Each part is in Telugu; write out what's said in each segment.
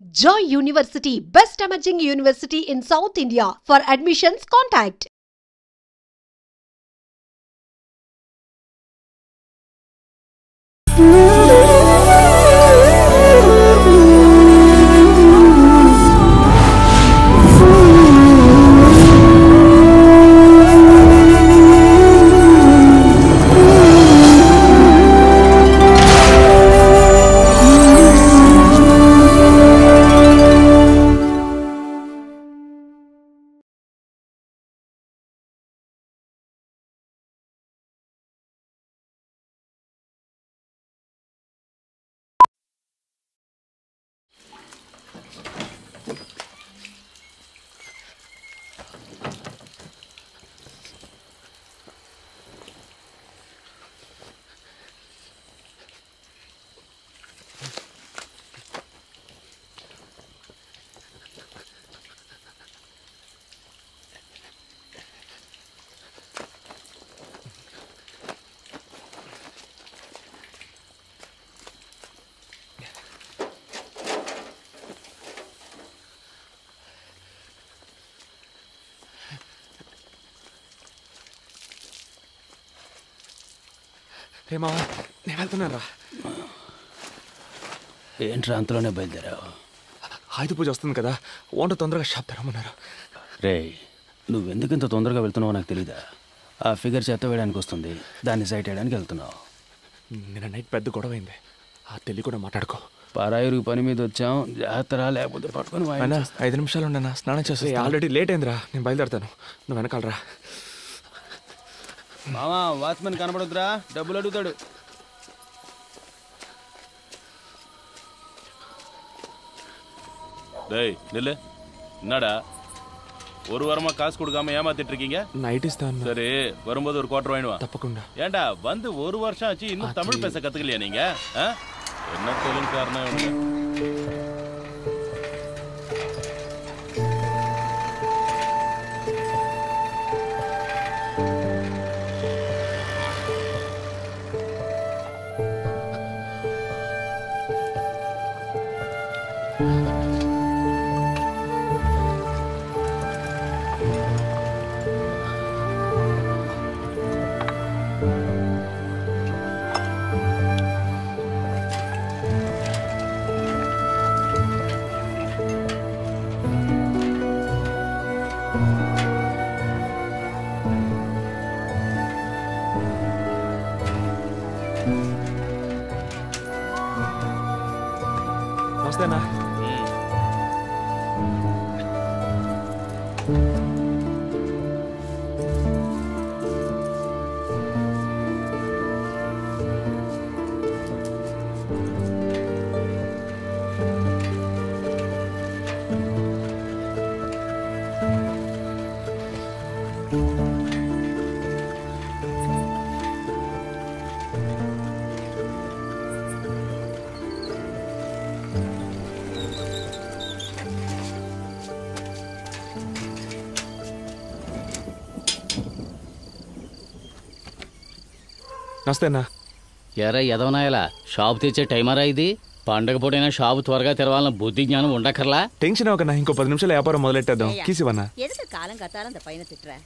Joy University, best emerging university in South India. For admissions, contact. రే మావా, నేను వెళ్తున్నాను రా. ఏంట్రా అంతలోనే బయలుదేరావు? ఆయుధ పూజ వస్తుంది కదా, వంట తొందరగా షాప్ తెరమన్నారు. రే, నువ్వెందుకు ఇంత తొందరగా వెళ్తున్నావో నాకు తెలీదా? ఆ ఫిగర్ చెత్త వేయడానికి వస్తుంది, దాన్ని సైట్ వేయడానికి వెళ్తున్నావు. నిన్న నైట్ పెద్ద గొడవ అయింది, ఆ తెలి కూడా మాట్లాడుకో. పారాయూరు పని మీద వచ్చాం, జాగ్రత్త లేకపోతే పట్టుకొని అయినా 5 నిమిషాలు ఉండన్నా, స్నానం చేస్తే ఆల్రెడీ లేట్ అయిందిరా. నేను బయలుదేరుతాను, నువ్వు వెనకాలరా. మామా, వాచ్మెన్ కనబడుతురా, డబ్బులు అడుగుతాడు. டேய் நில்லு, என்னடா ஒரு வாரமா காசு கொடுக்காம ஏமாத்திட்டு இருக்கீங்க? நைட் இஸ்தான். சரி, வரும்போது ஒரு குவார்டர் வாங்கிடுவா. தப்பకుండా. ஏண்டா வந்து ஒரு வருஷம் ஆச்சு, இன்னும் தமிழ் பேச கத்துக்கலையா நீங்க? என்ன தெலுங்கு காரணம்? వస్తేనా? నమస్తేనా? ఎరా ఎదవనాయలా, షాపు తెచ్చే టైమరా ఇది? పండగ పూటైనా షాపు త్వరగా తెరవాలన్న బుద్ధి జ్ఞానం ఉండకర్లా? టెన్షన్ అవ్వకన్నా, ఇంకో 10 నిమిషాలు వ్యాపారం మొదలెట్టేద్దాం. కీసివన్నా ఎదుట కాలం కట్టాలంత పైన తిట్రా.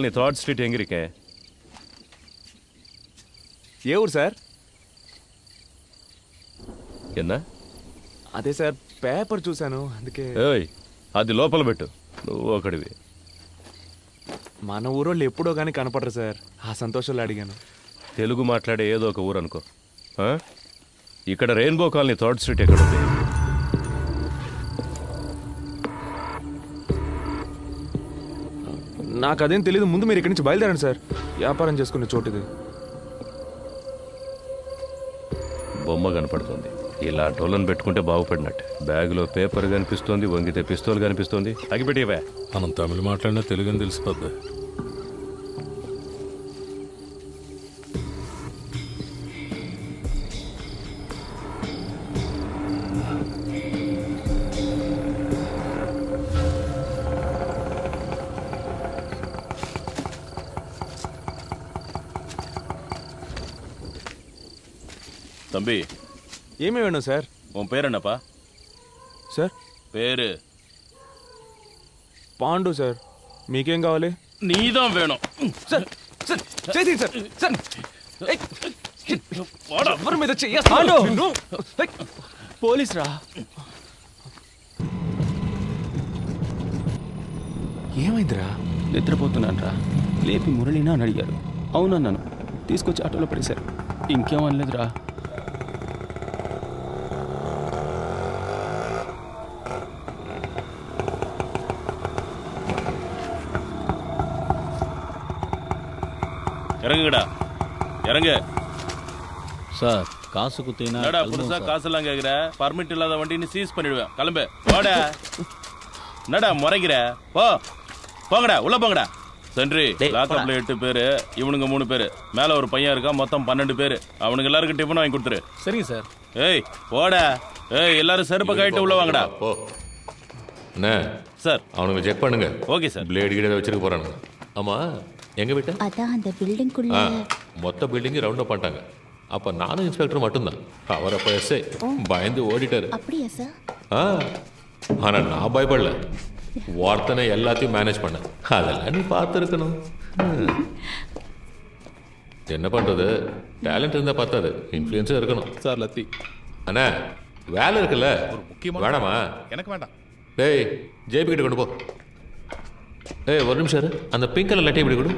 நீ 3rd ஸ்ட்ரீட் எங்க இருக்க? ఏ ఊరు సార్? என்ன? అదే సార్, పేపర్ చూశాను అందుకే. ఏయ్, అది లోపల పెట్టు, నువ్వు ఒకడివి. మన ఊరోళ్ళు ఎప్పుడో కానీ కనపడరు సార్. ఆ సంతోషంలో అడిగాను. తెలుగు మాట్లాడే ఏదో ఒక ఊరు అనుకో. ఇక్కడ రెయిన్బో కాలనీ 3rd స్ట్రీట్ ఎక్కడ ఉంది? నాకు అదేం తెలీదు. ముందు మీరు ఇక్కడి నుంచి బయలుదేరండి సార్. వ్యాపారం చేసుకునే చోటుది. బొమ్మ కనపడుతుంది. ఇలా డోలను పెట్టుకుంటే బాగుపడినట్టు. బ్యాగులో పేపర్ కనిపిస్తోంది, వంగితే పిస్తోల్ కనిపిస్తోంది. అగిపెట్టివే. మనం తమిళ మాట్లాడినా తెలుగుని తెలిసిపోద్ది. தம்பி, ఏమి వేணும் సార్? உன் பேர் என்னப்பா? సార్ பேரு పాండు సార్. మీకేం కావాలి? நீதான் வேணும். సార్ సార్ చేతి సార్. సార్ ఎవరి మీద చెయ్యాడు? పోలీస్ రా. ఏమైందిరా? నిద్రపోతున్నాను రా. లేపి మురళినా అని అడిగారు. అవునన్నాను. తీసుకొచ్చి ఆటోలో పడేశారు. ఇంకేమనలేదురా. இறங்குங்கடா, இறங்கு. சார் காசு குத்தினா என்னடா புதுசா காசெல்லாம் கேட்குற? பர்மிட் இல்லாத வண்டின்னு சீஸ் பண்ணிடுவேன். கிளம்பு போடா. என்னடா முறைக்கிற? போங்கடா, உள்ள போங்கடா. சென்ட்ரி லாக்கப்ல 8 பேரு, இவனுங்க 3 பேரு, மேல ஒரு பையன் இருக்கா, மொத்தம் 12 பேரு. அவனுக்கு எல்லாருக்கும் டிஃபன் வாங்கி கொடுத்துரு. சரிங்க சார். ஏய் போடா. ஏய் எல்லாரும் செருப்பை கழிட்டு உள்ள வாங்கடா. போ அண்ணே. சார் அவனுங்க செக் பண்ணுங்க. Okay sir. பிளேடு கிட்ட வச்சிருக்க போறானுங்க. ஆமா, எங்க விட்ட? அதான் அந்த பில்டிங்குள்ள. மொத்த பில்டிங் ரவுண்ட் அப் பண்ணிட்டாங்க. அப்ப நானும் இன்ஸ்பெக்டர் மட்டும்தான். அவர் அப்ப எஸ்ஐ பயந்து ஓடிட்டாரு. அப்படியா சார்? ஆனா நான் பயப்படல. வார்த்தனை எல்லாத்தையும் மேனேஜ் பண்ண. அதெல்லாம் நீ பார்த்துருக்கணும். என்ன பண்றது? டேலண்ட் இருந்தா பார்த்தாது, இன்ஃப்ளூயன்ஸும் இருக்கணும். சார் லத்தி அண்ணா வேலை இருக்குல்ல, வேணாமா? எனக்கு வேண்டாம். டேய் ஜேபி கிட்ட கொண்டு போ. ஏய் ஒரு நிமிஷம் இரு. அந்த பிங்க் கலர் லட்டி இப்படி கொடு.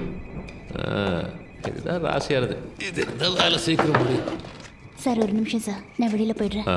இதுதான் ராசியானது. இது இருந்தால் வேலை சீக்கிரம் முடியும். சார் ஒரு நிமிஷம் சார், நான் வெளியில போயிடுறேன்.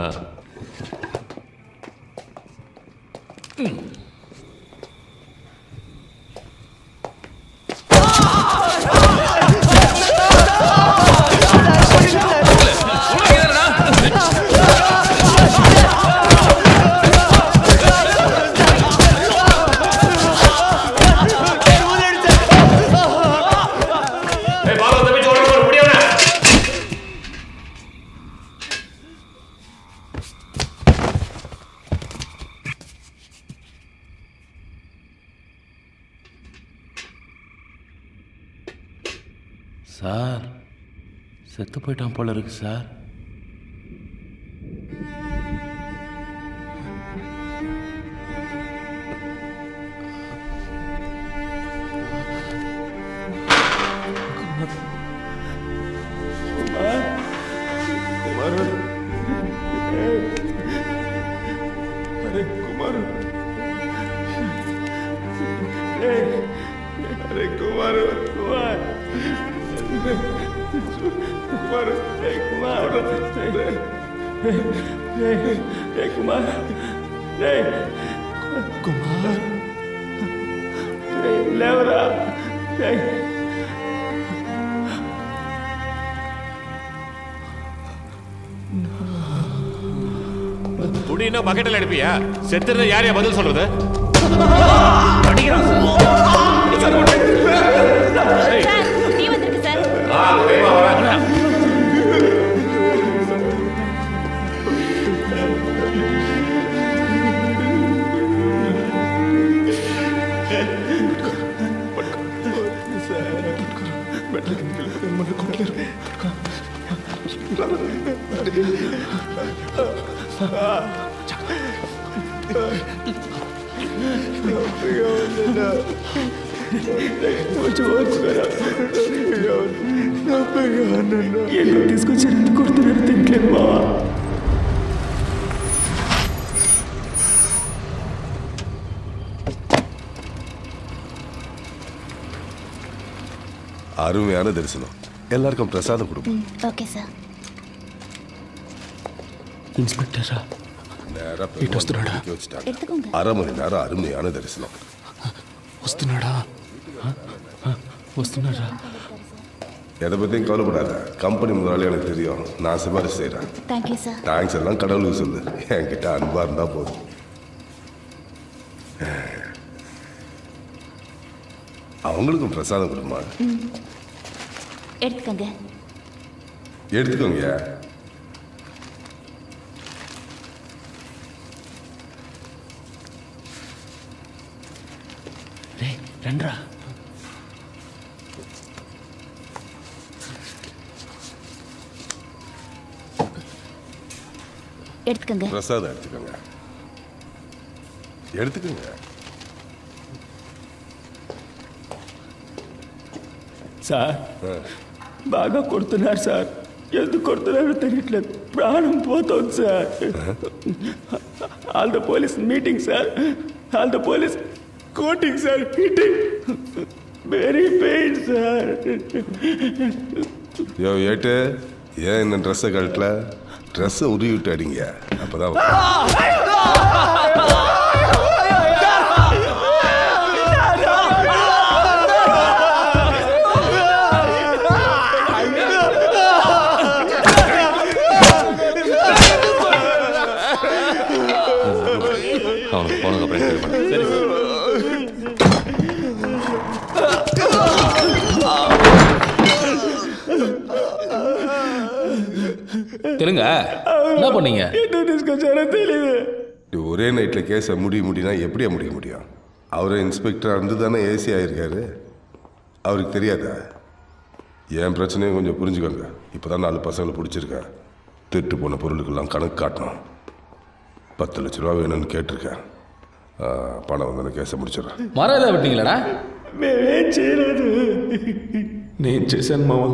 சார் செத்து போயிட்டான் போல இருக்கு சார். குடினா பக்கெட்டில் எடுப்பியா? செத்துறத யாரையா பதில் சொல்றது? நீ வந்திருக்கு சார். తీసుకొచ్చి కొడుతున్నారు తింటలేదు బావా. அருமையான தரிசனம். எல்லாருக்கும் பிரசாதம் கொடுப்போம். Okay sir. ఇన్స్పెక్టరా நேரா ఇటు వస్తున్నాడా? வச்சுட்டாங்க. ఎత్తుకోండి. அரை மணி நேரம் அருமையான தரிசனம். వస్తున్నాడా? వస్తున్నారా? எதை பற்றியும் கவலைப்படாத. கம்பெனி முதலாளி எனக்கு தெரியும். நான் சிபாரிசு செய்கிறேன். Thank you sir. தேங்க்ஸ் எல்லாம் கடவுளுக்கு சொல்லு. என்கிட்ட அன்பா இருந்தா போதும். அவங்களுக்கும் பிரசாதம் கொடுமா. ఎత్తుకోండి. எடுத்துக்கோங்க. రే రండ్రా. ఎత్తుకోండి. பிரசாதம் எடுத்துக்கோங்க. எடுத்துக்கோங்க. సార్ బాగా కొడుతున్నారు సార్. ఎందుకు కొడుతున్నారో తెలియట్లేదు. ప్రాణం పోతుంది sir. All the police meeting sir. All the police coating sir. Hitting very pain sir. யோ ஏட்டு ஏன் இந்த ட்ரெஸ்ஸை கழட்டல? ட்ரெஸ்ஸை உருவி விட்டு அடிங்க. அப்பதான் அவனுக்கு போனதுக்கு அப்புறம் clear பண்ணு. சரி சார். தெலுங்க என்ன பண்ணீங்க? ఎందుకు తీసుకొచ్చారో తెలియదు. ஒரே நைட்டில் கேஸை முடினா எப்படியா முடிய முடியும்? அவரே இன்ஸ்பெக்டராக இருந்து தானே ஏசி ஆகியிருக்காரு. அவருக்கு தெரியாதா? என் பிரச்சனையும் கொஞ்சம் புரிஞ்சுக்கோங்க. இப்போ தான் 4 பசங்களை பிடிச்சிருக்கேன். திருட்டு போன பொருளுக்கெல்லாம் கணக்கு காட்டணும். 10 லட்ச ரூபா வேணும்னு கேட்டிருக்கேன். பணம் வந்து கேஸை முடிச்சிடறேன். மரம் ஏதாவது விட்டீங்களாடா? మేమేం చేయలేదు. నేను చేశాను మామ.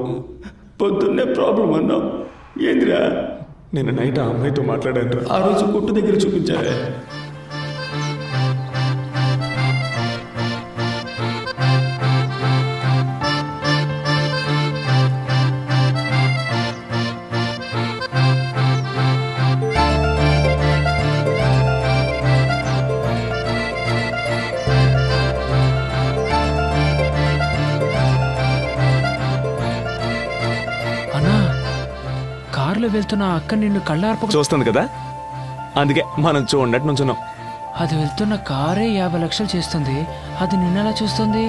పొద్దున్నే ప్రాబ్లం అన్నాం. ఏందిరా? నిన్న నైట్ ఆ అమ్మాయితో మాట్లాడాను. ఆ రోజు కొట్టు దగ్గర చూపించారే. కారులో వెళ్తున్న అక్క నిన్ను కళ్ళార్ప చూస్తుంది కదా, అందుకే మనం చూడనట్టు నుంచున్నాం. అది వెళ్తున్న కారే 50 లక్షలు చేస్తుంది. అది నిన్నెలా చూస్తుంది?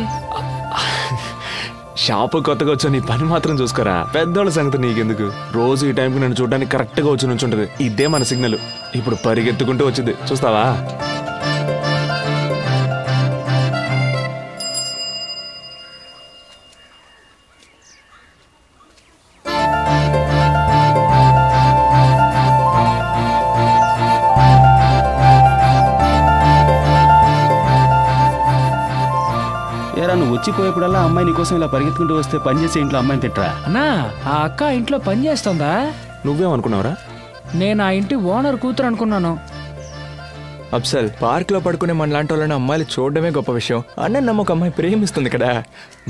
షాపు కొత్తగా వచ్చా, నీ పని మాత్రం చూసుకోరా. పెద్దోళ్ళ సంగతి నీకెందుకు? రోజు ఈ టైంకి నన్ను చూడడానికి కరెక్ట్గా వచ్చి నుంచుంటది. ఇదే మన సిగ్నల్. ఇప్పుడు పరిగెత్తుకుంటూ వచ్చింది, చూస్తావా? నువ్వు వచ్చిపోయేప్పుడల్లా అమ్మాయి నీకోసం ఇలా పరిగెత్తుకుంటూ వస్తే పని చేసే ఇంట్లో అమ్మాయిని తిట్టరా? అన్నా, ఆ అక్క ఇంట్లో పని చేస్తుందా? నువ్వేమనుకున్నావురా? నేను ఆ ఇంటి ఓనర్ కూతురు అనుకున్నాను. అబ్సల్, పార్క్ లో పడుకునే మన లాంటి వాళ్ళని అమ్మాయిలు చూడడమే గొప్ప విషయం. అన్న నమ్మ ఒక అమ్మాయి ప్రేమిస్తుంది కదా.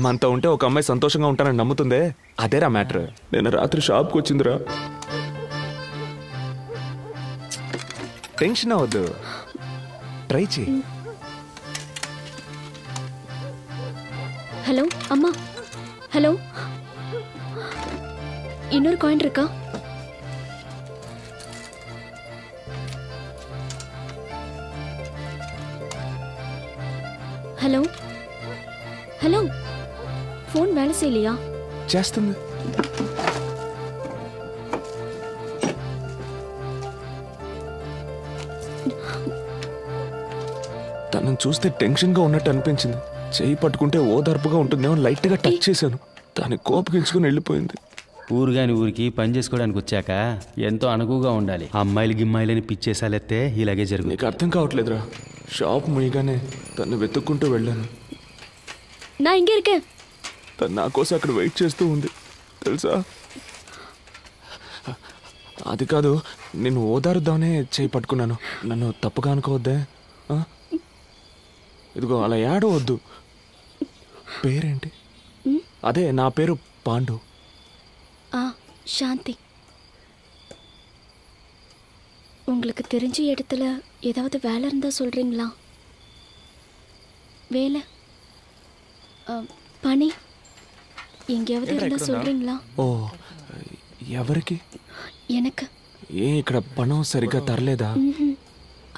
మనతో ఉంటే ఒక అమ్మాయి సంతోషంగా ఉంటానని నమ్ముతుందే, అదేరా మ్యాటర్. నేను రాత్రి షాప్కి వచ్చిందిరా. టెన్షన్ అవ్వద్దు, ట్రై చేయి. ஹலோ அம்மா, ஹலோ, இன்னொரு காயின் இருக்கா? హలో హలో, ఫోన్ వేళ చేయలేయా? చేస్తుంది. తనను చూస్తే టెన్షన్గా ఉన్నట్టు అనిపించింది. చేయి పట్టుకుంటే ఓదార్పుగా ఉంటుందేమో లైట్గా టచ్ చేశాను. దాన్ని కోపగించుకుని వెళ్ళిపోయింది. ఊరుగాని ఊరికి పని చేసుకోవడానికి వచ్చాక ఎంతో అనుకువగా ఉండాలి. అమ్మాయిలు గిమ్మాయిలని పిచ్చేసాలెత్తే ఇలాగే జరుగు. నీకు అర్థం కావట్లేదురా. షాప్ ముయ్యగానే తను వెతుక్కుంటూ వెళ్ళాను. నా ఇంకే ఇరుకే. తను నా కోసం అక్కడ వెయిట్ చేస్తూ ఉంది తెలుసా. అది కాదు, నేను ఓదారుద్దామనే చేయి పట్టుకున్నాను. నన్ను తప్పుగా అనుకోవద్దే. ఇదిగో అలా ఏడవద్దు. పేరేంటి? అదే నా పేరు పాండు. சாந்தி. உங்களுக்கு தெரிஞ்ச இடத்துல ஏதாவது வேலை இருந்தால் சொல்கிறீங்களா? வேலை పని எங்கேயாவது இருந்தால் சொல்கிறீங்களா? ఓ ఎవరికి? எனக்கு. ఏ ఇక్కడ పణం సరిగ్గా తరలేదా?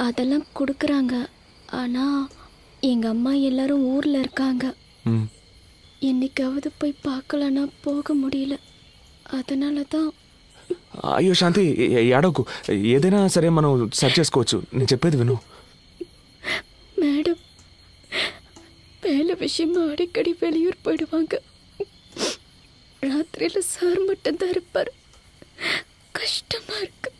அதெல்லாம் கொடுக்குறாங்க. ஆனால் எங்கள் அம்மா எல்லாரும் ஊரில் இருக்காங்க. என்னைக்காவது போய் பார்க்கலன்னா போக முடியல. அதனால தான். అయ్యో శాంతి ఏడవకు, ఏదైనా సరే మనం సెర్చ్ చేసుకోవచ్చు. నేను చెప్పేది విను. மேடம் வேலை விஷயமா அடிக்கடி வெளியூர் போயிடுவாங்க. ராத்திரியில் சார் மட்டும்தான் இருப்பார். కష్టమా இருக்கு.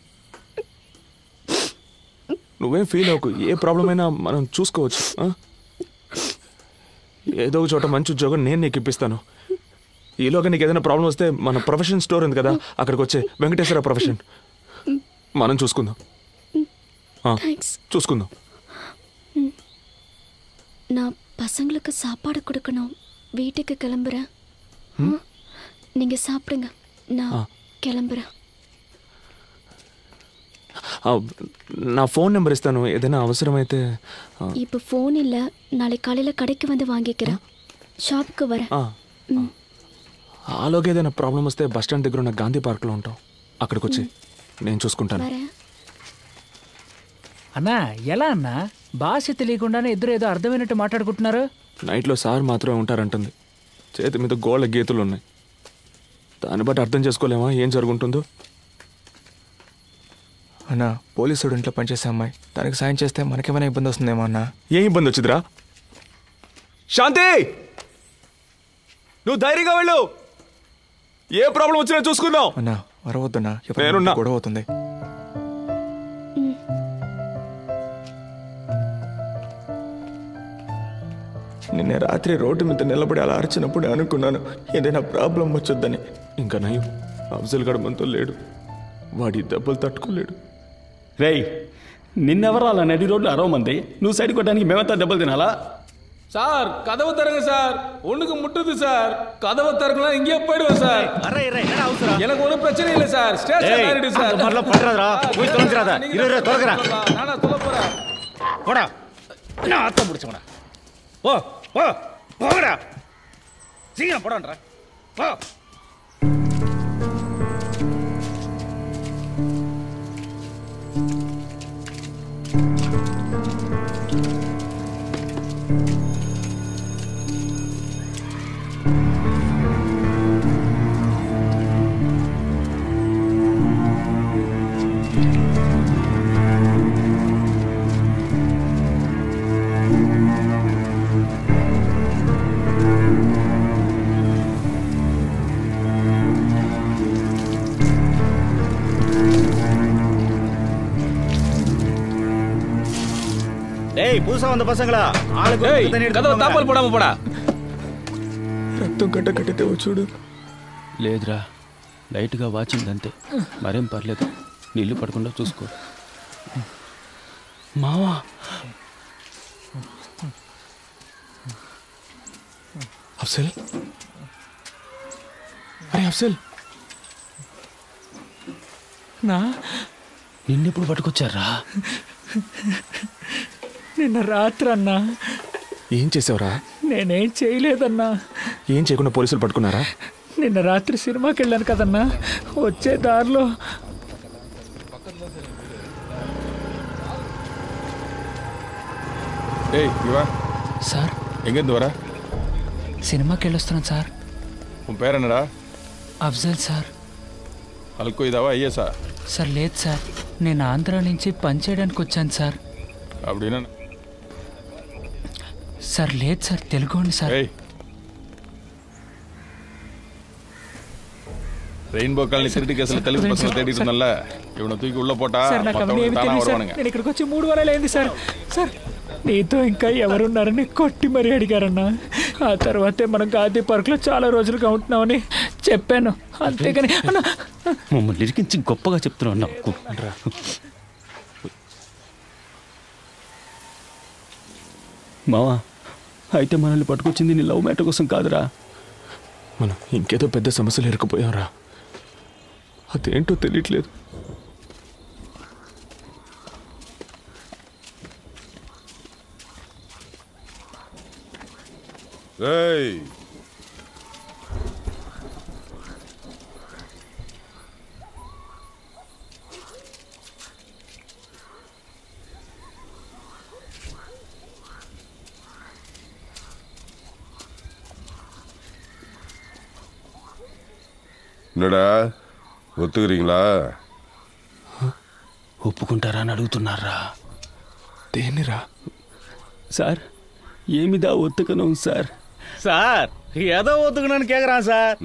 నువ్వేం ఫీల్ అవ్వకు, ఏ ప్రాబ్లం అయినా మనం చూసుకోవచ్చు. ఏదో ఒక చోట మంచి ఉద్యోగం నేను నీకు ఇప్పిస్తాను. ఈలోగా నీకు ఏదైనా ప్రాబ్లం వస్తే మన ప్రొఫెషన్ స్టోర్ ఉంది కదా, అక్కడికి వచ్చే వెంకటేశ్వర ప్రొఫెషన్ మనం చూసుకుందాం. చూసుకుందాం. நான் பசங்களுக்கு சாப்பாடு கொடுக்கணும். வீட்டுக்கு கிளம்புறேன். நீங்கள் சாப்பிடுங்க, நான் கிளம்புறேன். నా ఫోన్ నెంబర్ ఇస్తాను, ఏదైనా అవసరమైతే. இப்போ ஃபோன் இல்லை, நாளை காலையில் கடைக்கு வந்து வாங்கிக்கிறேன். షాప్కి வரேன். ఆలోగా ఏదైనా ప్రాబ్లం వస్తే బస్ స్టాండ్ దగ్గర ఉన్న గాంధీ పార్క్లో ఉంటాం, అక్కడికి వచ్చి నేను చూసుకుంటాను. అన్నా ఎలా అన్నా భాష తెలియకుండానే ఇద్దరు ఏదో అర్థమైనట్టు మాట్లాడుకుంటున్నారు? నైట్లో సార్ మాత్రమే ఉంటారంటుంది. చేతి మీద గోళ్ళ గీతలు ఉన్నాయి. దాన్ని బట్టి అర్థం చేసుకోలేమా ఏం జరుగుంటుందో? అన్నా పోలీసుడు ఇంట్లో పనిచేసే అమ్మాయి, దానికి సాయం చేస్తే మనకేమైనా ఇబ్బంది వస్తుందేమో అన్నా. ఏం ఇబ్బంది వచ్చిందిరా? శాంతి, నువ్వు ధైర్యంగా వెళ్ళు, ఏ ప్రాబ్లం వచ్చినా చూసుకుందాం. అన్నా వరవద్దన్నా, గొడవ అవుతుంది. నిన్న రాత్రి రోడ్డు మీద నిలబడి అలా అరిచినప్పుడు అనుకున్నాను ఏదైనా ప్రాబ్లం వచ్చొద్దని. ఇంకా నయం, అఫ్జల్ గడ మనతో లేడు, వాడి దెబ్బలు తట్టుకోలేడు. రేయ్, నిన్నెవరు అలా నడి రోడ్లు అరవమంది, నువ్వు సైడ్ కొట్టడానికి మేమంతా దెబ్బలు తినాలా? சார் கதவு தரங்க சார், ஒண்ணுக்கு முட்டுது சார். கதவு தரக்கலாம் இங்கே போயிடுவேன் சார். எனக்கு ஒன்றும் பிரச்சனை இல்லை சார். ஸ்டேஷன் ஆயிடுது சார். நானா சொல்ல போறேன். போடா, நான் ஆத்த முடிச்சவனா. போ போ போடா, சீக்கிரம் போடான்றா. போ. டேய், புதுசா வந்த பசங்களா, ஆளுக்கு தண்ணி எடுத்து தாப்பல் போடாம போடா. రక్తం గడ్డ కట్టితే చూడు. లేదురా, లైట్గా వాచింది అంతే, మరేం పర్లేదు. నీళ్లు పడకుండా చూసుకో. మావా, అఫ్జల్, అరే అఫ్జల్, నిన్నెప్పుడు పట్టుకొచ్చారా? నిన్న రాత్రి అన్నా. ఏం చేసావురా? నేనేం చేయలేదన్నా. ఏం చేయకుండా పోలీసులు పట్టుకున్నారా? నిన్న రాత్రి సినిమాకి వెళ్ళాను కదన్నా, వచ్చే దారిలో సార్ எங்கேருந்து வர? సినిమాకి వెళ్ళొస్తున్నాను సార్. உன் பேர் என்னடா? అఫ్జల్ సార్. అల్కో ఇదావా అయ్యేసా? సార్ లేదు సార్, నేను ఆంధ్ర నుంచి పని చేయడానికి వచ్చాను సార్. அப்படின்னா సార్ లేదు సార్, తెలుగోండి సార్. ரெயின்போ காலனி திருட்டு கேஸ்ல தெலுங்கு பசங்க தேடிட்டு இருந்தல்ல, இவனை தூக்கி உள்ள போட்டா மத்தவங்க தானா வருவானுங்க. నేను ఇక్కడికి వచ్చి 3 వారాలు అయింది సార్. సార్ నీతో ఇంకా ఎవరున్నారని కొట్టి మరీ అడిగారన్నా. ఆ తర్వాతే మనం గాంధీ పార్క్లో చాలా రోజులుగా ఉంటున్నామని చెప్పాను, అంతేగాని మమ్మల్ని ఇరికించి గొప్పగా చెప్తున్నావు. మావా, అయితే మనల్ని పట్టుకొచ్చింది నీ లవ్ మ్యాటర్ కోసం కాదురా, మనం ఇంకేదో పెద్ద సమస్యలు ఇరుక్కుపోయారా, అదేంటో తెలియట్లేదు. என்னடா ஒத்துக்கிறீங்களா? ఒప్పుకుంటారా అని అడుగుతున్నారా? దేనిరా సార్ ఏమిదా ఒత్తుకను సార్? సార్ ఏదో ఒత్తుకున్నాను కేకరా సార్.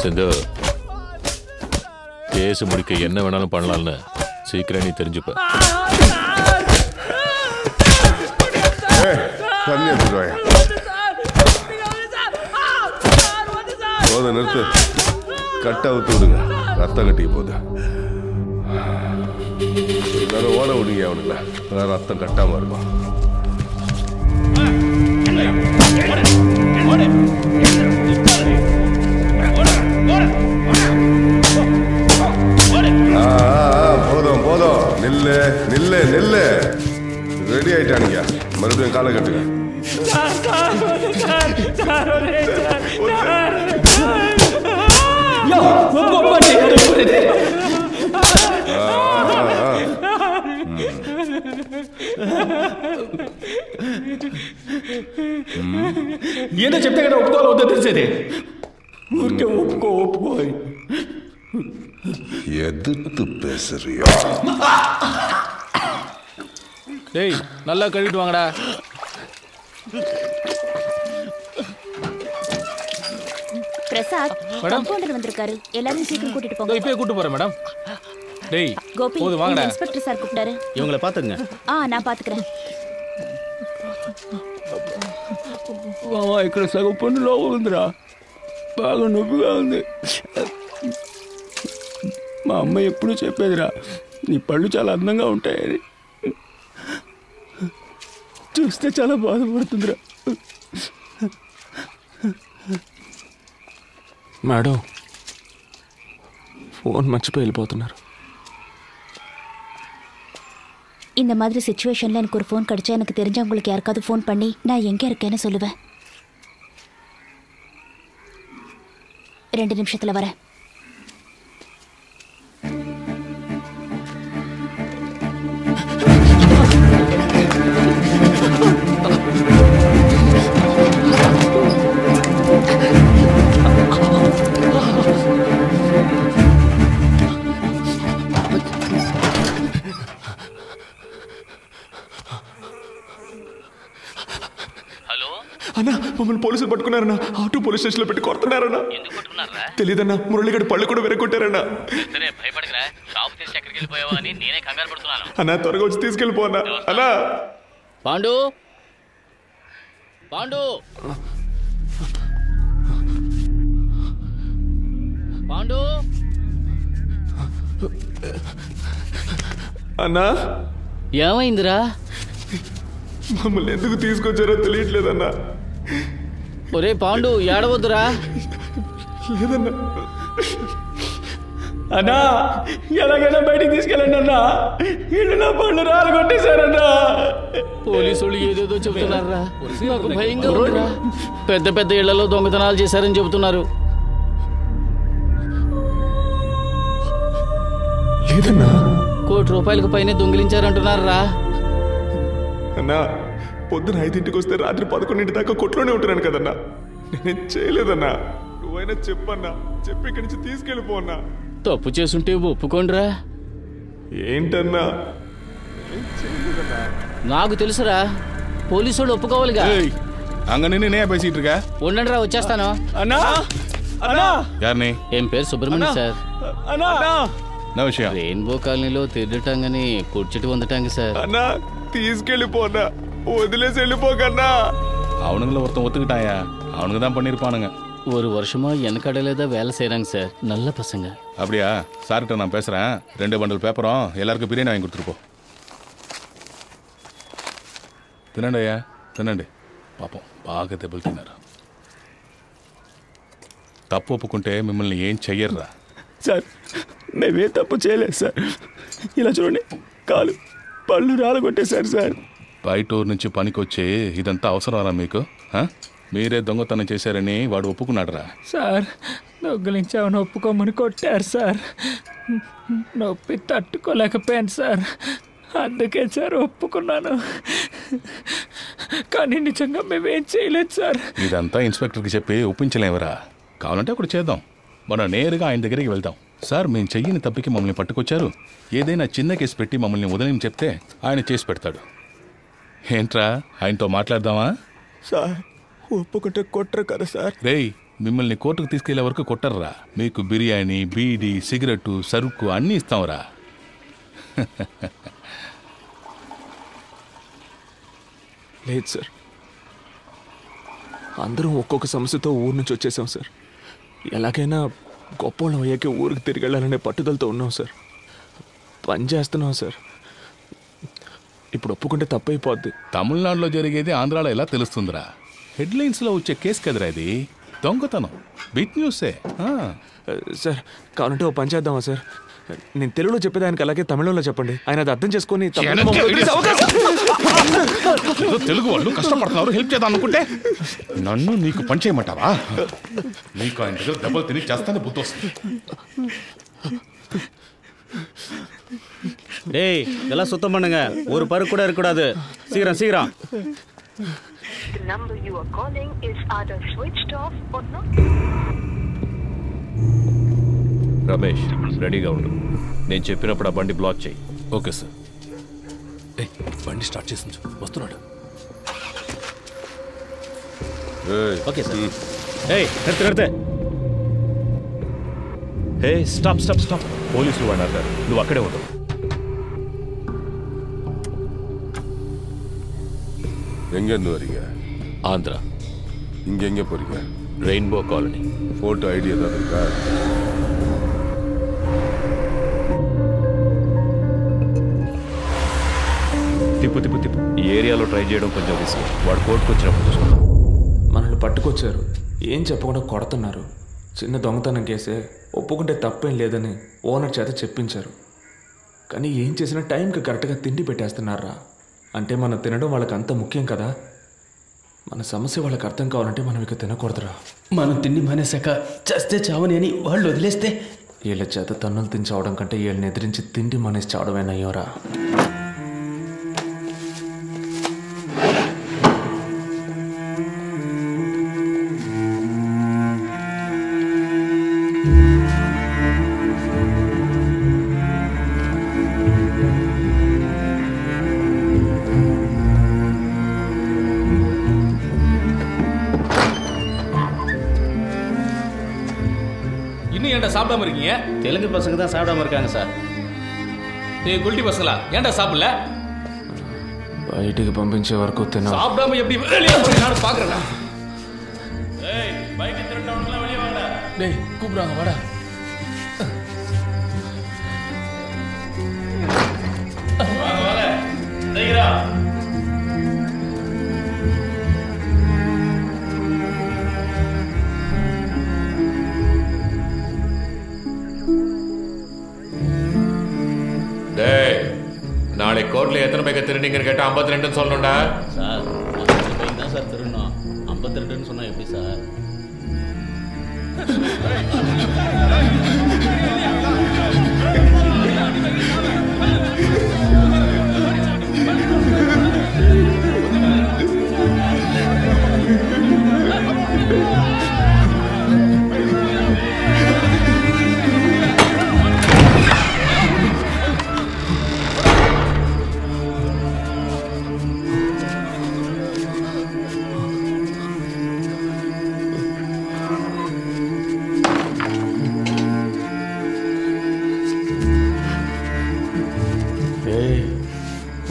செந்து, கேஸ் முடிக்க என்ன வேணாலும் பண்ணலாம்னு சீக்கிரம் நீ தெரிஞ்சுப்ப. போத நிறுத்து, கட்டை அவுத்து விடுங்க, ரத்தம் கட்டிக்க போகுது. எல்லாரும் ஓட விடுங்க அவனுங்கள, ரத்தம் கட்டாம இருக்கும். போதும் போதும், நில்லு நில்லு நில்லு. ரெடி ஆயிட்டானுங்க, மறுபடியும் காலை கட்டுங்க. ఏదో చెప్తే కదా ఒప్పుకోవాలి వద్దో తెలిసేది. ఊరికే ఒప్పుకో ఒప్పుకో. எதிர்த்து பேசுறியா? டேய் நல்லா கழுவிட்டு வாங்கடா. பிரசாத் கம்பவுண்டர் வந்திருக்காரு, எல்லாரும் சீக்கிரம் கூட்டிட்டு போங்க. இப்பவே கூட்டி போறேன் மேடம். டேய் கோபி, போது வாங்கடா. இன்ஸ்பெக்டர் சார் கூப்பிட்டாரு. இவங்களை பாத்துங்க. நான் பாத்துக்கிறேன். ఇక్కడ సగం పన్నులో ఉందిరా, బాగా నొప్పిగా ఉంది. మా అమ్మ ఎప్పుడు చెప్పేదిరా, నీ పళ్ళు చాలా అందంగా ఉంటాయని. చూస్తే చాలా బాధపడుతుందిరా. మేడం ఫోన్ మర్చిపోయి వెళ్ళిపోతున్నారు. இந்த மாதிரி சிச்சுவேஷன்ல எனக்கு ஒரு ஃபோன் கிடைச்சா எனக்கு தெரிஞ்சவங்களுக்கு யாருக்காவது ஃபோன் பண்ணி நான் எங்க இருக்கேன்னு சொல்லுவேன். 2 நிமிஷத்துல வரேன். అన్నా మమ్మల్ని పోలీసులు పట్టుకున్నారన్నా, ఆటో పోలీస్ స్టేషన్ లో పెట్టి కొడుతున్నారన్నా. తెలీదన్నా, మురళిగడి పళ్ళు కూడా వెరగొట్టారన్నా. అన్నా త్వరగా వచ్చి తీసుకెళ్ళిపోన్నా. అన్నా పాండు పాండు పాండు అన్నా ఏమైందిరా? మమ్మల్ని ఎందుకు తీసుకొచ్చారో తెలియట్లేదన్నా. ఒరే పాండు ఏడవద్దురా. లేదన్నా. అన్నా ఎలాగైనా బయటికి తీసుకెళ్ళండి అన్నా, ఇల్లు నా పళ్ళు రాలగొట్టేశారన్నా. పోలీసులు ఏదేదో చెబుతున్నారా, నాకు భయంగా ఉందిరా. పెద్ద పెద్ద ఇళ్లలో దొంగతనాలు చేశారని చెబుతున్నారు. లేదన్నా. ₹1 కోటి పైన దొంగిలించారంటున్నారా? అన్నా పొద్దున 5ంటికి వస్తే రాత్రి 11 దాకా కొట్లోనే ఉంటున్నాను కదన్నా. నేనేం చేయలేదన్నా. నువ్వైనా చెప్పన్నా, చెప్పి ఇక్కడి నుంచి తీసుకెళ్ళిపోన్నా. తప్పు చేసుంటే ఒప్పుకోండిరా. ఏంటన్నా? నాకు తెలుసురా, పోలీసు వాళ్ళు ఒప్పుకోవాలిగా. ఉండండి రా, వచ్చేస్తాను. అన్నా అన్నా యార్ని ఏం పేరు? సుబ్రహ్మణ్యం సార్. అన్నా రెయిన్బో కాలనీలో తిరగటాంగని కూర్చుటి వందటాంగి సార్. అన్నా తీసుకెళ్ళిపోనా, వదిలేసి వెళ్ళిపోకన్నా. அவனுங்கள ஒருத்தன் ஒத்துக்கிட்டாயா, அவனுங்க தான் பண்ணியிருப்பானுங்க. ஒரு வருஷமா எனக்கு கடையில் தான் வேலை செய்கிறாங்க சார். நல்ல பசங்க. அப்படியா? சார்கிட்ட நான் பேசுகிறேன். 2 பண்டல் பேப்பரும் எல்லாருக்கும் பிரியாணி வாங்கி கொடுத்துருப்போம். తినండి అయ్యా, తినండి. పాపం బాగా దెబ్బలు తిన్నారు. తప్పు ఒప్పుకుంటే మిమ్మల్ని ఏం చెయ్యర్రా. సార్ మేమే తప్పు చేయలేదు సార్. ఇలా చూడండి, కాలు పళ్ళు రాలగొట్టేశారు సార్. బయట ఊరు నుంచి పనికి వచ్చి ఇదంతా అవసరమా మీకు? మీరే దొంగతనం చేశారని వాడు ఒప్పుకున్నాడురా. సార్ దొంగలించామని ఒప్పుకోమని కొట్టారు సార్. నొప్పి తట్టుకోలేకపోయాను సార్, అందుకే సార్ ఒప్పుకున్నాను. కానీ నిజంగా మేమేం చేయలేదు సార్. ఇదంతా ఇన్స్పెక్టర్కి చెప్పి ఒప్పించలేవరా? కావాలంటే అప్పుడు చేద్దాం. మనం నేరుగా ఆయన దగ్గరికి వెళ్దాం. సార్ మేము చెయ్యని తప్పికి మమ్మల్ని పట్టుకొచ్చారు, ఏదైనా చిన్న కేసు పెట్టి మమ్మల్ని వదిలేని చెప్తే ఆయన చేసి పెడతాడు. ఏంట్రా, ఆయనతో మాట్లాడదామా? సార్ ఒప్పుకుంటే కొట్టరు కదా సార్. రేయ్, మిమ్మల్ని కోర్టుకు తీసుకెళ్లే వరకు కొట్టర్రా. మీకు బిర్యానీ, బీడీ, సిగరెట్టు, సరుకు అన్నీ ఇస్తాంరా. లేదు సార్, అందరం ఒక్కొక్క సమస్యతో ఊరు నుంచి వచ్చేసాం సార్. ఎలాగైనా గొప్పోళ్ళం అయ్యాకే ఊరికి తిరిగి వెళ్ళాలనే పట్టుదలతో ఉన్నాం సార్. పని చేస్తున్నాం సార్. ఇప్పుడు ఒప్పుకుంటే తప్పైపోద్ది. తమిళనాడులో జరిగేది ఆంధ్రాలో ఎలా తెలుస్తుందిరా? హెడ్లైన్స్లో వచ్చే కేసు కదరా ఇది. దొంగతనం బిగ్ న్యూసే. సార్ కావాలంటే ఓ పని చేద్దామా సార్? నేను తెలుగులో చెప్పేదానికి అలాగే తమిళంలో చెప్పండి. ఆయన అది అర్థం చేసుకొని తెలుగు వాళ్ళు కష్టపడుతున్నారు, హెల్ప్ చేద్దాం అనుకుంటే నన్ను నీకు పని చేయమంటావా? నీకు ఆయన దగ్గర దెబ్బలు తిని చేస్తానే బుద్ధి వస్తుంది. டேய் இதெல்லாம் சுத்தம் பண்ணுங்க, ஒரு பரு கூட இருக்கக்கூடாது. சீக்கிரம் சீக்கிரம். The number you are calling is either switched off or not. Ramesh రెడీగా ఉండు. నేను చెప్పినప్పుడు ఆ బండి బ్లాక్ చేయి. Okay sir. బండి స్టార్ట్ చేసి వస్తున్నాడు. Okay sir. నిర్తే. Hey stop stop stop. పోలీసులు వాడు అన్నారు, నువ్వు అక్కడే ఉండవు. எங்கேருந்து வரீங்க? ஆந்திரா. இங்கே எங்கே போறீங்க? Rainbow colony. ஃபோட்டோ ஐடி ஏதாவது இருக்கா? తిప్పు తిప్పు తిప్పు. ఈ ఏరియాలో ట్రై చేయడం కొంచెం రిస్క్. వాడు కోర్టుకు వచ్చినప్పుడు చూసుకుందాం. మనల్ని పట్టుకొచ్చారు, ఏం చెప్పకుండా కొడుతున్నారు. చిన్న దొంగతనం కేసే, ఒప్పుకుంటే తప్పేం లేదని ఓనర్ చేత చెప్పించారు. కానీ ఏం చేసినా టైంకి కరెక్ట్గా తిండి పెట్టేస్తున్నారా? అంటే మనం తినడం వాళ్ళకి అంత ముఖ్యం కదా. మన సమస్య వాళ్ళకి అర్థం కావాలంటే మనం ఇక తినకూడదురా. మనం తిండి మానేశాక చేస్తే చావని అని వాళ్ళు వదిలేస్తే వీళ్ళ చేత తన్నులు తిని చావడం కంటే వీళ్ళని ఎదిరించి తిండి మానేసి చావడమేనయ్యోరా. சாப்பிடாம இருக்கீங்க? தெலுங்கு பசங்க தான் சாப்பிடாம இருக்காங்க சார். ஏய் குல்டி பசங்களா, ஏன்டா சாப்பிடல? బయటికి పంపించే వరకు తిన. சாப்பிடாம எப்படி வெளிய போறீங்க நான் பாக்குறேன். ஏய் பைக் திருடவங்களா வெளிய வாங்கடா. டேய் கூப்றாங்க வாடா. வாங்க வாங்க. டேய்ரா. நாளை கோர்ட்ல எத்தனை பைக்கை திருடிங்கன்னு கேட்டா 52 சொல்லணும்டா. சார் 50 பைக் தான் சார் திருடணும். 52 சொன்னா எப்படி சார்?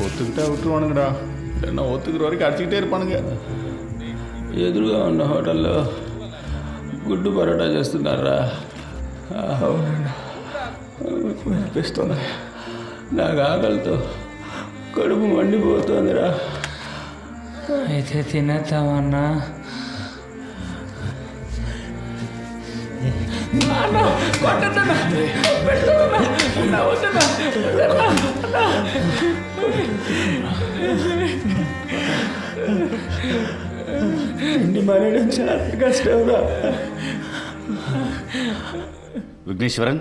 ஒத்துக்கிட்டா விட்டுருவானுங்கடா, இல்லைன்னா ஒத்துக்கிற வரைக்கும் அடிச்சுக்கிட்டே இருப்பானுங்க. ఎదురుగా ఉన్న హోటల్లో గుడ్డు పరోటా చేస్తున్నారా? అవునండి, అనిపిస్తుంది. నాకు ఆకలితో కడుపు మండిపోతుందిరా. అయితే తినేద్దామన్నా. கஷ்டம்டா. விக்னேஸ்வரன்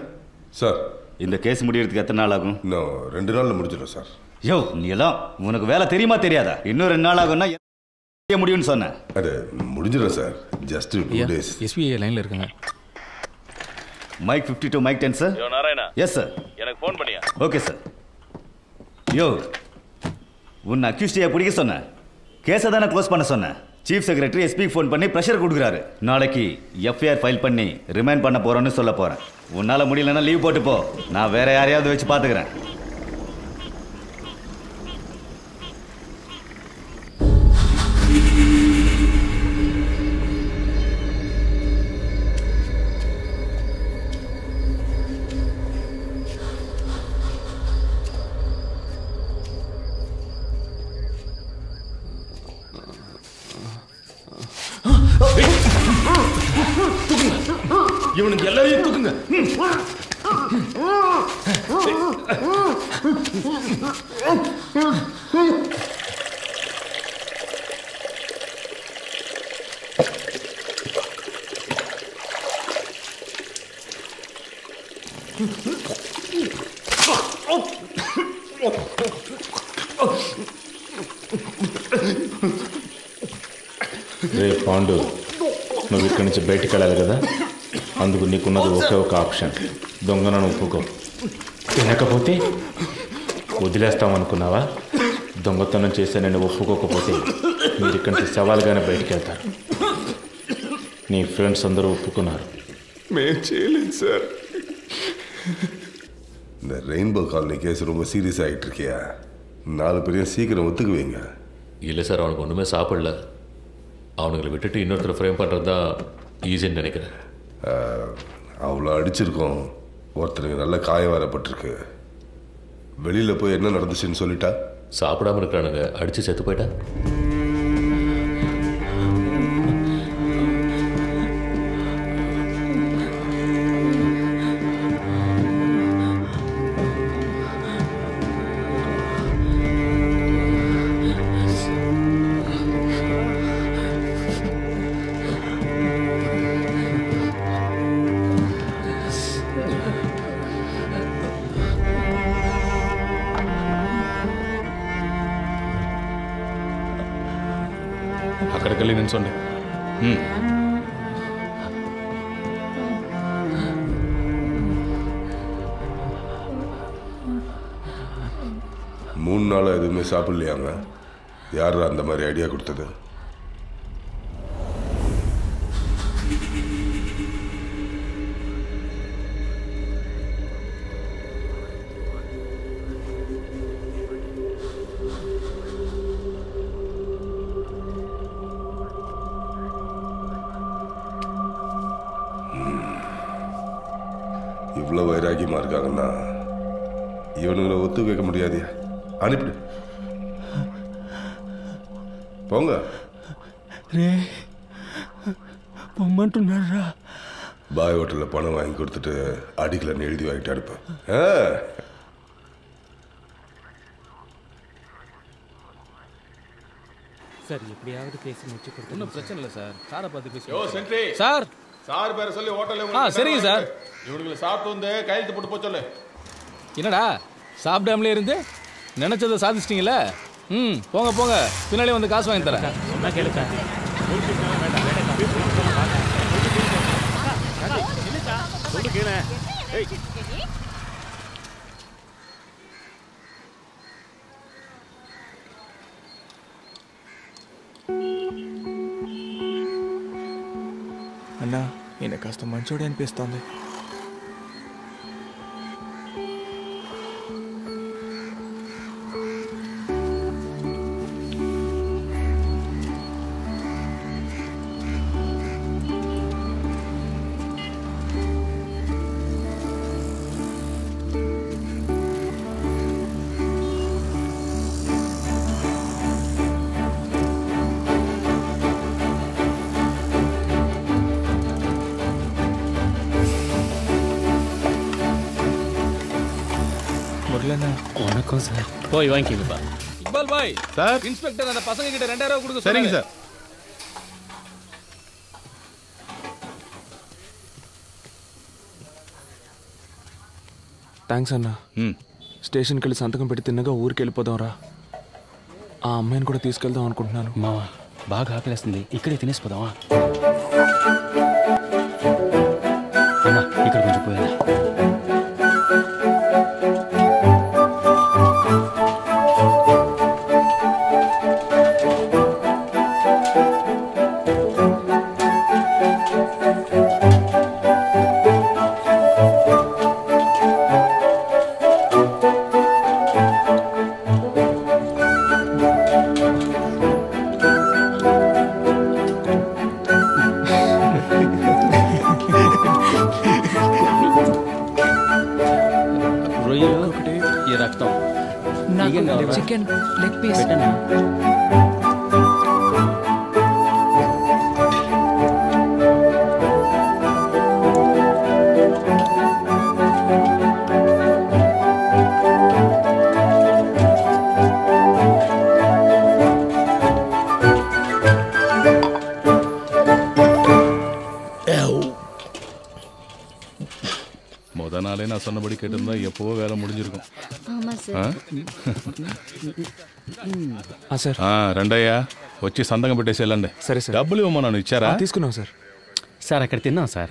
சார், இந்த கேஸ் முடியறதுக்கு எத்தனை நாள் ஆகும்? இன்னும் 2 நாள்ல முடிஞ்சிடும் சார். யோ, நீ எல்லாம் உனக்கு வேலை தெரியுமா தெரியாதா? இன்னும் 2 நாள் ஆகும்னா முடியும்னு சொன்னேன். அது முடிஞ்சிடும் சார். Just 2 days. எஸ்பிஐ லைன்ல இருக்குங்க. Mike 52 mike 10 sir. யோ நாராயணா. Yes sir. எனக்கு ஃபோன் பண்ணியா? Okay sir. யோ, உன்னை அக்யூஸ்டியா பிடிக்க சொன்னேன். கேஸை தானே க்ளோஸ் பண்ண சொன்னேன். சீஃப் செக்ரட்டரி எஸ்பி ஃபோன் பண்ணி ப்ரெஷர் கொடுக்குறாரு. நாளைக்கு எஃப்ஐஆர் ஃபைல் பண்ணி ரிமைண்ட் பண்ண போறோன்னு சொல்ல போறேன். உன்னால முடியலன்னா லீவ் போட்டு போ. நான் வேற யாரையாவது வச்சு பாத்துக்கிறேன். இவனுக்கு எல்லாரையும் தூக்குங்க. రే పాండు, నువ్వు ఇక్కడి నుంచి బయటికి వెళ్ళాలి కదా, అందుకు నీకున్నది ఒకే ఒక ఆప్షన్. దొంగను ఒప్పుకో. తినకపోతే వదిలేస్తామనుకున్నావా? దొంగతనం చేస్తే నేను ఒప్పుకోకపోతే మీరు ఇక్కడి నుంచి సవాల్గానే బయటికి వెళ్తారు. నీ ఫ్రెండ్స్ అందరూ ఒప్పుకున్నారు. మేము చేయలేదు சார். இந்த ரெயின்போ காலனி கேஸ் ரொம்ப சீரியஸ் ஆகிட்டு இருக்கியா? 4 பேரையும் சீக்கிரம் ஒத்துக்குவீங்க. இல்லை சார், அவனுக்கு ஒன்றுமே சாப்பிடல. அவனுங்களை விட்டுட்டு இன்னொருத்தர் ஃப்ரேம் பண்ணுறது தான் ஈஸின்னு நினைக்கிறேன். அவ்வளோ அடிச்சிருக்கோம். ஒருத்தருக்கு நல்ல காயம் வரப்பட்டிருக்கு. வெளியில் போய் என்ன நடந்துச்சுன்னு சொல்லிட்டா? சாப்பிடாம இருக்கிறானுங்க, அடித்து செத்து போயிட்டா. అక్కడికి వెళ్ళి నిల్చోండి. மூணு நாளாக எதுவுமே சாப்பிடலையாங்க? யார் அந்த மாதிரி ஐடியா கொடுத்தது? இவ்வளோ வைராக்கியமாக இருக்காங்கன்னா இவனுங்களை ஒத்து வைக்க முடியாதியா? அனுப்பிடு, போங்க. రే పొమ్మంటున్నారా? பாய் ஹோட்டலில் பணம் வாங்கி கொடுத்துட்டு அடிக்கலன்னு எழுதி வாங்கிட்டு அனுப்பு. சார், எப்படியாவது பேசி முடிச்சு கொடுத்து. ஒன்றும் பிரச்சனை இல்லை சார். சாரை பார்த்து பேசி. யோ சென்ட்ரி சார், சார் பேரை சொல்லி ஹோட்டலில். சரிங்க சார். இவனுங்களை சாப்பிட்டு வந்து கையெழுத்து போட்டு போக சொல்லு. என்னடா சாப்பிடாமலே இருந்து நினைச்சதை சாதிச்சிட்டீங்களே? போங்க போங்க, பின்னாலே வந்து காசு வாங்கி தரேன். சொன்னா கேளு சார். అన్నా, ఈయన కాస్త మంచోడే అనిపిస్తోంది. இல்லைண்ணா. வணக்கம் சார். போய் வாங்கிக்கோங்கப்பா. Iqbal bye sir. இன்ஸ்பெக்டர் அந்த பசங்க கிட்ட 2000 கொடுக்க சரிங்க சொல்லுங்க. சார். థ్యాంక్స్ అన్న. స్టేషన్కి వెళ్ళి సంతకం పెట్టి తిన్నగా ఊరికి వెళ్ళిపోదాం రా. ఆ అమ్మాయిని కూడా తీసుకెళ్దాం అనుకుంటున్నాను. మావా బాగా ఆకలేస్తుంది, ఇక్కడే తినేసిపోదామా? అమ్మా ఇక్కడ కొంచెం పోయారా? చికెన్ లెగ్ పీస్ முத நாளே நான் சொன்னபடி கேட்டிருந்தா எப்போவோ வேலை முடிஞ்சிருக்கும். రెండయ్యా వచ్చి సంతకం పెట్టేసి వెళ్ళండి. సరే సార్. డబ్బులు ఇవ్వమన్నాను, ఇచ్చారా? తీసుకున్నాం సార్. సార్ అక్కడ తిన్నాం సార్.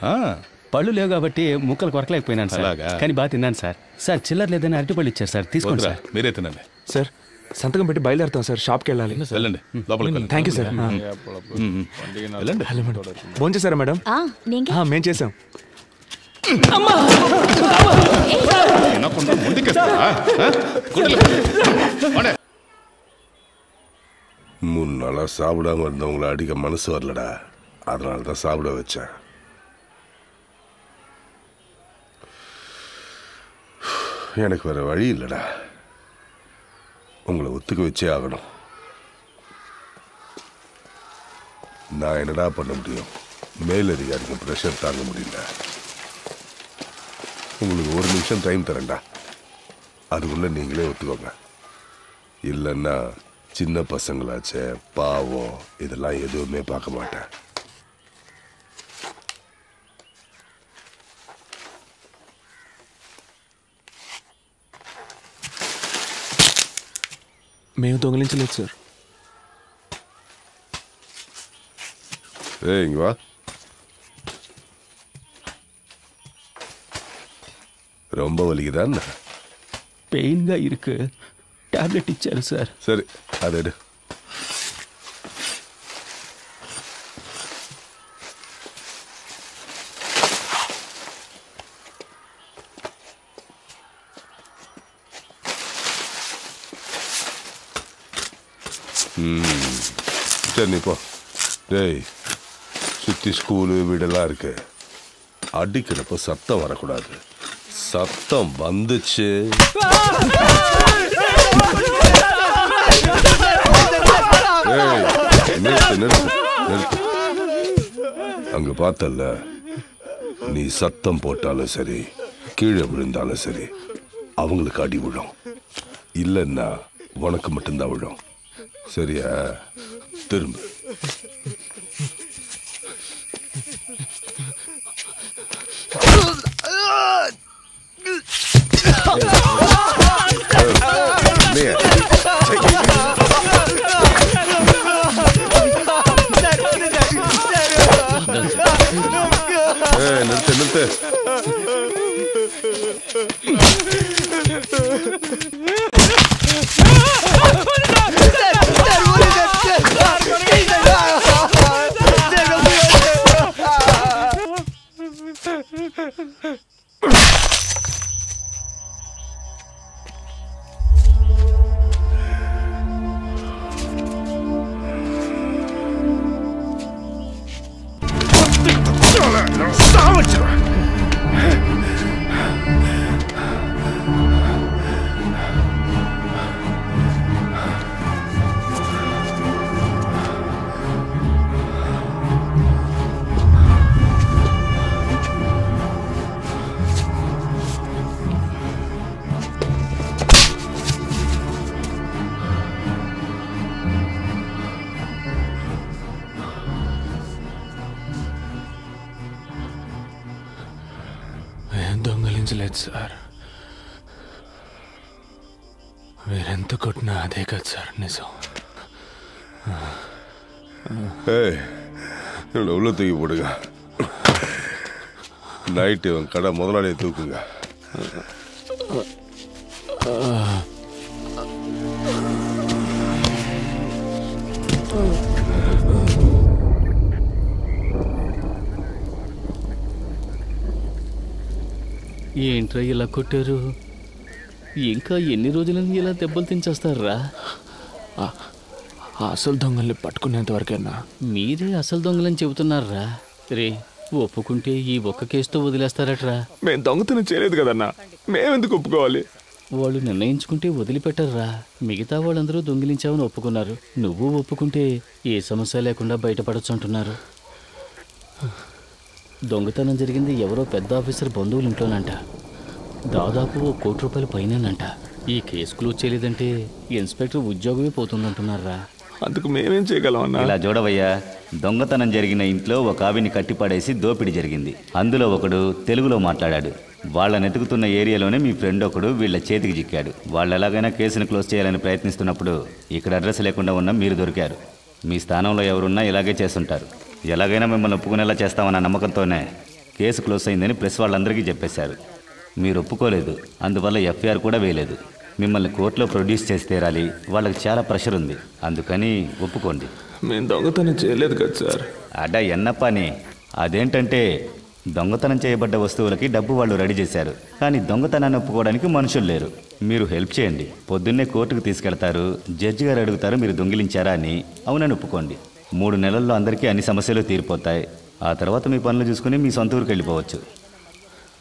పళ్ళు లేవు కాబట్టి ముక్కలు కొరకలేకపోయినాను సార్. కానీ బాగా తిన్నాను సార్. సార్ చిల్లర లేదని అరటిపళ్ళు ఇచ్చారు సార్, తీసుకోండి సార్. మీరే తినండి సార్. సంతకం పెట్టి బయలుదేరుతాం సార్. షాప్కి వెళ్ళాలి. వెళ్ళండి లోపలికి. Thank you sir. వెళ్ళండి. ఫోన్ చేశారా మేడం? మేము చేసాం. மூணு நாளா சாப்பிடாம இருந்தவங்களை அடிக்க மனசு வரலடா, அதனால தான் சாப்பிட வச்சேன். எனக்கு வேற வழி இல்லடா, உங்களை ஒத்துக்க வச்சே ஆகணும். நான் என்னடா பண்ண முடியும்? மேலதிகாரிக்கு ப்ரெஷர் தாங்க முடியல. உங்களுக்கு ஒரு நிமிஷம் டைம் தரேன்டா, அதுக்குள்ள நீங்களே ஒத்துக்கோங்க. இல்லைன்னா சின்ன பசங்களாச்சே பாவம், இதெல்லாம் எதுவுமே பார்க்க மாட்டேன். మేము దొంగలించలేదు సార్. இங்க வா. ரொம்ப வலிக்குதான்? பெயின்గా இருக்கு, టాబ్లెట్ ఇచ్చారు సార్. சரி, அதை எடு. சரி நீ போ. டேய், சுற்றி ஸ்கூலு வீடெல்லாம் இருக்கு, அடிக்கிறப்ப சத்தம் வரக்கூடாது. சத்தம் வந்துச்சு நிறுத்து நிறுத்து நிறுத்து. அங்க பார்த்தல்ல, நீ சத்தம் போட்டாலும் சரி கீழே விழுந்தாலும் சரி அவங்களுக்கு அடி விழும், இல்லைன்னா உனக்கு மட்டும்தான் விழும். சரியா? திரும்ப. நிறுத்து நிறுத்து. నేనేం దొంగలించలేదు సార్. మీరెంత కొట్టినా అదే కదా సార్ నిజం. உள்ள தூக்கி போடுங்க. நைட்டு இவன் கடை முதலாளியை தூக்குங்க. ఏంట్రా ఇలా కొట్టారు? ఇంకా ఎన్ని రోజులని ఇలా దెబ్బలు తించేస్తారా? అసలు దొంగల్ని పట్టుకునేంత వరకేనా? మీరే అసలు దొంగలని చెబుతున్నారా? రే ఒప్పుకుంటే ఈ ఒక్క కేసుతో వదిలేస్తారట్రా? మేము దొంగతనం చేయలేదు కదన్నా, మేమెందుకు ఒప్పుకోవాలి? వాళ్ళు నిర్ణయించుకుంటే వదిలిపెట్టర్రా. మిగతా వాళ్ళందరూ దొంగిలించావని ఒప్పుకున్నారు. నువ్వు ఒప్పుకుంటే ఏ సమస్య లేకుండా బయటపడచ్చు అంటున్నారు. దొంగతనం జరిగింది ఎవరో పెద్ద ఆఫీసర్ బంధువుల ఇంట్లోనంట. దాదాపు ₹1 కోటి పైనంట. ఈ కేసు క్లోజ్ చేయలేదంటే ఇన్స్పెక్టర్ ఉద్యోగమే పోతుందంటున్నారా? అందుకు మేమేం చేయగలం అన్నా? ఇలా చూడవయ్యా, దొంగతనం జరిగిన ఇంట్లో ఒక ఆవిని కట్టిపడేసి దోపిడీ జరిగింది. అందులో ఒకడు తెలుగులో మాట్లాడాడు. వాళ్ళని ఎతుకుతున్న ఏరియాలోనే మీ ఫ్రెండ్ ఒకడు వీళ్ళ చేతికి చిక్కాడు. వాళ్ళు ఎలాగైనా కేసును క్లోజ్ చేయాలని ప్రయత్నిస్తున్నప్పుడు ఇక్కడ అడ్రస్ లేకుండా ఉన్న మీరు దొరికారు. మీ స్థానంలో ఎవరున్నా ఇలాగే చేస్తుంటారు. ఎలాగైనా మిమ్మల్ని ఒప్పుకునేలా చేస్తామన్న నమ్మకంతోనే కేసు క్లోజ్ అయిందని ప్రెస్ వాళ్ళందరికీ చెప్పేశారు. మీరు ఒప్పుకోలేదు, అందువల్ల ఎఫ్ఐఆర్ కూడా వేయలేదు. మిమ్మల్ని కోర్టులో ప్రొడ్యూస్ చేసి తీరాలి. వాళ్ళకి చాలా ప్రెషర్ ఉంది, అందుకని ఒప్పుకోండి. మేము దొంగతనం చేయలేదు కదా సార్. అడ్డా ఎన్నప్పని. అదేంటంటే దొంగతనం చేయబడ్డ వస్తువులకి డబ్బు వాళ్ళు రెడీ చేశారు, కానీ దొంగతనాన్ని ఒప్పుకోవడానికి మనుషులు లేరు. మీరు హెల్ప్ చేయండి. పొద్దున్నే కోర్టుకు తీసుకెళ్తారు. జడ్జి గారు అడుగుతారు మీరు దొంగిలించారా అని. అవునని ఒప్పుకోండి. 3 నెలల్లో అందరికీ అన్ని సమస్యలు తీరిపోతాయి. ఆ తర్వాత మీ పనులు చూసుకుని మీ సొంత ఊరికి వెళ్ళిపోవచ్చు.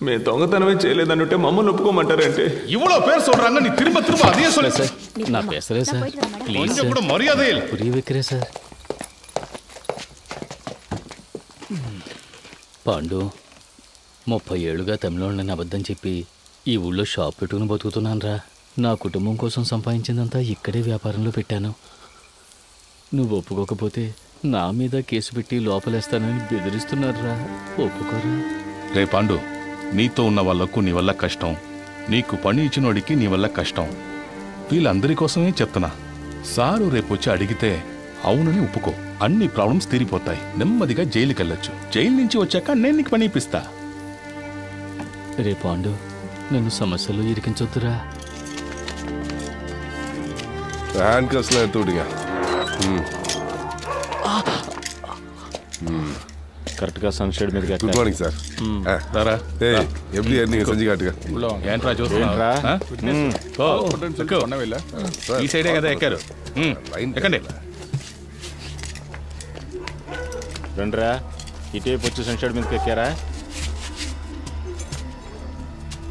మేము దొంగతనమే చేయలేదనుంటే మమ్మల్ని ఒప్పుకోమంటారంటే இவ்வளோ பேர் சொல்றாங்க, நீ திரும்ப திரும்ப அதே சொல்லு. நான் பேசுறேன் சார், ப்ளீஸ் கொஞ்சம் கூட மரியாதை இல்லை. புரிய வைக்கிறேன் சார். పాండు 30 ఏళ్ళుగా తమిళోళ్ళని అబద్ధం చెప్పి ఈ ఊళ్ళో షాప్ పెట్టుకుని బతుకుతున్నాను రా. నా కుటుంబం కోసం సంపాదించిందంతా ఇక్కడే వ్యాపారంలో పెట్టాను. నువ్వు ఒప్పుకోకపోతే నా మీద కేసు పెట్టి లోపలేస్తానని బెదిరిస్తున్నారా? ఒప్పుకోరా? రే పాండు, నీతో ఉన్న వాళ్ళకు నీ వల్ల కష్టం, నీకు పని ఇచ్చినోడికి నీ వల్ల కష్టం. వీళ్ళందరి కోసమే చెప్తున్నా. సారు రేపొచ్చి అడిగితే అవునని ఒప్పుకో. అన్ని ప్రాబ్లమ్స్ తీరిపోతాయి. నెమ్మదిగా జైలుకి వెళ్ళొచ్చు. జైలు నుంచి వచ్చాక నేను నీకు పని ఇప్పిస్తా. రే పాండు, నన్ను సమస్యలు ఇరికించొద్దురా. கரெக்டாக சன்ஷேட் மீது குட் மார்னிங் சார். రారా. எப்படி நீங்க செஞ்சு காட்டுங்க. ఏంట్రా చూస్తున్నా? ఈ సైడే కదా ఎక్కారు. ఎక్కండి. రండిరా, ఇటేపు వచ్చి సన్షేడ్ మీదకి ఎక్కారా?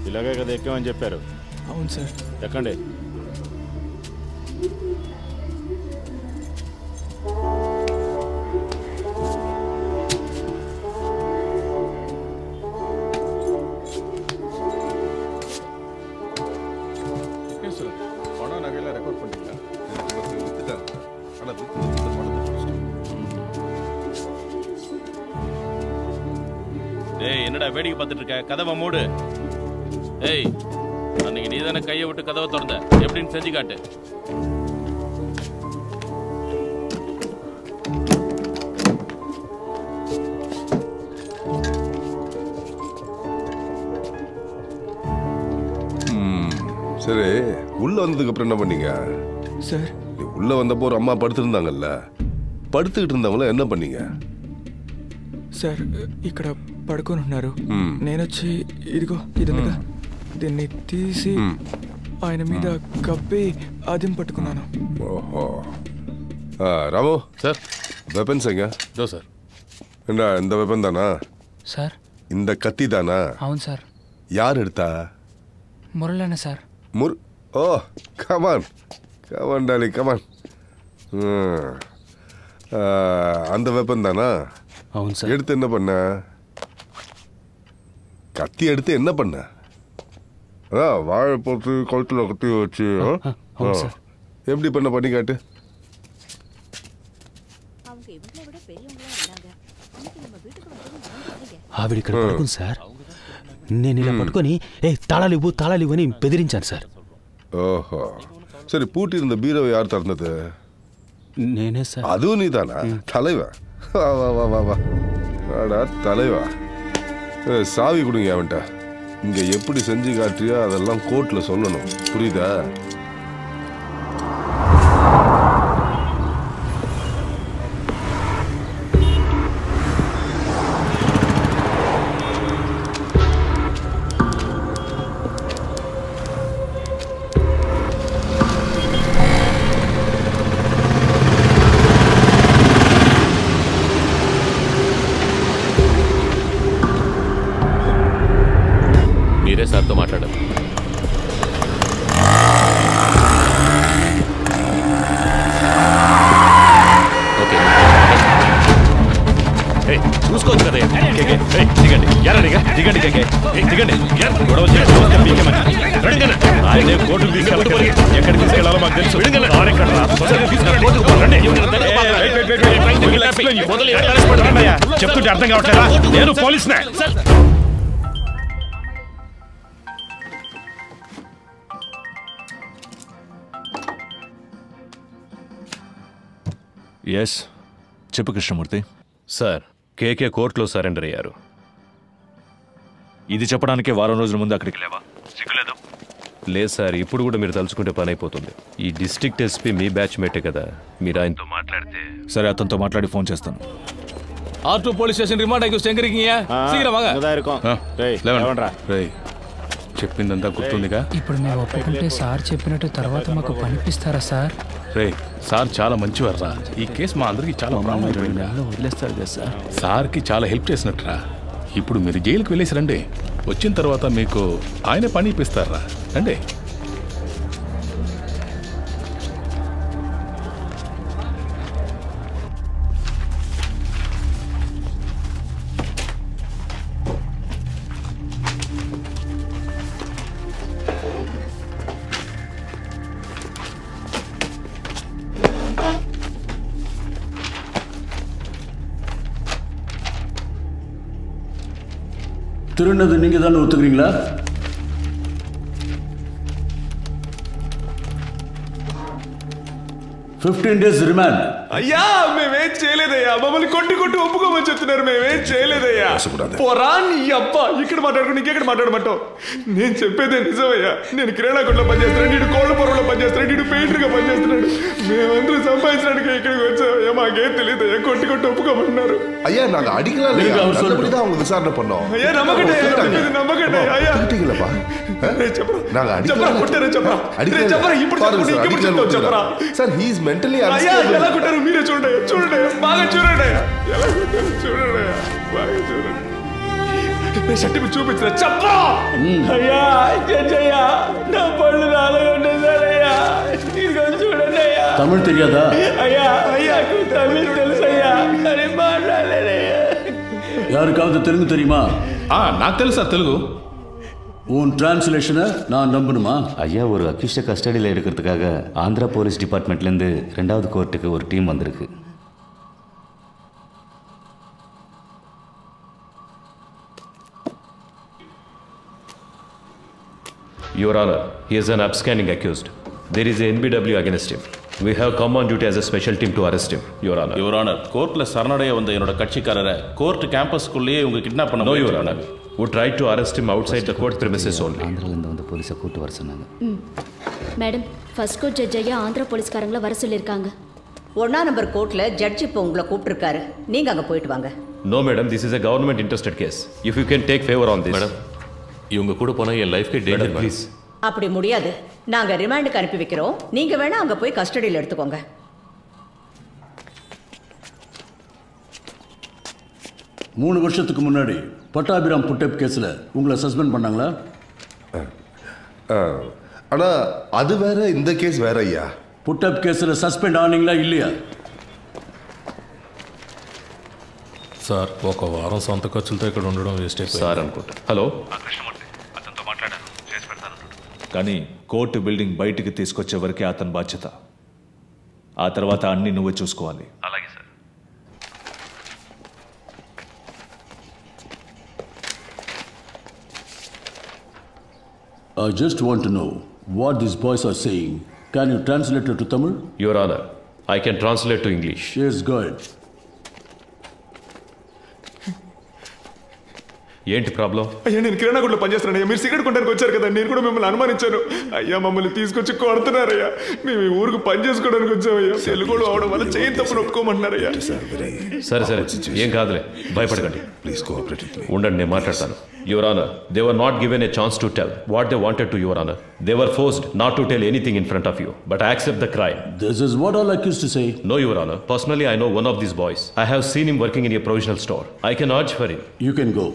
ఇలాగే కదా ఎక్కామని చెప్పారు. అవును సార్. ఎక్కండి. பணம் நகையெல்லாம் ரெக்கார்ட் பண்ணிட்டீங்களா? ஏய், என்னடா வேடிக்கை பார்த்துட்டு இருக்க? கதவை மூடு. ஏய், அன்னைக்கு நீ தானே கையை விட்டு கதவை திறந்த, எப்படின்னு செஞ்சு காட்டு. சரி, உள்ள வந்ததுக்கு அப்புறம் என்ன பண்ணீங்க சார்? உள்ள வந்தப்போ ஒரு அம்மா படுத்திருந்தாங்கல்ல, పడుతుகிட்டு இருந்தவங்கள என்ன பண்ணீங்க? సార్ ఇక్కడ పడుకొని ఉన్నారు. నేను వచ్చి ఇదిగో ఇదిగా దీన్ని తీసి ఆయన మీద కప్పి ఆదిం పట్టుకున్నాను. ఓహో. రాము సార్, వెపన్స్ எங்க? దో సార్. என்ன இந்த வெப்பன் தானா సార్? இந்த கத்தி தானா? అవును సార్. யார் எடுத்தா? మురళన్న సార్. ఓ కమాన్ కమాన్ డాలి కమాన్. அந்த வெப்பன் தானா? అవును సార్. எடுத்து என்ன பண்ண? கத்தி எடுத்து என்ன பண்ண? அதான் வாழை போட்டு கழுத்துல கத்தி வச்சு எப்படி பண்ண பண்ணி காட்டு. ఆవిడ ఇక్కడ పడుకుంది సార్. నేను ఇలా పట్టుకొని తాళాలు ఇవ్వు అని బెదిరించాను సార్. ఓహో, సరే పూட்டி இருந்த பீரோவை யார் திறந்தது? నేనే సార్. அதுவும் நீதானா? தலைவா, வா வா வா வா வா, ஆடா தலைவா. சாவி கொடுங்க அவன்கிட்ட. இங்க எப்படி செஞ்சு காட்டியோ அதெல்லாம் கோர்ட்ல சொல்லணும், புரியுதா? మీరే సార్తో మాట్లాడాలి. ఓకే, చూసుకోవచ్చు కదా. దిగండి, దిగండి, దిగండి. ఆయనే కోర్టుకు తీసుకెళ్ళాలి. ఎక్కడికి తీసుకెళ్లాలో మాకు తెలుసు. చెప్తుంటే అర్థం కావట్లేదా? నేను పోలీసునే. ఎస్, చెప్పు కృష్ణమూర్తి. సార్, కేకే కోర్టులో సరెండర్ అయ్యారు. ఇది చెప్పడానికి వారం రోజుల ముందు అక్కడికి లేవా? సిగ్గులేదు? లేదు సార్, ఇప్పుడు కూడా మీరు తలుచుకుంటే పని అయిపోతుంది. ఈ డిస్ట్రిక్ట్ ఎస్పీ మీ బ్యాచ్ మేటే కదా, మీరు ఆయనతో మాట్లాడితే. సరే, అతనితో మాట్లాడి ఫోన్ చేస్తాను. R2 போலீஸ் ஸ்டேஷன் ரிமாண்ட் ஆகி எங்கறீங்க? சீக்கிரம் வாங்க. చెప్పిందంతా గుర్తుందిగా? ఇప్పుడు మేము ఒప్పుకుంటే సార్ చెప్పినట్టు తర్వాత మాకు పనిపిస్తారా సార్? రే, సార్ చాలా మంచివారా. ఈ కేసు మా అందరికి చాలా వదిలేస్తారు కదా సార్. సార్కి చాలా హెల్ప్ చేసినట్టురా. ఇప్పుడు మీరు జైలుకి వెళ్ళేసి రండి. వచ్చిన తర్వాత మీకు ఆయన పని ఇప్పిస్తారా. రండి. திருநது நீங்க தானே ஒத்துக்கிறீங்களா? days remand. అయ్యా, మేమేం చేయలేదయ్యా. మమ్మల్ని కొట్టి ఒప్పుకోమని చెప్తున్నారు. మేమేం చేయలేదయ్యా. పోరా నీ అబ్బా, ఇక్కడ మాట్లాడుకుని ఇంకెక్కడ మాట్లాడమంటావు? నేను చెప్పేదే నిజమయ్యా. నేను కిరాణా కొట్లో పనిచేస్తున్నాడు, నీడు కోళ్ళ పొరలో పనిచేస్తున్నాడు, నీడు పెయింటర్గా పనిచేస్తున్నాడు. మేమందరూ సంపాదించడానికి ఇక్కడికి వచ్చామయ్యా. మాకేం తెలియదయ్యా. కొట్టి ఒప్పుకోమన్నారు. ஐயா, நாங்க அடிக்கலாம் இல்லையா? நல்லபடிதான் அவங்க விசாரணை பண்ணோம். ஐயா, நம்பகட்டே ஐயா. அடிக்கலப்பா. நாங்க அடிக்கலாம். సార్, he is mentally అయ్యా, ఎలా కొట్టారు మీరే చూడండి. బాగా చూడండి. ఎలా కొట్టారు చూడండి. బాగా చూడండి. షట్టి చూపించిన చెప్పా. అయ్యా, చెయ్యా, నా పళ్ళు నాలుగుంటుందయ్యా. చూడండి అయ్యా. తమిళ్ తెలియదా? అయ్యా, అయ్యాకు తమిళ్ తెలుసయ్యా, కానీ మాట్లాడలేదయ్యా. யாருக்காவது தெலுங்கு தெரியுமா? నాకు తెలుసా తెలుగు. உன் டிரான்ஸ்லேஷனை நான் நம்பணுமா? ஐயா, ஒரு அக்யூஸ்ட கஸ்டடியில் எடுக்கிறதுக்காக ஆந்திரா போலீஸ் டிபார்ட்மெண்ட்லேருந்து 2வது கோர்ட்டுக்கு ஒரு டீம் வந்திருக்கு. Your Honor, he is an upstanding accused. There is a NBW against him. We have come on duty as a special team to arrest him, Your Honor. Your Honor, கோர்ட்ல சரணடைய வந்த என்னோட கட்சிக்காரரை கோர்ட் கேம்பஸ்க்குள்ளேயே இவங்க கிட்னாப் பண்ண. No, Your Honor. We tried to arrest him outside the court premises only. ஆந்திராலேருந்து வந்து போலீஸை கூட்டு வர சொன்னாங்க. மேடம், ஃபர்ஸ்ட் கோர்ட் ஜட்ஜ் ஐயா ஆந்திரா போலீஸ்காரங்களை வர சொல்லியிருக்காங்க. 1ஆம் நம்பர் கோர்ட்ல ஜட்ஜ் இப்போ உங்களை கூப்பிட்டுருக்காரு. நீங்க அங்க போயிட்டு வாங்க. No, madam, this is a government interested case. If you can take favor on this. Madam, இவங்க கூட போனா என் லைஃப்க்கு டேஞ்சர். ப்ளீஸ். அப்படி முடியாது. நாங்க ரிமாண்டுக்கு அனுப்பி வைக்கிறோம். நீங்க வேணா அங்க போய் கஸ்டடியில் எடுத்துக்கோங்க. 3 வருஷத்துக்கு முன்னாடி பட்டாபிராம் புட்டப் கேஸ்ல உங்களை சஸ்பெண்ட் பண்ணாங்களா? ஆனா அது வேற, இந்த கேஸ் வேற ஐயா. புட்டப் கேஸ்ல సస్పెండ్ ఆనీங்களா இல்லையா? సార్, ఒక వారం సొంత ఖర్చులతో ఇక్కడ ఉండడం వేస్ట్ అయిపోయింది సార్ అనుకుంటా. హలో, కృష్ణమూర్తి, అతనితో మాట్లాడాను, చేసి పెడతాను. కానీ కోర్టు బిల్డింగ్ బయటికి తీసుకొచ్చే వరకే అతని బాధ్యత. ఆ తర్వాత అన్ని నువ్వే చూసుకోవాలి. అలాగే sir. I just want to know what these boys are saying. Can you translate it to Tamil? Your Honor, I can translate to English. Yes, go ahead. ఏంటి ప్రాబ్లం? అయ్యా నేను కిరాణా కొట్లో పనిచేస్తున్నానయ్యా. మీరు సిగరెట్ కొనడానికి వచ్చారు కదా, నేను కూడా మిమ్మల్ని అనుమానించాను. అయ్యా మమ్మల్ని తీసుకొచ్చి కొడుతున్నారయ్యా. మేము ఈ ఊరికి పని చేసుకోవడానికి వచ్చామయ్యా. తెలుగులో అవడం వల్ల చేయని తప్పును ఒప్పుకోమంటున్నారయ్యా. సరే సరే, ఏం కాదులే, భయపడకండి. Please cooperate with me. ఉండండి, నేను మాట్లాడతాను. Your Honor, they were not given a chance to tell what they wanted to, Your Honor. They were forced not to tell anything in front of you, but I accept the crime. This is what all accused to say. No, Your Honor. Personally, I know one of these boys. I have seen him working in a provisional store. I can urge for him. You can go.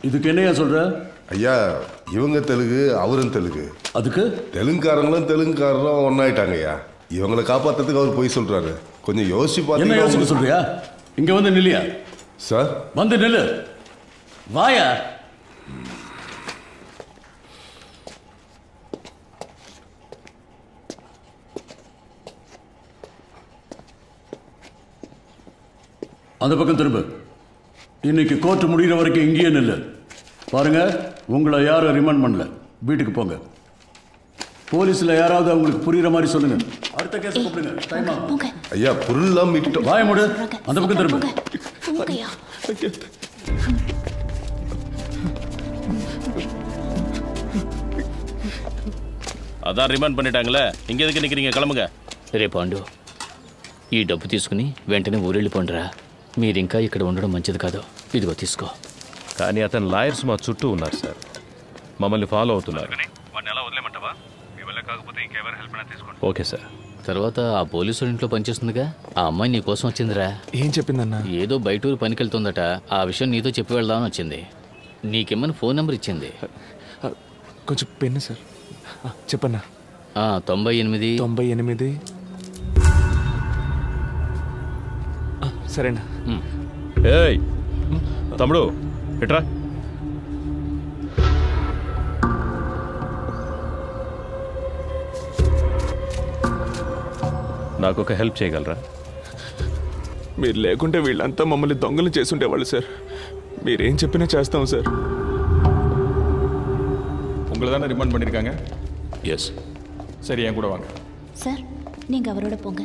இதுக்கு என்னையா சொல்ற? ஐயா இவங்க தெலுங்கு, அவரும் தெலுங்கு. அதுக்கு தெலுங்குக்காரங்களும் தெலுங்குக்காரரும் ஒன்னாயிட்டாங்க ஐயா. இவங்களை காப்பாத்துறதுக்கு அவர் போய் சொல்றாரு. கொஞ்சம் யோசிச்சு என்ன பாத்தீங்கன்னா யோசிக்க சொல்றியா? இங்க வந்து நில்லியா? சார் வந்து நில்லு. வாயா. அந்த பக்கம் திரும்ப. இன்னைக்கு கோர்ட் முடிகிற வரைக்கும் இங்கேயே நில்லு. பாருங்க, உங்களை யாரும் ரிமாண்ட் பண்ணல. வீட்டுக்கு போங்க. போலீஸ்ல யாராவது அவங்களுக்கு புரியுற மாதிரி சொல்லுங்க. அடுத்த கேஸ் கூப்பிடுங்க. டைம் ஆகும். ஐயா பொருள்லாம் மீட்டுட்டோம். வாய மூடு. அந்த பக்கம் திரும்ப. అదా రిమాండ్ பண்ணிட்டாங்களே, இங்க எதுக்கு நிக்கிறீங்க? கிளம்புங்க. రే పాండు, ఈ డబ్బు తీసుకుని వెంటనే ఊరెళ్ళిపోండిరా. మీరు ఇంకా ఇక్కడ ఉండడం మంచిది కాదు. ఇదిగో తీసుకో. కానీ అతని లాయర్స్ మా చుట్టూ ఉన్నారు సార్, మమ్మల్ని ఫాలో అవుతున్నారు. Okay sir. తర్వాత ఆ పోలీసు ఇంట్లో పనిచేస్తుందిగా, ఆ అమ్మాయి నీ కోసం వచ్చిందిరా. ఏం చెప్పిందన్నా? ఏదో బయటూరు పనికెళ్తుందట. ఆ విషయం నీతో చెప్పి వెళ్దామని వచ్చింది. నీకేమని ఫోన్ నెంబర్ ఇచ్చింది. కొంచెం పెన్ను సార్. చెప్పన్నా. 98 సరేనా? ఏయ్ తమ్ముడు ఎట్రా. నాకు ఒక హెల్ప్ చేయగలరా? మీరు లేకుంటే వీళ్ళంతా మమ్మల్ని దొంగలు చేసుండేవాళ్ళు సార్. మీరేం చెప్పినా చేస్తాం సార్. உங்களை தானே ரிமாண்ட் பண்ணியிருக்காங்க? எஸ். சரி, என் கூட வாங்க. சார், நீங்கள் அவரோட போங்க.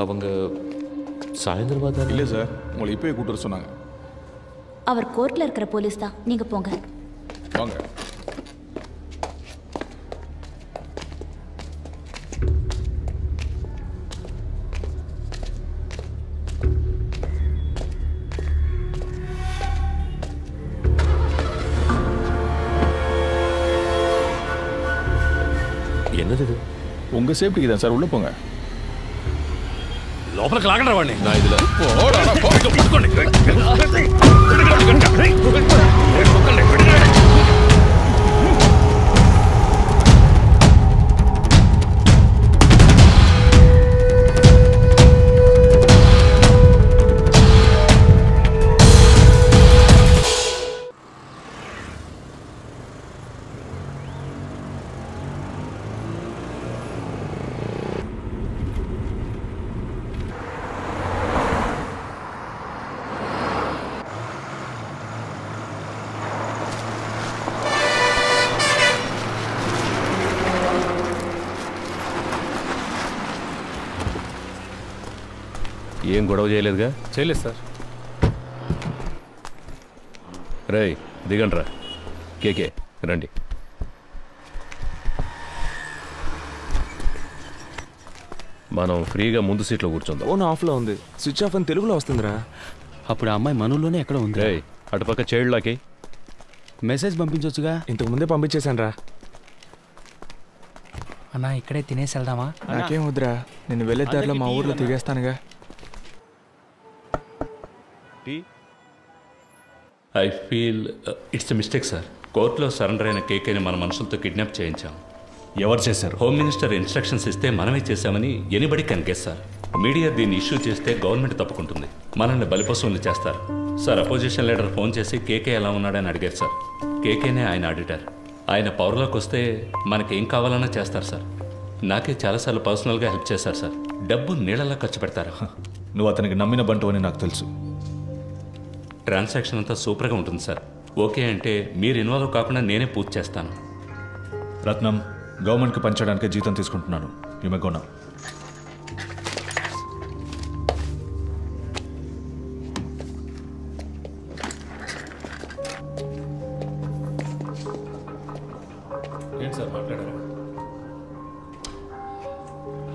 அவங்க சாயந்தரமா தான்? இல்லை சார், உங்களை இப்போயே கூட்டு வர சொன்னாங்க. அவர் கோர்ட்டில் இருக்கிற போலீஸ் தான். நீங்கள் போங்க. வாங்க. என்னது இது? உங்க சேஃப்டிக்கு தான் சார், உள்ள போங்க. లోపలికి లాగండి వాడిని. నా ఇదిలో ఏం గొడవ చేయలేదుగా? చేయలేదు సార్. రేయ్ దిగండ్రా. కేకే రండి. మనం ఫ్రీగా ముందు సీట్లో కూర్చుందాం. ఫోన్ ఆఫ్లో ఉంది. స్విచ్ ఆఫ్ అని తెలుగులో వస్తుందిరా. అప్పుడు ఆ అమ్మాయి మనలోనే ఎక్కడ ఉంది? రేయ్ అటుపక్క చైల్డ్లాకి మెసేజ్ పంపించవచ్చుగా. ఇంతకు ముందే పంపించేశాను రా. అన్నా ఇక్కడే తినేసి వెళ్దామా? నాకేం వద్దురా, నేను వెళ్ళే దారిలో మా ఊర్లో తిరిగేస్తానుగా. I feel it's a mistake sir. కోర్టులో సరెండర్ అయిన కేకేని మన మనుషులతో కిడ్నాప్ చేయించాం. ఎవరు చేశారు? హోమ్ మినిస్టర్ ఇన్స్ట్రక్షన్స్ ఇస్తే మనమే చేశామని anybody can guess sir. Media దీన్ని ఇష్యూ చేస్తే గవర్నమెంట్ తప్పుకుంటుంది, మనల్ని బలిపశువులు చేస్తారు సార్. అపోజిషన్ లీడర్ ఫోన్ చేసి కేకే ఎలా ఉన్నాడని అడిగారు సార్. కేకేనే ఆయన ఆడిటర్. ఆయన పవర్లోకి వస్తే మనకేం కావాలన్నా చేస్తారు సార్. నాకే చాలాసార్లు పర్సనల్గా హెల్ప్ చేశారు సార్. డబ్బు నీళ్ళలా ఖర్చు పెడతారు. నువ్వు అతనికి నమ్మిన బంటు అని నాకు తెలుసు. ట్రాన్సాక్షన్ అంతా సూపర్గా ఉంటుంది సార్. ఓకే అంటే మీరు ఇన్వాల్వ్ కాకుండా నేనే పూర్తి చేస్తాను. రత్నం, గవర్నమెంట్కి పంచడానికి జీతం తీసుకుంటున్నాను. You may go now. ఏంటి సార్ మాట్లాడారా?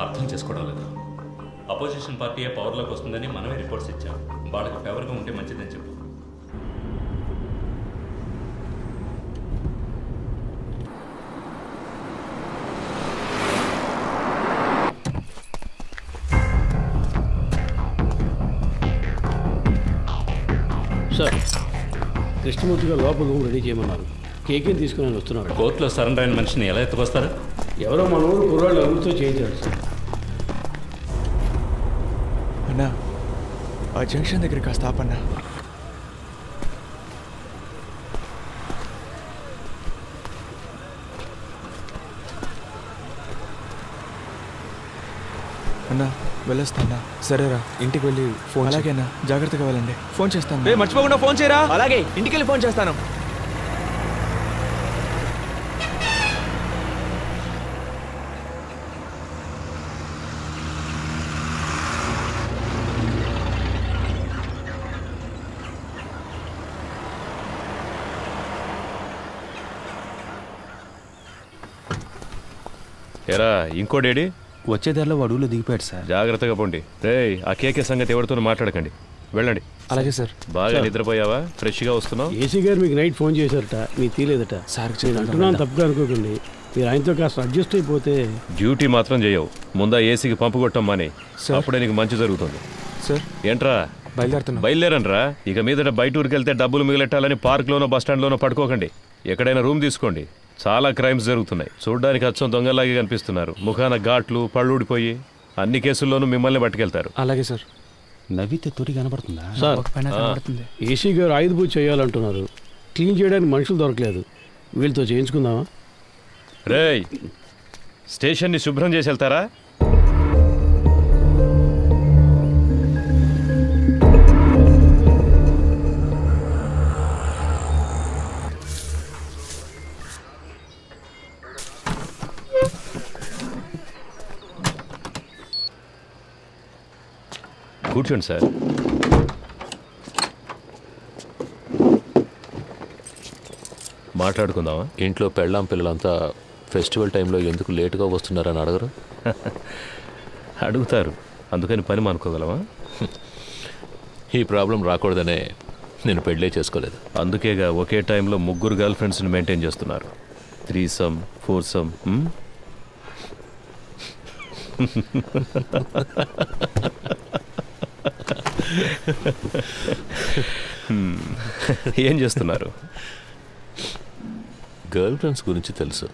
అర్థం చేసుకోవడం లేదు. అపోజిషన్ పార్టీయే పవర్లోకి వస్తుందని మనమే రిపోర్ట్స్ ఇచ్చాం. వాళ్ళకి ఫేవర్గా ఉంటే మంచిదని చెప్పు. సార్, కృష్ణమూర్తి గారు లోపల రూమ్ రెడీ చేయమన్నారు. కేకేని తీసుకుని వస్తున్నారు. కోర్టులో సరెండర్ అయిన మనిషిని ఎలా ఎత్తుకొస్తారు? ఎవరో మన ఊరు కుర్రాళ్ళు ఎవరితో చేయించారు సార్. అన్నా, ఆ జంక్షన్ దగ్గర కాస్త ఆపన్నా. అన్నా, వెళ్ళొస్తానా? సరేరా, ఇంటికి వెళ్ళి ఫోన్. అలాగేనా, జాగ్రత్తగా వెళ్ళండి. ఫోన్ చేస్తాను. మర్చిపోకుండా ఫోన్ చేయరా. అలాగే, ఇంటికి వెళ్ళి ఫోన్ చేస్తాను. ఎరా ఇంకోడేడి? వచ్చే దారిలో వాడులో దిగిపోయాడు సార్. జాగ్రత్తగా పోండి. రేయ్, ఆ కేకే సంగతి ఎవరితోనూ మాట్లాడకండి. వెళ్ళండి. అలాగే సార్. బాగా నిద్రపోయావా? ఫ్రెష్గా వస్తున్నావు? ఏసీ గారు మీకు నైట్ ఫోన్ చేశారట, మీకు తీలేదట. సార్ నేను అంటున్నాను, తప్పుగా అనుకోకండి. మీరు ఆయనతో కాస్త అడ్జస్ట్ అయిపోతే. డ్యూటీ మాత్రం చేయవు. ముందా ఏసీకి పంపు కొట్టం మాని, అప్పుడే నీకు మంచి జరుగుతుంది. సార్ ఏంట్రా బయలుదేరనరా? ఇక మీదట బయట ఊరికి వెళ్తే డబ్బులు మిగిలెట్టాలని పార్క్లోనో బస్టాండ్లోనో పడుకోకండి. ఎక్కడైనా రూమ్ తీసుకోండి. చాలా క్రైమ్స్ జరుగుతున్నాయి. చూడ్డానికి అచ్చం దొంగలాగే కనిపిస్తున్నారు. ముఖాన ఘాట్లు, పళ్ళూడిపోయి అన్ని కేసుల్లోనూ మిమ్మల్ని పట్టుకెళ్తారు. అలాగే సార్. నవ్వితే తొలి కనబడుతుందా సార్? ఏసీ గారు ఆయుధ పూజ చేయాలంటున్నారు. క్లీన్ చేయడానికి మనుషులు దొరకలేదు. వీళ్ళతో చేయించుకుందామా? రేయ్, స్టేషన్ని శుభ్రం చేసి వెళ్తారా? కూర్చోండి సార్. మాట్లాడుకుందామా? ఇంట్లో పెళ్ళాం పిల్లలంతా ఫెస్టివల్ టైంలో ఎందుకు లేటుగా వస్తున్నారని అడగరు? అడుగుతారు. అందుకని పని మానుకోగలమా? ఈ ప్రాబ్లం రాకూడదనే నేను పెళ్ళే చేసుకోలేదు. అందుకేగా ఒకే టైంలో 3 గర్ల్ ఫ్రెండ్స్ని మెయింటైన్ చేస్తున్నారు. 3సమ్ 4సమ్. ఏం చేస్తున్నారు? గర్ల్ ఫ్రెండ్స్ గురించి తెలుసు,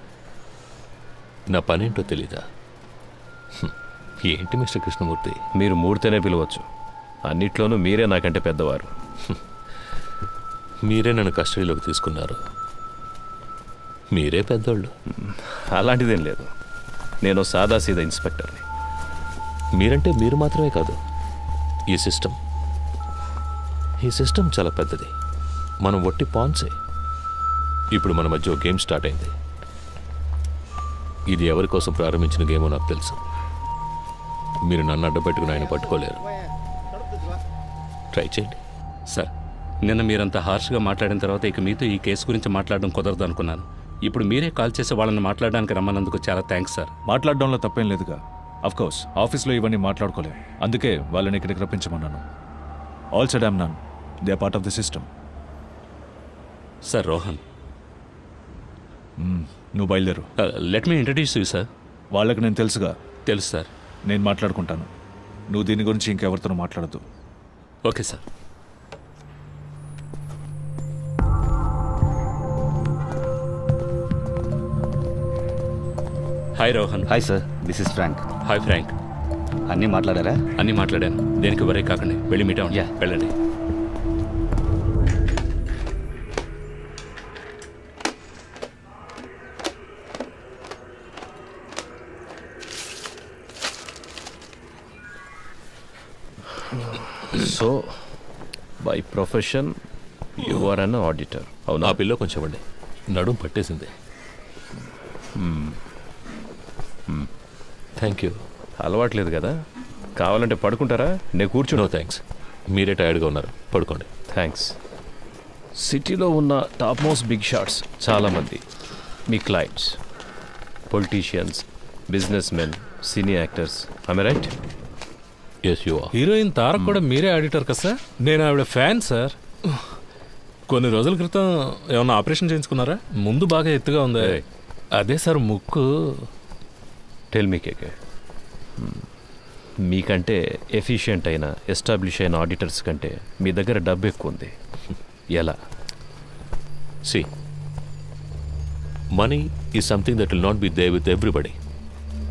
నా పనేంటో తెలీదా? ఏంటి మిస్టర్ కృష్ణమూర్తి? మీరు మూడితేనే పిలవచ్చు. అన్నిట్లోనూ మీరే నాకంటే పెద్దవారు. మీరే నన్ను కస్టడీలోకి తీసుకున్నారు. మీరే పెద్దోళ్ళు. అలాంటిదేం లేదు. నేను సాదాసీదా ఇన్స్పెక్టర్ని. మీరంటే మీరు మాత్రమే కాదు, ఈ సిస్టమ్ చాలా పెద్దది. మనం ఒట్టి పాన్సే. ఇప్పుడు మన మధ్య గేమ్ స్టార్ట్ అయింది. ఇది ఎవరి కోసం ప్రారంభించిన గేమో నాకు తెలుసు. మీరు నన్ను అడ్డపెట్టుకుని ఆయన పట్టుకోలేరు. ట్రై చేయండి. సార్, నిన్న మీరంతా హార్ష్గా మాట్లాడిన తర్వాత ఇక మీతో ఈ కేసు గురించి మాట్లాడడం కుదరదు అనుకున్నాను. ఇప్పుడు మీరే కాల్ చేసి వాళ్ళని మాట్లాడడానికి రమ్మన్నందుకు చాలా థ్యాంక్స్ సార్. మాట్లాడడంలో తప్పేం లేదుగా. అఫ్కోర్స్ ఆఫీస్లో ఇవన్నీ మాట్లాడుకోలేం. అందుకే వాళ్ళని ఇక్కడికి రప్పించమన్నాను. All said I'm none. They are part of the system. Sir Rohan, నువ్వు బయలుదేరు. Let me introduce you sir. వాళ్ళకి నేను తెలుసుగా. తెలుసు సార్. నేను మాట్లాడుకుంటాను. నువ్వు దీని గురించి ఇంకెవరితో మాట్లాడద్దు. Okay sir. Hi Rohan. Hi sir, this is Frank. Hi Frank. అన్నీ మాట్లాడారా? అన్నీ మాట్లాడాను. దేనికి వరే కాకండి, వెళ్ళి మీట్ అవ్వండి. వెళ్ళండి. So by profession you are an auditor. అవును. ఆ పిల్లో కొంచెం అండి, నడుం పట్టేసింది. Thank you. అలవాట్లేదు కదా, కావాలంటే పడుకుంటారా? నేను కూర్చుని. నో థ్యాంక్స్, మీరే టైర్డ్గా ఉన్నారు, పడుకోండి. థ్యాంక్స్. సిటీలో ఉన్న టాప్ మోస్ట్ బిగ్ షాట్స్ చాలామంది మీ clients, politicians, business men, cine actors. I right? Yes you are. Heroine Tarak కూడా మీరే ఆడిటర్ కదా సార్? నేను ఆవిడ ఫ్యాన్ సార్. కొన్ని రోజుల క్రితం ఏమన్నా ఆపరేషన్ చేయించుకున్నారా? ముందు బాగా ఎత్తుగా ఉంది. అదే సార్ ముక్కు. టెల్ మీ కేకే, మీకంటే ఎఫిషియెంట్ అయిన ఎస్టాబ్లిష్ అయిన ఆడిటర్స్ కంటే మీ దగ్గర డబ్బు ఎక్కువ ఉంది. ఎలా? See, money is something that will not be there with everybody.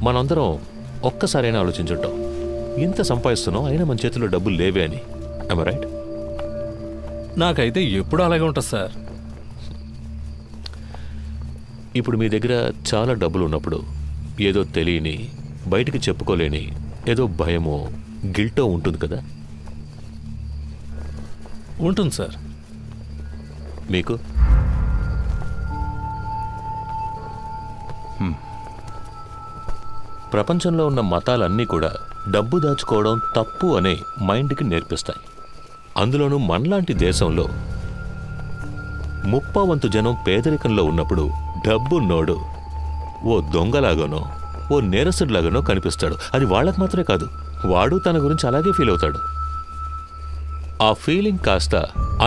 మనందరం ఒక్కసారైనా ఆలోచించుంటాం, ఇంత సంపాదిస్తున్నాం అయినా మన చేతిలో డబ్బులు లేవే అని. I'm right? నాకైతే ఎప్పుడు అలాగే ఉంటుంది సార్. ఇప్పుడు మీ దగ్గర చాలా డబ్బులు ఉన్నప్పుడు ఏదో తెలియని, బయటికి చెప్పుకోలేని ఏదో భయమో గిల్టో ఉంటుంది కదా? ఉంటుంది సార్. మీకు? ప్రపంచంలో ఉన్న మతాలన్నీ కూడా డబ్బు దాచుకోవడం తప్పు అనే మైండ్కి నేర్పిస్తాయి. అందులోనూ మనలాంటి దేశంలో 30% జనం పేదరికంలో ఉన్నప్పుడు డబ్బున్నోడు ఓ దొంగలాగానో ఓ నేరస్తుడిలాగానో కనిపిస్తాడు. అది వాళ్ళకు మాత్రమే కాదు, వాడు తన గురించి అలాగే ఫీల్ అవుతాడు. ఆ ఫీలింగ్ కాస్త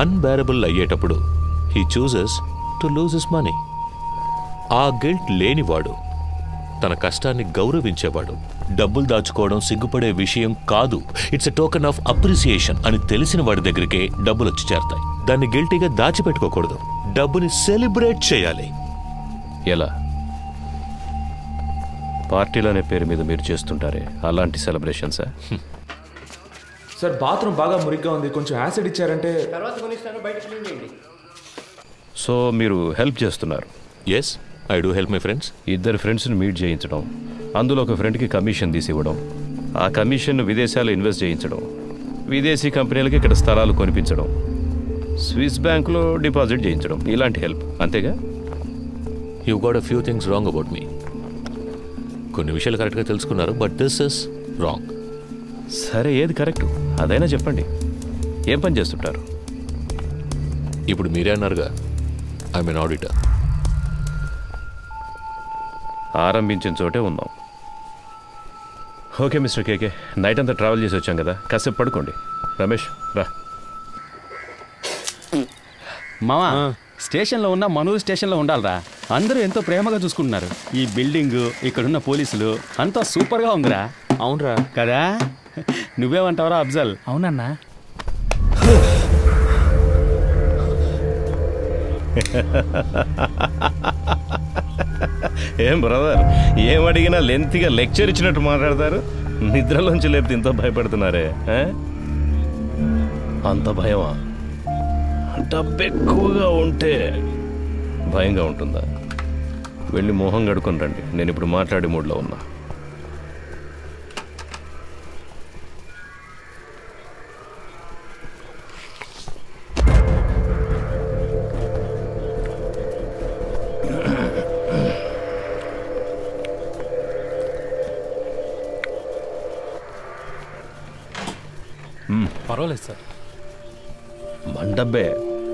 అన్బేరబుల్ అయ్యేటప్పుడు he chooses to lose his money. ఆ గిల్ట్ లేనివాడు, తన కష్టాన్ని గౌరవించేవాడు, డబ్బులు దాచుకోవడం సిగ్గుపడే విషయం కాదు, it's a token of appreciation అని తెలిసిన వాడి దగ్గరికే డబ్బులు వచ్చి చేరతాయి. దాన్ని గిల్టీగా దాచిపెట్టుకోకూడదు, డబ్బుని సెలబ్రేట్ చేయాలి. ఎలా? పార్టీలనే పేరు మీద మీరు చేస్తుంటారే అలాంటి సెలబ్రేషన్సా? సార్ బాత్రూమ్ బాగా మురిగ్గా ఉంది, కొంచెం యాసిడ్ ఇచ్చారంటే. సో మీరు హెల్ప్ చేస్తున్నారు? Yes, I do help my friends. ఇద్దరు ఫ్రెండ్స్ని మీట్ చేయించడం, అందులో ఒక ఫ్రెండ్కి కమిషన్ తీసి ఇవ్వడం, ఆ కమిషన్ను విదేశాల్లో ఇన్వెస్ట్ చేయించడం, విదేశీ కంపెనీలకి ఇక్కడ స్థలాలు కొనిపించడం, స్విస్ బ్యాంకులో డిపాజిట్ చేయించడం, ఇలాంటి హెల్ప్, అంతేగా? You got a few things wrong about me. కొన్ని విషయాలు కరెక్ట్గా తెలుసుకున్నారు, బట్ దిస్ ఇస్ రాంగ్. సరే, ఏది కరెక్టు అదైనా చెప్పండి. ఏం పని చేస్తుంటారు? ఇప్పుడు మీరే అన్నారుగా, ఐ మీన్ ఆడిటర్. ఆరంభించిన చోటే ఉందాం. ఓకే మిస్టర్ కేకే, నైట్ అంతా ట్రావెల్ చేసి వచ్చాం కదా, కాసేపు పడుకోండి. రమేష్ రా. మావా, స్టేషన్లో ఉన్న మనూరు స్టేషన్లో ఉండాలరా. అందరూ ఎంతో ప్రేమగా చూసుకుంటున్నారు. ఈ బిల్డింగ్, ఇక్కడున్న పోలీసులు అంతా సూపర్గా ఉందిరా. అవునరా కదా? నువ్వేమంటావరా అఫ్జల్? అవునన్నా. ఏం బ్రదర్, ఏం అడిగినా లెంత్గా లెక్చర్ ఇచ్చినట్టు మాట్లాడతారు. నిద్రలోంచి లేపితే ఇంత భయపడుతున్నారే? అంత భయమా? డబ్బు ఎక్కువగా ఉంటే భయంగా ఉంటుందా? వెళ్ళి మొహం కడుకొని రండి, నేను ఇప్పుడు మాట్లాడే మూడ్లో ఉన్నా. పర్వాలేదు సార్. మండబ్బే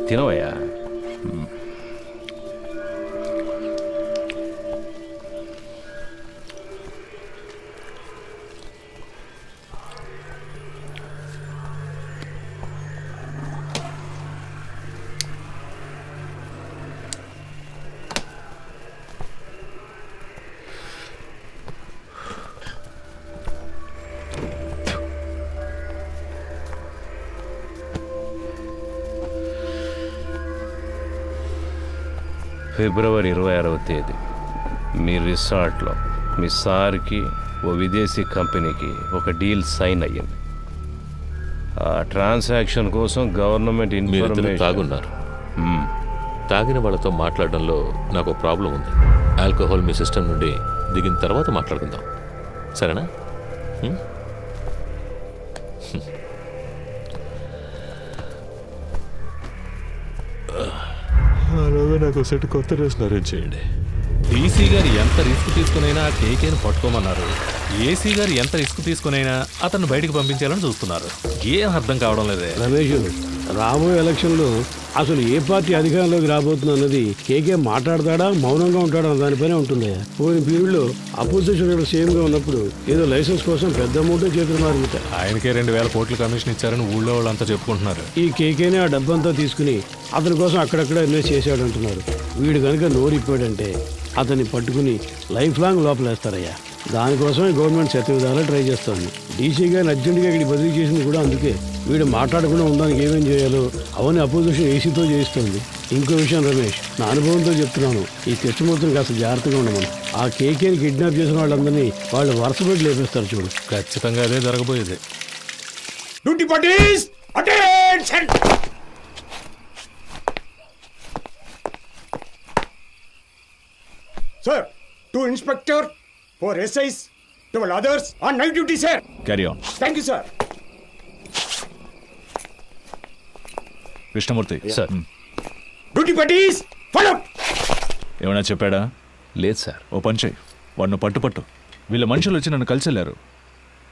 తినవయ్యా. ఫిబ్రవరి 26వ తేదీ మీ రిసార్ట్లో మీ సార్కి ఓ విదేశీ కంపెనీకి ఒక డీల్ సైన్ అయ్యింది. ఆ ట్రాన్సాక్షన్ కోసం గవర్నమెంట్ ఇన్ఫర్మేషన్. తాగున్నారు. తాగిన వాళ్ళతో మాట్లాడడంలో నాకు ప్రాబ్లం ఉంది. ఆల్కహాల్ మీ సిస్టమ్ నుండి దిగిన తర్వాత మాట్లాడుకుందాం, సరేనా? అలాగే నాకు సెట్ కొత్త డ్రెస్ అరేంజ్ చేయండి. డీసీ గారు ఎంత రిస్క్ తీసుకునైనా కేకేని పట్టుకోమన్నారు. ఏసీ గారు ఎంత రిస్క్ తీసుకునైనా అతన్ని బయటకు పంపించాలని చూస్తున్నారు. ఏం అర్థం కావడం లేదే. రమేష్, రాబోయే ఎలక్షన్లో అసలు ఏ పార్టీ అధికారంలోకి రాబోతుంది అన్నది కేకే మాట్లాడతాడా మౌనంగా ఉంటాడా అన్న దానిపైనే ఉంటుంది. పోయిన పీరియడ్లో అపోజిషన్ సీఎంగా ఉన్నప్పుడు ఏదో లైసెన్స్ కోసం పెద్ద అమౌంట్ చేతులు మారింది. ఆయనకే 2000 కోట్ల కమిషన్ ఇచ్చారని ఊళ్ళో వాళ్ళంతా చెప్పుకుంటున్నారు. ఈ కేకేనే ఆ డబ్బంతా తీసుకుని అతని కోసం అక్కడక్కడ ఇన్వెస్ట్ చేశాడు అంటున్నారు. వీడు కనుక నోరిప్పాడంటే అతన్ని పట్టుకుని లైఫ్ లాంగ్ లోపలేస్తారయ్యా. దానికోసమే గవర్నమెంట్ శతవిధాలా ట్రై చేస్తుంది. డీసీ గారిని అర్జెంటుగా ఇక్కడ బదిలీ చేసింది కూడా అందుకే. వీడు మాట్లాడకుండా ఉండడానికి ఏమేం చేయాలో అవన్నీ అపోజిషన్ ఏసీతో చేయిస్తుంది. ఇంకో విషయం రమేష్, నా అనుభవంతో చెప్తున్నాను, ఈ కృష్ణమూర్తిని కాస్త జాగ్రత్తగా ఉండమని. ఆ కేకేని కిడ్నాప్ చేసిన వాళ్ళందరినీ వాళ్ళు వరుస పెట్టి లేపేస్తారు చూడు. ఖచ్చితంగా అదే జరగబోయేది. Duty parties attention. Sir, 2 inspector, 4 SIs, 12 others on night duty, sir. Carry on. Thank you, sir. Krishnamurthy sir. Duty parties follow. ఏమైనా చెప్పాడా? లేదు సార్. ఓ పని చేయి, వాడిని పట్టు. వీళ్ళ మనుషులు వచ్చి నన్ను కలిసి వెళ్ళారు.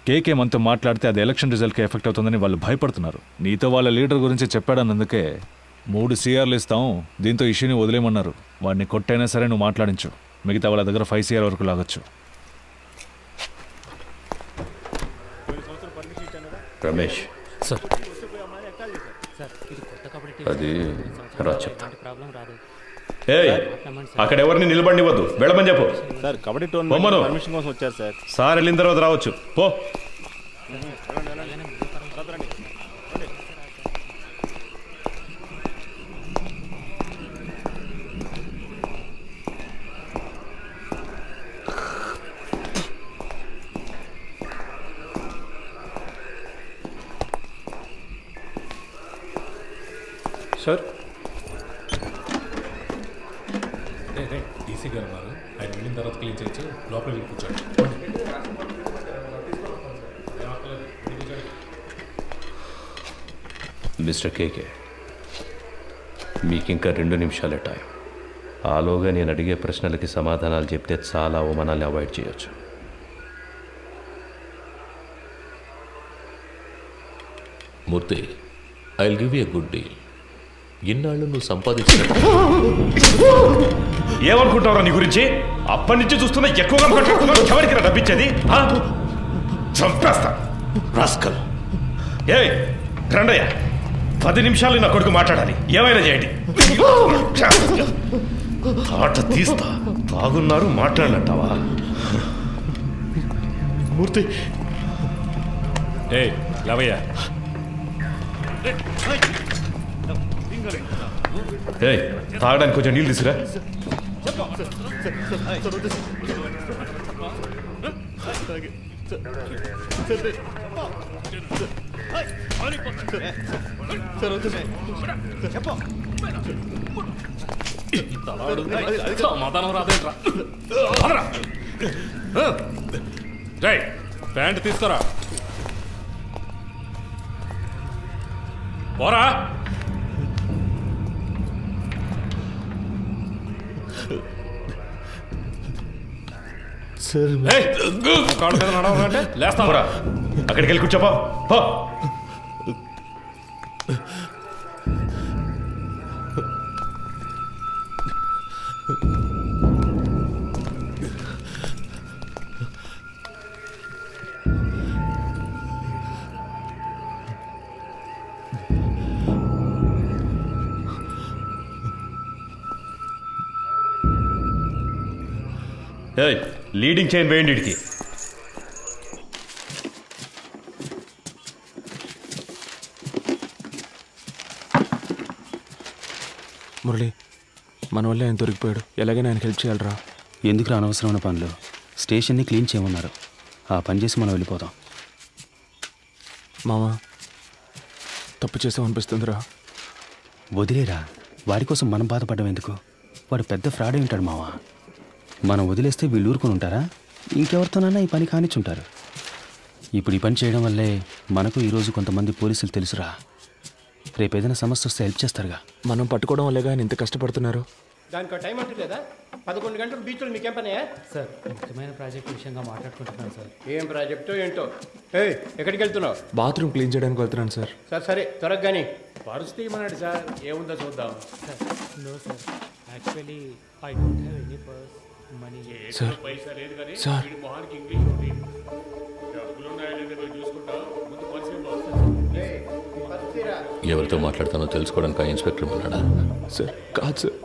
కేకే మనతో మాట్లాడితే అది ఎలక్షన్ రిజల్ట్కి ఎఫెక్ట్ అవుతుందని వాళ్ళు భయపడుతున్నారు. నీతో వాళ్ళ లీడర్ గురించి చెప్పాడన్నందుకే 3 CRలు ఇస్తాం, దీంతో ఇష్యూని వదిలేయమన్నారు. వాడిని కొట్టైనా సరే నువ్వు మాట్లాడించు. మిగతా వాళ్ళ దగ్గర 5 CR వరకు లాగొచ్చు. రమేష్ సార్, అది రా చెప్తా. అక్కడ ఎవరిని నిలబడివద్దు, వెళ్ళమని చెప్పు. సార్ కబడ్డీ టోర్నమెంట్ పర్మిషన్ కోసం వచ్చారు సార్. సార్ వెళ్ళిన తర్వాత రావచ్చు. పో. సార్, డీసీ గారు ఉన్నారు, ఆయన వెళ్ళిన తర్వాత క్లీన్ చేయొచ్చు. లోపల వెళ్ళి కూర్చోండి. మిస్టర్ కేకే, మీకు ఇంకా 2 నిమిషాలే టైం. ఆలోగా నేను అడిగే ప్రశ్నలకి సమాధానాలు చెప్తే చాలా అవమానాలు అవాయిడ్ చేయొచ్చు. Murthy, I will give you a good deal. ఇన్నాళ్ళు నువ్వు సంపాదించిన ఏమనుకుంటావురా నీ గురించి? అప్పటి నుంచి చూస్తున్నా ఎక్కువగా ఎవరికి డబ్బిచ్చేది? చంపేస్తా రాస్కల్. ఏ రండయ్య, 10 నిమిషాలు నా కొడుకు మాట్లాడాలి. ఏమైనా చేయండి. ఆట తీస్తా. తాగున్నారు మాట్లాడినట్టావా? మూర్తి లవయ్య, తాగడానికి కొంచెం నీళ్ళు తీసుకురా. సమాధానం రాదేంట్రా? ప్యాంట్ తీసుకురా. పోరా. కాళ్ళ మీద నడవాలంటే లేస్తావరా? అక్కడికి వెళ్ళి కూర్చోపా. లీడింగ్ చైన్ వేయండి ఇడికి. మురళి, మన వల్ల ఆయన దొరికిపోయాడు. ఎలాగైనా ఆయన హెల్ప్ చేయాలరా. ఎందుకు అనవసరమైన పనులు? స్టేషన్ని క్లీన్ చేయమన్నారు, ఆ పని చేసి మనం వెళ్ళిపోతాం. మామ, తప్పు చేసామనిపిస్తుందిరా. వదిలేరా, వాడి కోసం మనం బాధపడడం ఎందుకు? వాడు పెద్ద ఫ్రాడ్ అయి ఉంటాడు మావా. మనం వదిలేస్తే వీళ్ళు ఊరుకొని ఉంటారా? ఇంకెవరితోనైనా ఈ పని కానిచ్చుంటారు. ఇప్పుడు ఈ పని చేయడం వల్లే మనకు ఈరోజు కొంతమంది పోలీసులు తెలుసురా. రేపు ఏదైనా సమస్య వస్తే హెల్ప్ చేస్తారుగా. మనం పట్టుకోవడం వల్లేగా ఆయన ఇంత కష్టపడుతున్నారు. దానికి టైం అంటూ లేదా? 11 గంటలు బీచ్లో మీకేం పనే? సార్ ముఖ్యమైన ప్రాజెక్ట్ విషయంగా మాట్లాడుకుంటున్నాను సార్. ఏం ప్రాజెక్టో ఏంటో. ఎక్కడికి వెళ్తున్నావు? బాత్రూమ్ క్లీన్ చేయడానికి వెళ్తున్నాను సార్. సరే త్వరగా కానీ. పరిస్థితి ఏమన్నాడు సార్? ఏముందో చూద్దాం. No sir, actually I don't have any purse money. Sir sir ఎవరితో మాట్లాడతానో తెలుసుకోవడానికి ఆ ఇన్స్పెక్టర్ ఉన్నాడా? సార్ కాదు సార్,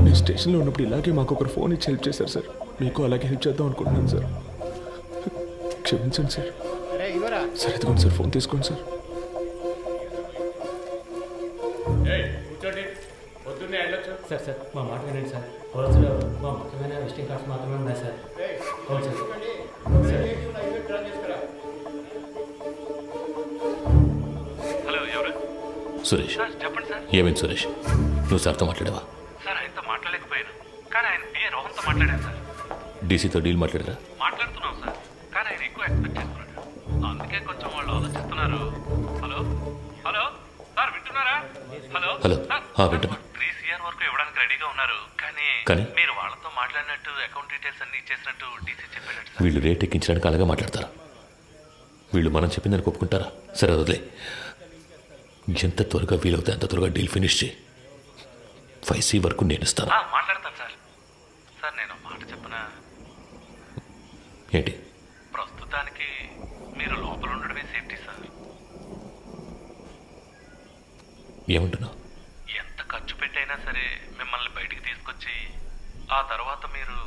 నేను స్టేషన్లో ఉన్నప్పుడు ఇలాగే మాకు ఒకరు ఫోన్ ఇచ్చి హెల్ప్ చేశారు సార్. మీకు అలాగే హెల్ప్ చేద్దాం అనుకుంటున్నాను సార్. క్షమించండి సార్. సార్ ఎదుగుండి సార్, ఫోన్ తీసుకోండి సార్. సార్ సార్ మా మాట వినండి సార్. పర్సులో మా ముఖ్యమైన విజిటింగ్ కార్డ్స్ మాత్రమే ఉన్నాయి సార్. హలో, ఎవరు? సురేష్. చెప్పండి సార్. ఏమైంది సురేష్? నువ్వు సార్తో మాట్లాడావా? సార్ ఆయనతో మాట్లాడలేకపోయాను, కానీ ఆయన పిఏ రోహన్తో మాట్లాడాను సార్. డీసీతో డీల్ మాట్లాడారా? మాట్లాడుతున్నాం సార్, కానీ ఆయన ఎక్కువ ఎక్స్పెక్ట్ చేస్తున్నాడు. అందుకే కొంచెం వాళ్ళు ఆలోచిస్తున్నారు. హలో హలో సార్, వింటున్నారా? హలో హలో, వింటున్నా. 3 CR వరకు ఇవ్వడానికి రెడీగా ఉన్నారు, కానీ మీరు వాళ్ళతో మాట్లాడినట్టు అకౌంట్ డీటెయిల్స్ అన్ని ఇచ్చేసినట్టు డీసీ చెప్పాడు. వీళ్ళు రేట్ ఎక్కించడానికి అలాగే మాట్లాడతారు. వీళ్ళు మనం చెప్పిందని ఒప్పుకుంటారా? సరే వదిలే. ఎంత త్వరగా వీలవుతే అంత త్వరగా డీల్ ఫినిష్ చేయి. 5C వరకు నేను ఇస్తాను. మాట్లాడతాను సార్. సార్ నేను మాట చెప్పనా? ఏంటి? ప్రస్తుతానికి మీరు లోపల ఉండడమే సేఫ్టీ సార్. ఏమంటున్నావు? ఎంత ఖర్చు పెట్టైనా సరే మిమ్మల్ని బయటికి తీసుకొచ్చి ఆ తర్వాత మీరు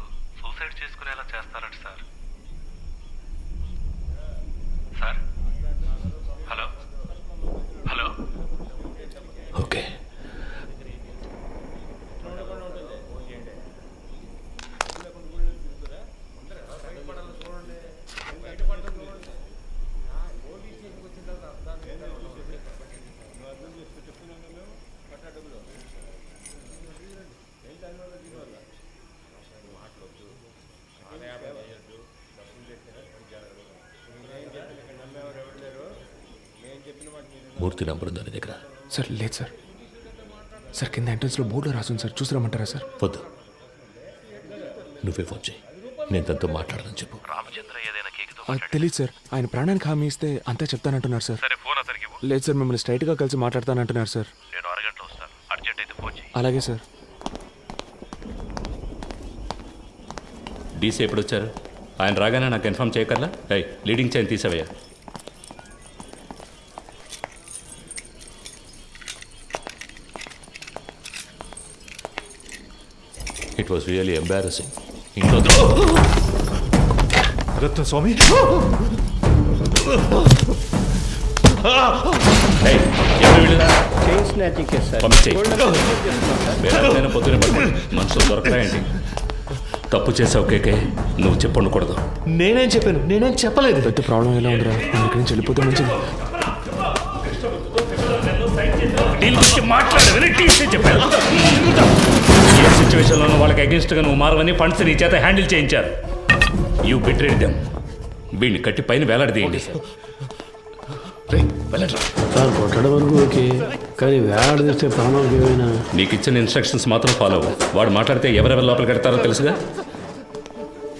సూసైడ్ చేసుకునేలా చేస్తారట sir. Sir hello hello. Okay. Murthy number ఉందా నీ దగ్గర? సార్ లేదు సార్. సార్ కింద ఎంట్రన్స్లో బోర్డులో రాసుంది సార్, చూసి రమ్మంటారా సార్? వద్దు, నువ్వే ఫోన్ చేయి. నేను తనతో మాట్లాడాలని చెప్పు. రామచంద్ర ఏదైనా కేకుతో తెలియదు సార్. ఆయన ప్రాణానికి హామీ ఇస్తే అంతా చెప్తానంటున్నారు సార్. సరే ఫోన్ అతనికి ఇవ్వు. లేదు సార్, మిమ్మల్ని స్ట్రైట్గా కలిసి మాట్లాడతానంటున్నారు సార్. నేను అరగంటలో వస్తాను, అర్జెంట్ అయితే ఫోన్ చేయి. అలాగే సార్. డీసీ ఎప్పుడు వచ్చారు? ఆయన రాగానే నాకు ఇన్ఫార్మ్ చేయగలరా? లీడింగ్ చైన్ తీసేవయ్యా. It was really embarrassing. Ratna Swamy, మనుషులు దొరకరా ఏంటి? తప్పు చేసావు కేకే, నువ్వు చెప్పండకూడదు. నేనేం చెప్పాను? నేనేం చెప్పలేదు. పెద్ద ప్రాబ్లం ఎలా ఉందిరా? ఇక్కడి నుంచి వెళ్ళిపోతే మంచిది. ఏ సిచ్యువేషన్లోనూ వాళ్ళకి అగేన్స్ట్గా నువ్వు మారవని ఫండ్స్ నీ చేత హ్యాండిల్ చేయించారు. You betrayed them. వీడిని కట్టి పైన వేలాడదీయండి. సార్ కొట్టడం వరకు ఓకే, కానీ వేలాడదీస్తే ప్రాణాలకు ఏమైనా. నీకు ఇచ్చిన ఇన్స్ట్రక్షన్స్ మాత్రం ఫాలో అవ్వు. వాడు మాట్లాడితే ఎవరెవరు లోపల కడతారో తెలుసుగా.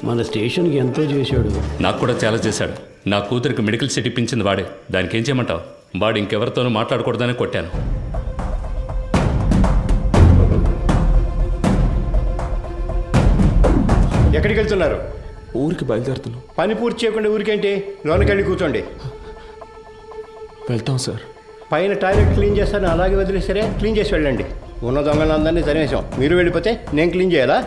మన స్టేషన్కి ఎంతో చేశాడు. నాకు కూడా చాలా చేశాడు. నా కూతురికి మెడికల్ సీట్ ఇప్పించింది వాడే. దానికి ఏం చేయమంటావు? వాడు ఇంకెవరితోనూ మాట్లాడకూడదని కొట్టాను. ఎక్కడికి వెళ్తున్నారు? ఊరికి బయలుదేరుతున్నాం. పని పూర్తి చేయకుండా ఊరికేంటి? లోనకెళ్ళి కూర్చోండి. వెళ్తాం సార్. పైన టాయిలెట్ క్లీన్ చేస్తాను, అలాగే వదిలేసరే క్లీన్ చేసి వెళ్ళండి. ఉన్న దొంగలందరినీ తరిమేశాం. మీరు వెళ్ళిపోతే నేను క్లీన్ చేయాలా?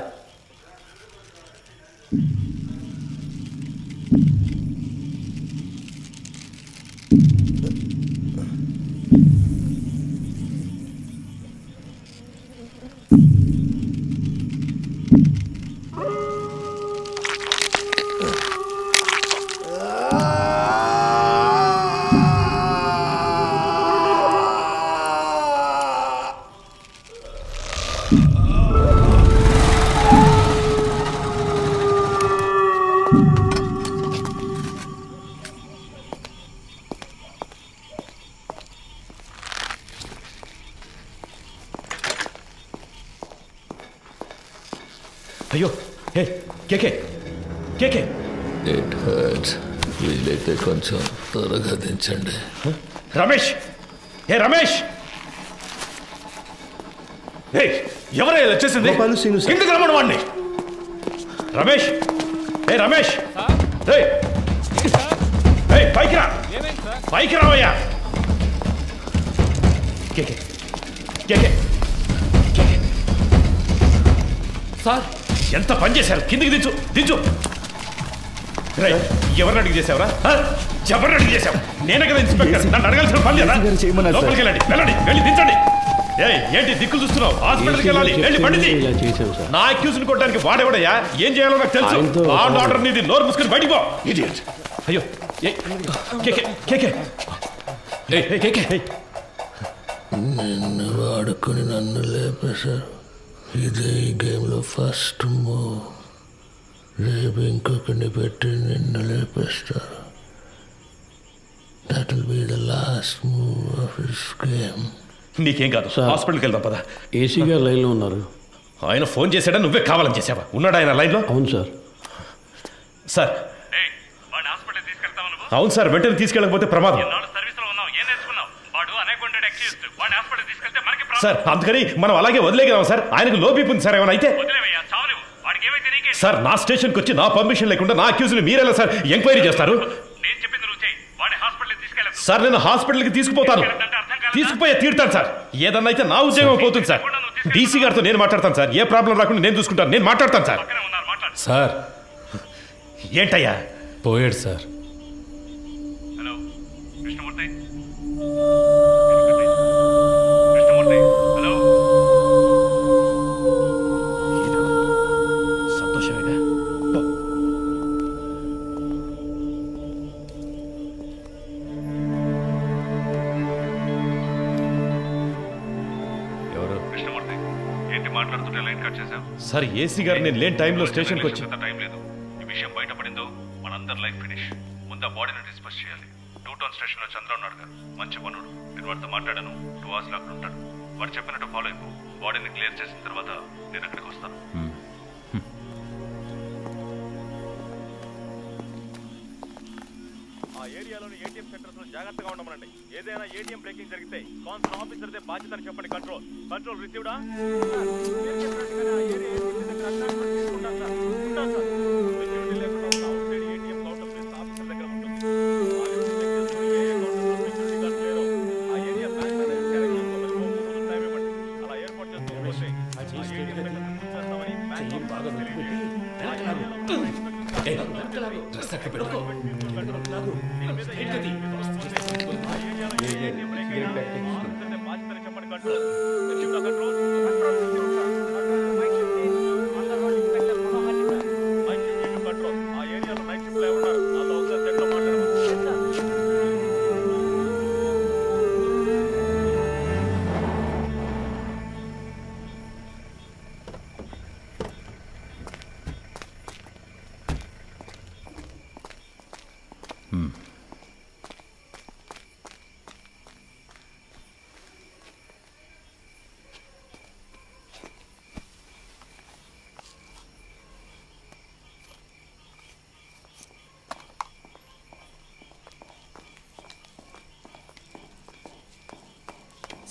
అయ్యో హే కేకే కేకే ఇట్ హర్ట్స్ వీలైతే కొంచెం త్వరగా దించండి. రమేష్ ఏ రమేష్ ఎవరైనా వచ్చేసింది కిందకి రమ్మను వాడిని. రమేష్ ఏ రమేష్ పైకి రా పైకి రావయ్యా. కేకే కేకే సార్ ఎంత పని చేశారు కిందికి దించు దించు. ఎవరిని అడిగి చేసావురా ఎవరిని అడిగి చేసావు? నేనే కదా ఇన్స్పెక్టర్ నన్ను అడగాల్సిన పని లేదా? లోపలికి వెళ్ళండి వెళ్ళండి వెళ్ళి దించండి. ఏంటి దిక్కులు చూస్తున్నావు? హాస్పిటల్కి వెళ్ళాలి వెళ్ళి బండిది. నా అక్యూజ్ని కొట్టడానికి వాడేవాడయ్యా ఏం చేయాలో నాకు తెలుసు. ఆర్డర్ నీది నోరు మూసుకుని బయటికి పో. అయ్యో నిన్ను వాడుకొని నన్ను లేపేశారు. ఇదే ఈ గేమ్లో ఫస్ట్ మూవ్. రేపు ఇంకొకరిని పెట్టి నిన్ను లేపేస్తారు. That will be the last move of this game. నీకేం కాదు హాస్పిటల్కి వెళ్దాం పద. ఏసీ గారు లైన్లో ఉన్నారు. ఆయన ఫోన్ చేశాడా నువ్వే కావాలని చేసావా? ఉన్నాడా ఆయన లైన్లో? అవును సార్. సార్ అవును సార్ వెంటనే తీసుకెళ్ళకపోతే ప్రమాదం సార్. అందుకని మనం అలాగే వదిలేగలం సార్. ఆయనకు లో బీపీ ఉంది సార్. ఏమైనా అయితే సార్ నా స్టేషన్కి వచ్చి నా పర్మిషన్ లేకుండా నా అక్యూజ్ని మీరెలా సార్ ఎంక్వైరీ చేస్తారు? సార్ నేను హాస్పిటల్కి తీసుకుపోతాను తీసుకుపోయే తీరుతాను సార్. ఏదన్నా అయితే నా ఉద్యోగం పోతుంది సార్. డీసీ గారితో నేను మాట్లాడతాను సార్. ఏ ప్రాబ్లం రాకుండా నేను చూసుకుంటాను. నేను మాట్లాడతాను సార్. సార్ ఏంటయ్యా పోయాడు సార్. సంతోషమేగా. ఎవరు ఏంటి మాట్లాడుతుంటే లైన్ కట్ చేసావు? సార్ ఏసీ గారు నేను లేని టైంలో స్టేషన్కి వచ్చి టైం లేదు. ఈ విషయం బయటపడిందో మనందరి లైఫ్ ఫినిష్. ముందు ఆ బాడీని డిస్పస్ చేయాలి. 2 టౌన్ స్టేషన్లో చంద్ర ఉన్నాడు గారు మంచి పనుడు. నేను వాడితో మాట్లాడాను. 2 hours లో అక్కడ ఉంటాడు. వాడు చెప్పినట్టు ఫాలో అయిపో. బాడీని క్లియర్ చేసిన తర్వాత నేను అక్కడికి వస్తాను. ఆ ఏరియాలోని ఏటీఎం సెంటర్స్ లో జాగ్రత్తగా ఉండమనండి. ఏదైనా ఏటీఎం బ్రేకింగ్ జరిగితే కాన్సర్న్ ఆఫీసర్దే బాధ్యతని చెప్పండి. కంట్రోల్ కంట్రోల్ రిసీవ్డా?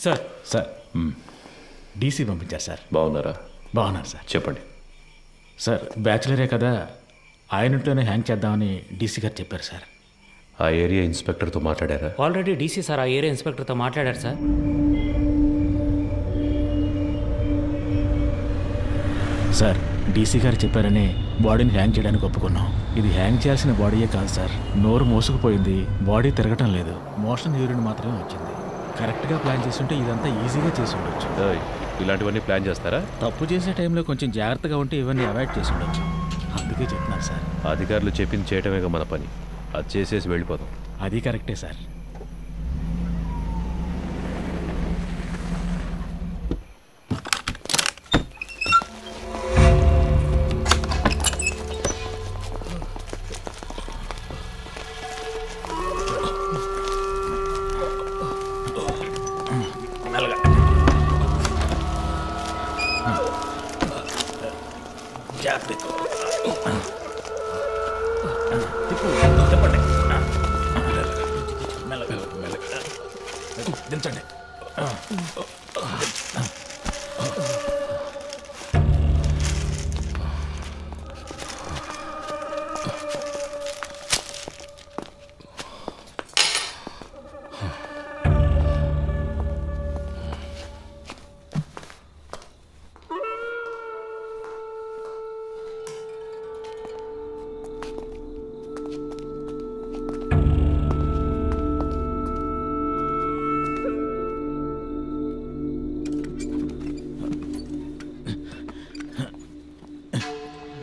సార్ సార్ డీసీ పంపించారు సార్. బాగున్నారా? బాగున్నారు సార్. చెప్పండి సార్. బ్యాచులరే కదా ఆయనతోనే హ్యాంగ్ చేద్దామని డీసీ గారు చెప్పారు సార్. ఆ ఏరియా ఇన్స్పెక్టర్తో మాట్లాడారా? ఆల్రెడీ డీసీ సార్ ఆ ఏరియా ఇన్స్పెక్టర్తో మాట్లాడారు సార్. సార్ డీసీ గారు చెప్పారని బాడీని హ్యాంగ్ చేయడానికి ఒప్పుకున్నాం. ఇది హ్యాంగ్ చేయాల్సిన బాడీయే కాదు సార్. నోరు మోసుకుపోయింది, బాడీ తిరగటం లేదు, మోషన్ యూరిన్ మాత్రమే వచ్చింది. కరెక్ట్గా ప్లాన్ చేస్తుంటే ఇదంతా ఈజీగా చేసి ఉండొచ్చు. ఇలాంటివన్నీ ప్లాన్ చేస్తారా? తప్పు చేసే టైంలో కొంచెం జాగ్రత్తగా ఉంటే ఇవన్నీ అవాయిడ్ చేసి ఉండొచ్చు. అందుకే చెప్తున్నారు సార్. అధికారులు చెప్పింది చేయటమేగా మన పని. అది చేసేసి వెళ్ళిపోదాం. అది కరెక్టే సార్. చెప్పండి దించండి.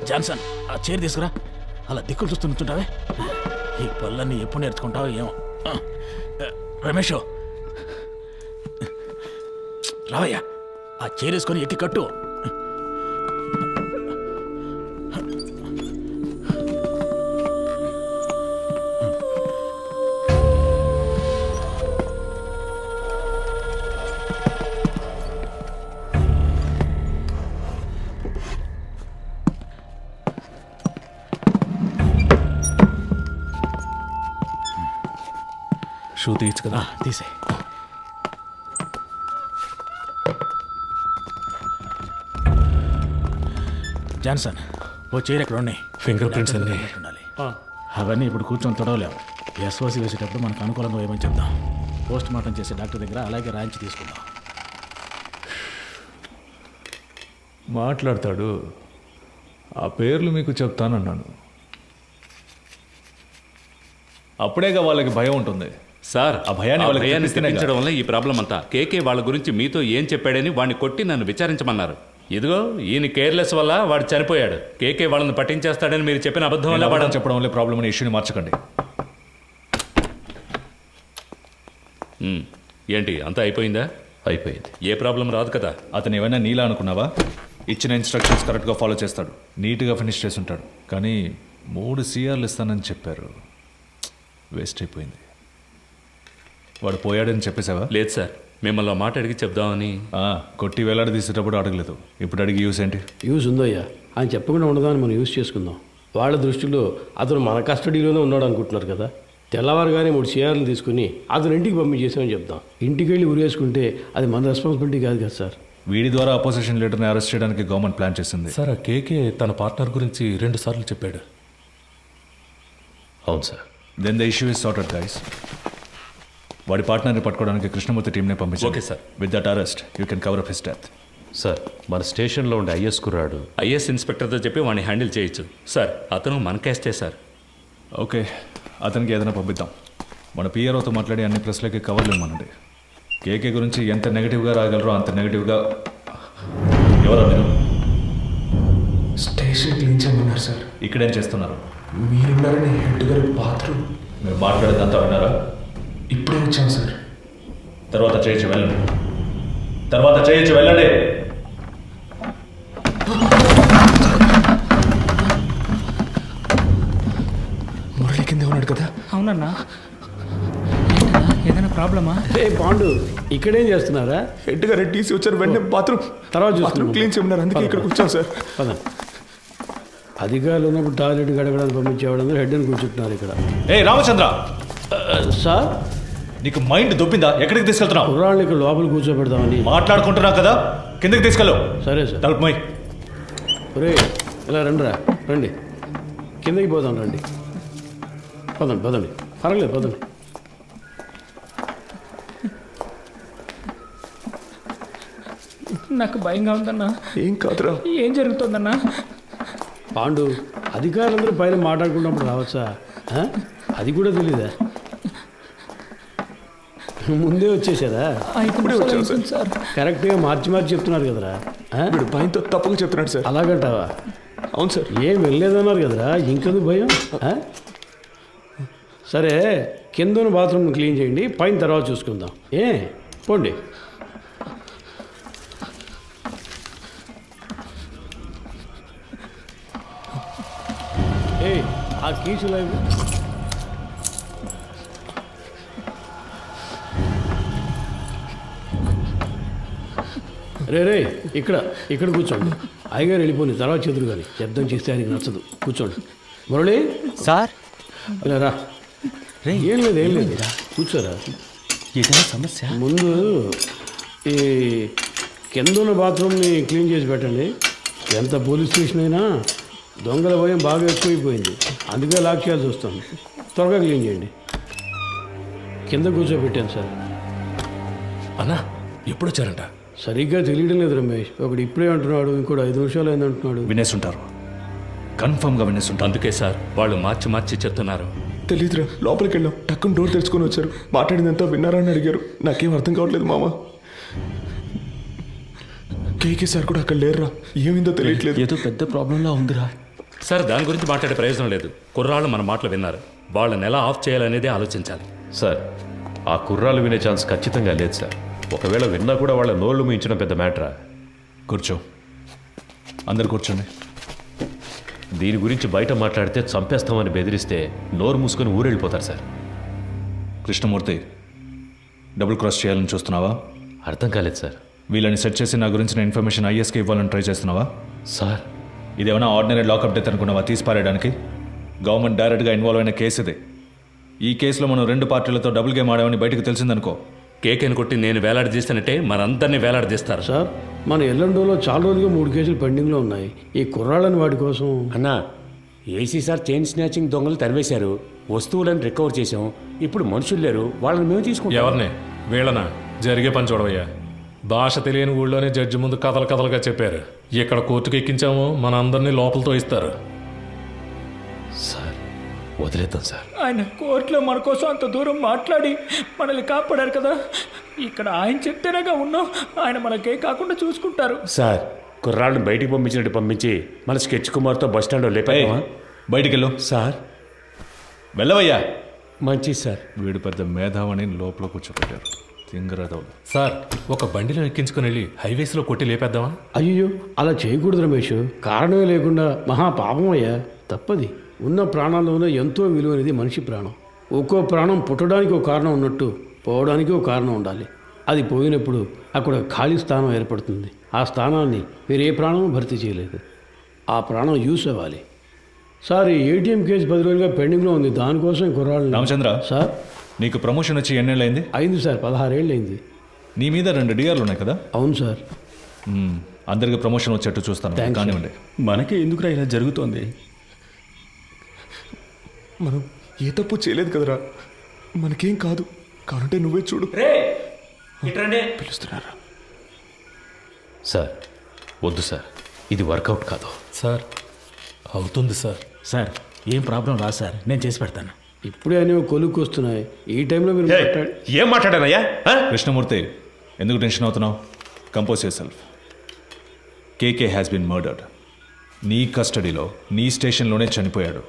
జాన్సన్, ఆ చైర్ తీసుకురా. అలా దిక్కులు చూస్తూ నుంచుంటావే. ఈ పళ్ళన్నీ ఎప్పుడు నేర్చుకుంటావో ఏమో. రమేష్, రావయ్యా, ఆ చైర్ వేసుకొని ఎక్కి కట్టు. షూ తీయచ్చు కదా? తీసే. జాన్సన్, ఓ చైర్ ఎక్కడ ఉన్నాయి? ఫింగర్ ప్రింట్స్ అన్నీ అవన్నీ ఇప్పుడు కూర్చొని తొడవలేము. ఎస్ఓసి వేసేటప్పుడు మనకు అనుకూలంగా ఏమని చెప్దాం. పోస్ట్ మార్టం చేసే డాక్టర్ దగ్గర అలాగే రాయించి తీసుకుందాం. మాట్లాడతాడు. ఆ పేర్లు మీకు చెప్తానన్నాను. అప్పుడేగా వాళ్ళకి భయం ఉంటుంది సార్. ఆ భయాన్ని వాళ్ళకి భయాన్ని తెప్పిస్తేనే తెప్పించడం వల్ల ఈ ప్రాబ్లం అంతా. కేకే వాళ్ళ గురించి మీతో ఏం చెప్పాడని వాడిని కొట్టి నన్ను విచారించమన్నారు. ఇదిగో ఈయన కేర్లెస్ వల్ల వాడు చనిపోయాడు. కేకే వాళ్ళని పట్టించేస్తాడని మీరు చెప్పిన అబద్ధం వల్ల వాడు చెప్పడం వల్ల ప్రాబ్లం అనే ఇష్యూని మార్చకండి. ఏంటి అంతా అయిపోయిందా? అయిపోయింది. ఏ ప్రాబ్లం రాదు కదా. అతను ఏమైనా నీలా అనుకున్నావా? ఇచ్చిన ఇన్స్ట్రక్షన్స్ కరెక్ట్గా ఫాలో చేస్తాడు, నీట్గా ఫినిష్ చేసి ఉంటాడు. కానీ 3 CRలు ఇస్తానని చెప్పారు. వేస్ట్ అయిపోయింది. వాడు పోయాడని చెప్పేసావా? లేదు సార్, మిమ్మల్ని మాట అడిగి చెప్దామని. కొట్టి వేలాడి తీసేటప్పుడు అడగలేదు, ఇప్పుడు అడిగి యూస్ ఏంటి? యూస్ ఉందయ్యా. ఆయన చెప్పకుండా ఉండదాన్ని మనం యూస్ చేసుకుందాం. వాళ్ళ దృష్టిలో అతను మన కస్టడీలోనే ఉన్నాడు అనుకుంటున్నారు కదా. తెల్లవారుగానే 3 CRలు తీసుకుని అతను ఇంటికి పంపించేసామని చెప్దాం. ఇంటికి వెళ్ళి ఉరేసుకుంటే అది మన రెస్పాన్సిబిలిటీ కాదు కదా సార్. వీడి ద్వారా అపోజిషన్ లీడర్ని అరెస్ట్ చేయడానికి గవర్నమెంట్ ప్లాన్ చేసింది. సార్, ఆ కేకే తన పార్ట్నర్ గురించి 2 సార్లు చెప్పాడు. అవును sir. Then the issue is sorted guys. వాడి పార్ట్నర్ని పట్టుకోవడానికి కృష్ణమూర్తి టీంనే పంపించారు. Okay sir. With that arrest you can cover up his death. Sir, మన స్టేషన్లో ఉండే ఐఎస్ కుర్రాడు ఐఎస్ ఇన్స్పెక్టర్తో చెప్పి వాడిని హ్యాండిల్ చేయొచ్చు సార్. అతను మనకేస్తే సార్. ఓకే, అతనికి ఏదైనా పంపిద్దాం. మన పిఆర్ఓతో మాట్లాడి అన్ని ప్రెస్లకి కవర్లు ఇవ్వమనండి. కేకే గురించి ఎంత నెగిటివ్గా రాగలరో అంత నెగిటివ్గా. ఎవరో మీరు? స్టేషన్ క్లీన్ చేయమన్నారు సార్. ఇక్కడేం చేస్తున్నారు? మీరున్నారని హెడ్ గారి బాత్రూమ్. మీరు మాట్లాడేదంతా విన్నారా? ఇప్పుడే వచ్చాం సార్. తర్వాత చేయొచ్చు వెళ్ళండి. తర్వాత చేయొచ్చు వెళ్ళండి. మురళి కింద ఉన్నాడు కదా? అవునన్నా. ఏదైనా ప్రాబ్లమా? పాండు, ఇక్కడేం చేస్తున్నారా? హెడ్ గారు టీసీ వచ్చారు, వెంటనే బాత్రూమ్ క్లీన్ చేయమన్నారు. అందుకే ఇక్కడికి వచ్చాం సార్. అధికారులు ఉన్నప్పుడు టాయిలెట్ గడగడానికి పంపించేవాడు హెడ్ అని కూర్చుంటున్నారు ఇక్కడ. రామచంద్ర సార్, నీకు మైండ్ దొబ్బిందా? ఎక్కడికి తీసుకెళ్తున్నావు? కుర్రాళ్ళు ఇక్కడ లోపల కూర్చోబెడదామని మాట్లాడుకుంటున్నావు కదా, కిందకి తీసుకెళ్ళు. సరే సార్. తలుపు మై. రే, ఇలా రండి. కిందకి పోదాం, రండి. పదండి. పర్వాలేదు, పదండి. నాకు భయంగా ఉందన్నా. ఏం కాదురా. ఏం జరుగుతుందన్నా? పాండు, అధికారులందరూ పైన మాట్లాడుకున్నప్పుడు రావచ్చా? అది కూడా తెలీదా? ముందే వచ్చేసారా? ఇప్పుడే వచ్చాను సార్. కరెక్ట్గా మార్చి చెప్తున్నారు కదరా. వీడు భయంతో తప్పుగా చెప్తున్నాడు సార్. అలాగంటావా? అవును సార్. ఏం వెళ్ళలేదన్నారు కదరా, ఇంకెందుకు భయం? సరే, కింద బాత్రూమ్ క్లీన్ చేయండి, పైన తర్వాత చూసుకుందాం. పోండి. ఆ కీసు లైవ్. రే, ఇక్కడ కూర్చోండి. అయ్యగారు వెళ్ళిపోయింది, తర్వాత చెదురు కానీ శబ్దం చేస్తే ఆయనకి నచ్చదు. కూర్చోండి. మురళి సార్. రా ఏం లేదు కూర్చోరా. ఏదైనా సమస్య? ముందు ఈ కింద ఉన్న బాత్రూమ్ని క్లీన్ చేసి పెట్టండి. ఎంత పోలీస్ స్టేషన్ అయినా దొంగల భయం బాగా ఎక్కువైపోయింది, అందుకే లాక్ చేయాల్సి వస్తుంది. త్వరగా క్లీన్ చేయండి. కింద కూర్చోబెట్టాను సార్. అన్నా ఎప్పుడు వచ్చారంట? సరిగ్గా తెలియడం లేదు రమేష్. ఒకడు ఇప్పుడే అంటున్నాడు, ఇంకోటి 5 నిమిషాలు అయింది అంటున్నాడు. వినేసుంటారు, కన్ఫర్మ్గా వినేసుంటారు. అందుకే సార్ వాళ్ళు మార్చి చెప్తున్నారు. తెలీదురా, లోపలికి వెళ్ళాం, టక్కున డోర్ తెరుచుకొని వచ్చారు. మాట్లాడిందంతా విన్నారా అని అడిగారు. నాకేం అర్థం కావట్లేదు మామ. కేకే సార్ కూడా అక్కడ లేరురా, ఏమైందో తెలియట్లేదు. ఏదో పెద్ద ప్రాబ్లంలా ఉందిరా. సార్ దాని గురించి మాట్లాడే ప్రయోజనం లేదు. కుర్రాళ్ళు మన మాటలు విన్నారు, వాళ్ళని ఎలా ఆఫ్ చేయాలనేదే ఆలోచించాలి. సార్ ఆ కుర్రాలు వినే ఛాన్స్ ఖచ్చితంగా లేదు సార్. ఒకవేళ విన్నా కూడా వాళ్ళ నోళ్లు మించడం పెద్ద మ్యాటరా. కూర్చో, అందరు కూర్చోండి. దీని గురించి బయట మాట్లాడితే చంపేస్తామని బెదిరిస్తే నోరు మూసుకొని ఊరెళ్ళిపోతారు సార్. కృష్ణమూర్తి, డబుల్ క్రాస్ చేయాలని చూస్తున్నావా? అర్థం కాలేదు సార్. వీళ్ళని సెట్ చేసి నా గురించిన ఇన్ఫర్మేషన్ ఐఎస్కి ఇవ్వాలని ట్రై చేస్తున్నావా? సార్ ఇదేమైనా ఆర్డినరీ లాకప్ డెత్ అనుకున్నావా తీసి పారేయడానికి? గవర్నమెంట్ డైరెక్ట్గా ఇన్వాల్వ్ అయిన కేసు ఇది. ఈ కేసులో మనం 2 పార్టీలతో డబుల్ గేమ్ ఆడామని బయటకు తెలిసిందనుకో, కేకేని కొట్టి నేను వేలాడదీస్తానంటే మనందరినీ వేలాడదీస్తారు. సార్ మన ఎల్లండోలో చాలా రోజులుగా 3 కేసులు పెండింగ్లో ఉన్నాయి. ఈ కుర్రాళ్ళని వాడి కోసం. అన్నా, ఏసీ సార్ చైన్ స్నాచింగ్ దొంగలు తరివేశారు, వస్తువులను రికవర్ చేశాం. ఇప్పుడు మనుషులు లేరు, వాళ్ళని మేము తీసుకుంటాం. ఎవరిని? వీళ్ళనా? జరిగే పని చూడవయ్యా. భాష తెలియని ఊళ్ళోనే జడ్జి ముందు కథలుగా చెప్పారు. ఇక్కడ కోర్టుకు ఎక్కించాము, మన అందరినీ లోపలతో ఇస్తారు. సార్ వదిలేద్దాం సార్. ఆయన కోర్టులో మన కోసం అంత దూరం మాట్లాడి మనల్ని కాపాడారు కదా, ఇక్కడ ఆయన చెప్తేనేగా ఉన్నాం. ఆయన మనకే కాకుండా చూసుకుంటారు. సార్ కుర్రాళ్ళని బయటికి పంపించినట్టు పంపించి మన స్కెచ్ కుమార్తో బస్ స్టాండ్లో లేపామా? బయటికి వెళ్ళు. సార్ వెళ్ళవయ్యా. మంచిది సార్. వీడు పెద్ద మేధావని లోపల కూర్చోబెట్టారు. తింగరదవులు. సార్ ఒక బండిలో ఎక్కించుకుని వెళ్ళి హైవేస్లో కొట్టి లేపేద్దామా? అయ్యో అలా చేయకూడదు రమేష్. కారణమే లేకుండా మహా పాపం అయ్యా, తప్పది. ఉన్న ప్రాణాల్లోనే ఎంతో విలువైనది మనిషి ప్రాణం. ఒక్కో ప్రాణం పుట్టడానికి ఒక కారణం ఉన్నట్టు పోవడానికి ఒక కారణం ఉండాలి. అది పోయినప్పుడు అక్కడ ఖాళీ స్థానం ఏర్పడుతుంది. ఆ స్థానాన్ని వేరే ప్రాణం భర్తీ చేయలేదు. ఆ ప్రాణం యూస్ అవ్వాలి. సార్ ఈ ఏటీఎం కేసు 10 రోజులుగా పెండింగ్లో ఉంది, దానికోసం కుర్రాళ్ళు. రామచంద్ర సార్ నీకు ప్రమోషన్ వచ్చి ఎన్నేళ్ళైంది? అయింది సార్, 16 ఏళ్ళు అయింది. నీ మీద 2 డిఆర్లు ఉన్నాయి కదా? అవును సార్. అందరికి ప్రమోషన్ వచ్చేట్టు చూస్తాను. కానివ్వండి. మనకే ఎందుకురా ఇలా జరుగుతోంది? మనం ఏ తప్పు చేయలేదు కదరా, మనకేం కాదు. కానంటే నువ్వే చూడు. పిలుస్తున్నారా? సార్ వద్దు సార్, ఇది వర్కౌట్ కాదు. సార్ అవుతుంది సార్. సార్ ఏం ప్రాబ్లం రా సార్, నేను చేసి పెడతాను. ఇప్పుడే అనేవి కొలుక్కు వస్తున్నాయి. ఈ టైంలో మీరు ఏం మాట్లాడానయ్యా? కృష్ణమూర్తి, ఎందుకు టెన్షన్ అవుతున్నావు? Compose yourself. KK has been murdered. నీ కస్టడీలో నీ స్టేషన్లోనే చనిపోయాడు.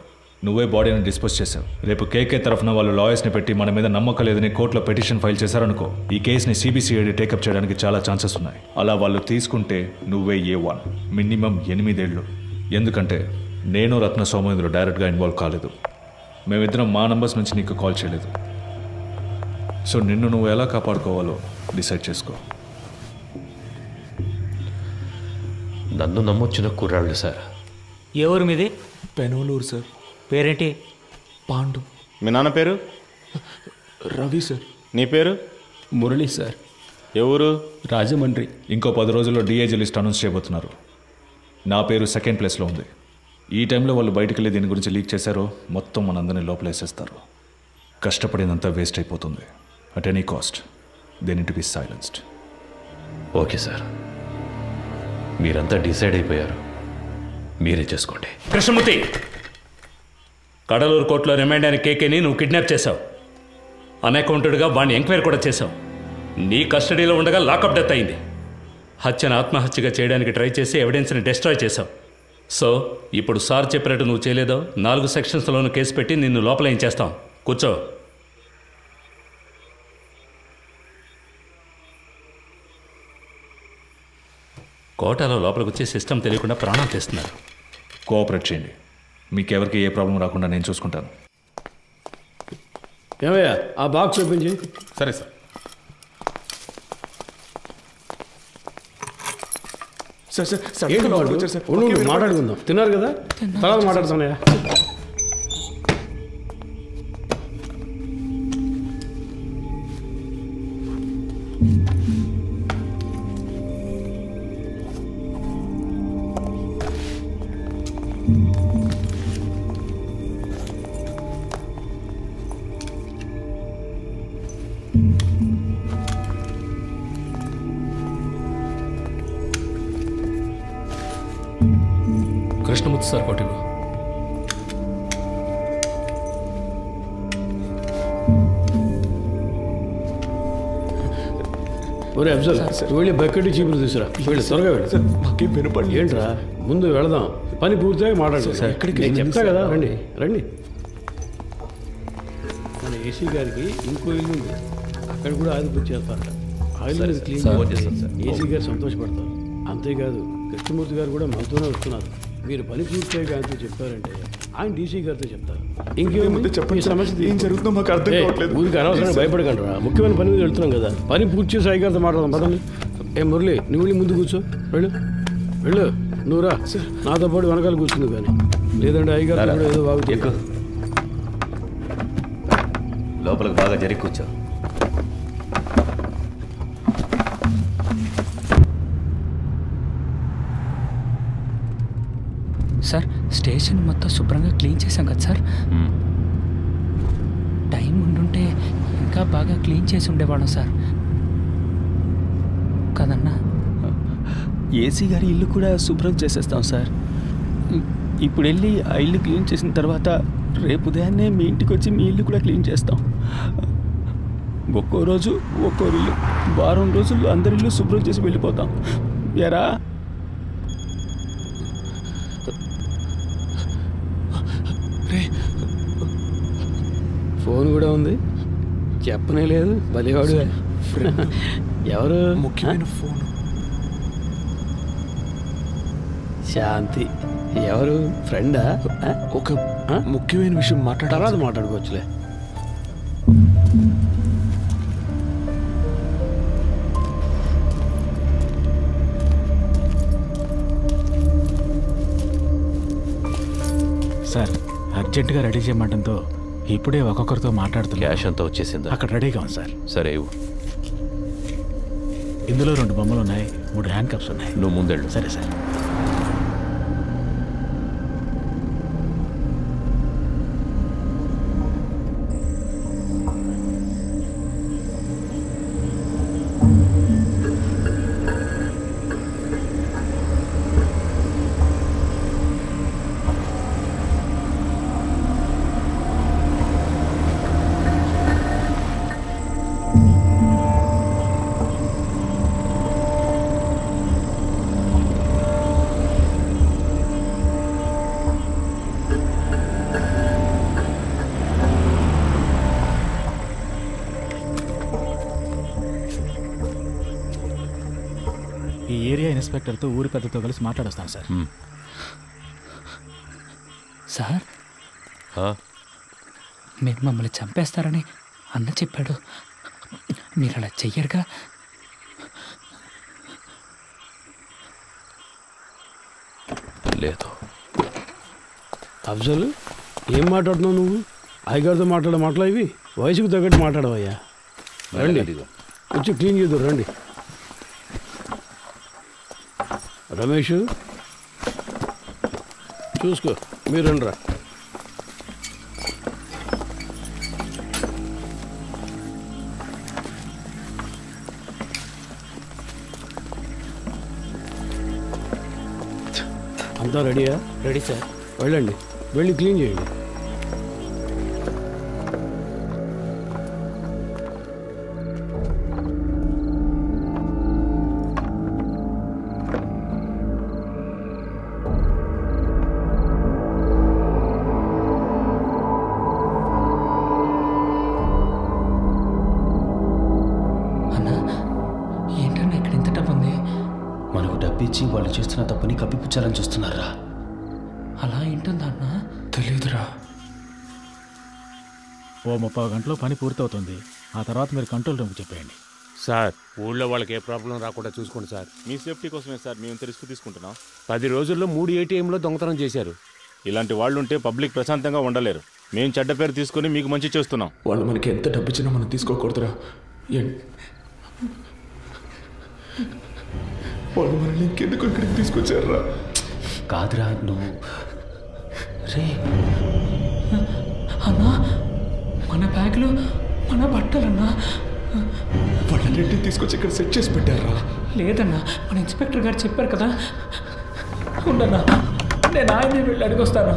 నువ్వే బాడీని డిస్పోజ్ చేశావు. రేపు కేకే తరఫున వాళ్ళు లాయర్స్ని పెట్టి మన మీద నమ్మకం లేదని కోర్టులో పిటిషన్ ఫైల్ చేశారనుకో, ఈ కేసుని సిబిసిఐడి టేకప్ చేయడానికి చాలా ఛాన్సెస్ ఉన్నాయి. అలా వాళ్ళు తీసుకుంటే నువ్వే A1, మినిమం 8 ఏళ్ళు. ఎందుకంటే నేను రత్న సోమేంద్ర డైరెక్ట్గా ఇన్వాల్వ్ కాలేదు. మేమిద్దరం మా నంబర్స్ నుంచి నీకు కాల్ చేయలేదు. సో నిన్ను నువ్వు ఎలా కాపాడుకోవాలో డిసైడ్ చేసుకో. నన్ను నమ్మొచ్చిన కుర్రాళ్ళు సార్. ఎవరు మీది? పెనోలూరు సార్. పేరేంటి? పాండు. మీ నాన్న పేరు? రవి సార్. నీ పేరు? మురళి సార్. ఎవరు? రాజమండ్రి. ఇంకో 10 రోజుల్లో డిఐజీ లిస్ట్ అనౌన్స్ చేయబోతున్నారు. నా పేరు 2nd ప్లేస్లో ఉంది. ఈ టైంలో వాళ్ళు బయటకు వెళ్ళి దీని గురించి లీక్ చేశారో మొత్తం మనందరినీ లోపలేసేస్తారు. కష్టపడినంతా వేస్ట్ అయిపోతుంది. At any cost they need to be silenced. Okay sir, మీరంతా డిసైడ్ అయిపోయారు, మీరే చేసుకోండి. కృష్ణమూర్తి, కడలూరు కోర్టులో రిమైండ్ అయిన కేకేని నువ్వు కిడ్నాప్ చేశావు. అన్అకౌంటెడ్గా వాడిని ఎంక్వైరీ కూడా చేశావు. నీ కస్టడీలో ఉండగా లాకప్ డెత్ అయింది. హత్యను ఆత్మహత్యగా చేయడానికి ట్రై చేసి ఎవిడెన్స్ని డిస్ట్రాయ్ చేశావు. సో ఇప్పుడు సార్ చెప్పినట్టు నువ్వు చేయలేదో 4 సెక్షన్స్లోనూ కేసు పెట్టి నిన్ను లోపల ఏం చేస్తాం. కూర్చో. కోటాలో లోపలికి వచ్చే సిస్టమ్ తెలియకుండా ప్రాణాలు తెస్తున్నారు. కోఆపరేట్ చేయండి. మీకెవరికి ఏ ప్రాబ్లం రాకుండా నేను చూసుకుంటాను. ఏమయ్యా ఆ బాక్స్ ఓపెన్ చేయి. సరే సార్. మాట్లాడుకుందాం. తిన్నారు కదా, తర్వాత మాట్లాడుతున్నాయా? సార్ కొట్టివ్వు. ఒరే అఫ్జల్ వెళ్ళి బకెట్ చీపులు తీసురా. వెళ్ళి త్వరగా వెళ్ళి. మాకేం వినపడి ఏంట్రా ముందు వెళదాం, పని పూర్తిగా మాట్లాడు. నేను చెప్తా కదా, రండి రండి. మన ఏసీ గారికి ఇంకో ఇల్లు ఉంది, అక్కడ కూడా ఆయిల్ బుక్ చేస్తారట. ఆయిల్ క్లీన్ ఏసీ గారు సంతోషపడతారు. అంతేకాదు కృష్ణమూర్తి గారు కూడా మనతోనే వస్తున్నారు. మీరు పని పూర్తిగా ఆయనతో చెప్పారంటే ఆయన డీసీ గారితో చెప్తారు. ఇంకేముంది చెప్పండి, సమస్య ఏం జరుగుతుందో మాకు అర్థం కావట్లేదు. ఊరికి అనవసరంగా భయపడకండి రా, ముఖ్యమైన పని మీద వెళ్తున్నాం కదా. పని పూర్తి చేసి సాయి గారితో మాట్లాడదాం పదండి. ఏ మురళి నువ్వు వెళ్ళి ముందు కూర్చో. వెళ్ళు వెళ్ళు, నువ్వు రా నాతో పాటు వెనకాల కూర్చుంది. కానీ లేదంటే అయ్యగారు కూడా ఏదో బాగుంది. లోపలికి బాగా జరిగి కూర్చో. సార్ స్టేషన్ మొత్తం శుభ్రంగా క్లీన్ చేశాం కదా సార్. టైం ఉండుంటే ఇంకా బాగా క్లీన్ చేసి ఉండేవాళ్ళం సార్ కదన్నా. ఏసీ గారి ఇల్లు కూడా శుభ్రం చేసేస్తాం సార్. ఇప్పుడు వెళ్ళి ఆ ఇల్లు క్లీన్ చేసిన తర్వాత రేపు ఉదయాన్నే మీ ఇంటికి వచ్చి మీ ఇల్లు కూడా క్లీన్ చేస్తాం. ఒక్కో రోజు ఒక్కో ఇల్లు, వారం రోజుల్లో అందరి ఇల్లు శుభ్రం చేసి వెళ్ళిపోతాం. ఎరా ఫోన్ కూడా ఉంది, చెప్పనే లేదు. బలివాడు ఎవరు? ముఖ్యమైన ఫోన్. శాంతి ఎవరు? ఫ్రెండా? ఒక ముఖ్యమైన విషయం తర్వాత మాట్లాడుకోవచ్చులే. సార్ అర్జెంటుగా రెడీ చేయమంటంతో ఇప్పుడే ఒక్కొక్కరితో మాట్లాడుతున్నా. క్యాష్ అంతా వచ్చేసిందా? అక్కడ రెడీగా ఉంది సార్. సరే ఇవ్వు. ఇందులో 2 బొమ్మలు ఉన్నాయి, 3 హ్యాండ్ కప్స్ ఉన్నాయి. నువ్వు ముందెళ్ళు. సరే సార్. ఈ ఏరియా ఇన్స్పెక్టర్తో ఊరి పెద్దతో కలిసి మాట్లాడొస్తాను సార్. సార్ మీరు మమ్మల్ని చంపేస్తారని అన్న చెప్పాడు. మీరు అలా చెయ్యరుగా? లేదు. అఫ్జల్ ఏం మాట్లాడుతున్నావు నువ్వు? అయ్యగారితో మాట్లాడే మాటలు ఇవి? వయసుకు తగ్గట్టు మాట్లాడవయ్యా. రండి వచ్చి క్లీన్ చేద్దాం. రండి రమేష్ చూసుకో, మీరు రండిరా. అంతా రెడీయా? Ready sir. వెళ్ళండి, వెళ్ళి క్లీన్ చేయండి. వాళ్ళు చేస్తున్న తప్పుని కప్పిపుచ్చాలని చూస్తున్నారా? అలా ఏంటుందా అన్న? తెలీదురా. ఓ 30 గంటలో పని పూర్తవుతుంది. ఆ తర్వాత మీరు కంట్రోల్ రూమ్కి చెప్పేయండి. సార్ ఊళ్ళో వాళ్ళకి ఏ ప్రాబ్లం రాకుండా చూసుకోండి సార్. మీ సేఫ్టీ కోసమే సార్ మేము రిస్క్ తీసుకుంటున్నాం. 10 రోజుల్లో 3 ATMలో దొంగతనం చేశారు. ఇలాంటి వాళ్ళు ఉంటే పబ్లిక్ ప్రశాంతంగా ఉండలేరు. మేము చెడ్డ పేరు తీసుకుని మీకు మంచి చేస్తున్నాం. వాళ్ళు మనకి ఎంత డబ్బు ఇచ్చినా మనం తీసుకోకూడదురా. వాళ్ళు మనల్ని ఇంకెందుకు ఇక్కడికి తీసుకొచ్చారా? కాదురా నువ్వు రే అన్నా, మన బ్యాగ్లో మన బట్టలన్నా. వాళ్ళన్నింటినీ తీసుకొచ్చి ఇక్కడ సెట్ చేసి పెట్టారా? లేదన్నా, మన ఇన్స్పెక్టర్ గారు చెప్పారు కదా. ఉండన్నా నేను ఆయన్ని వెళ్ళి అడిగొస్తాను.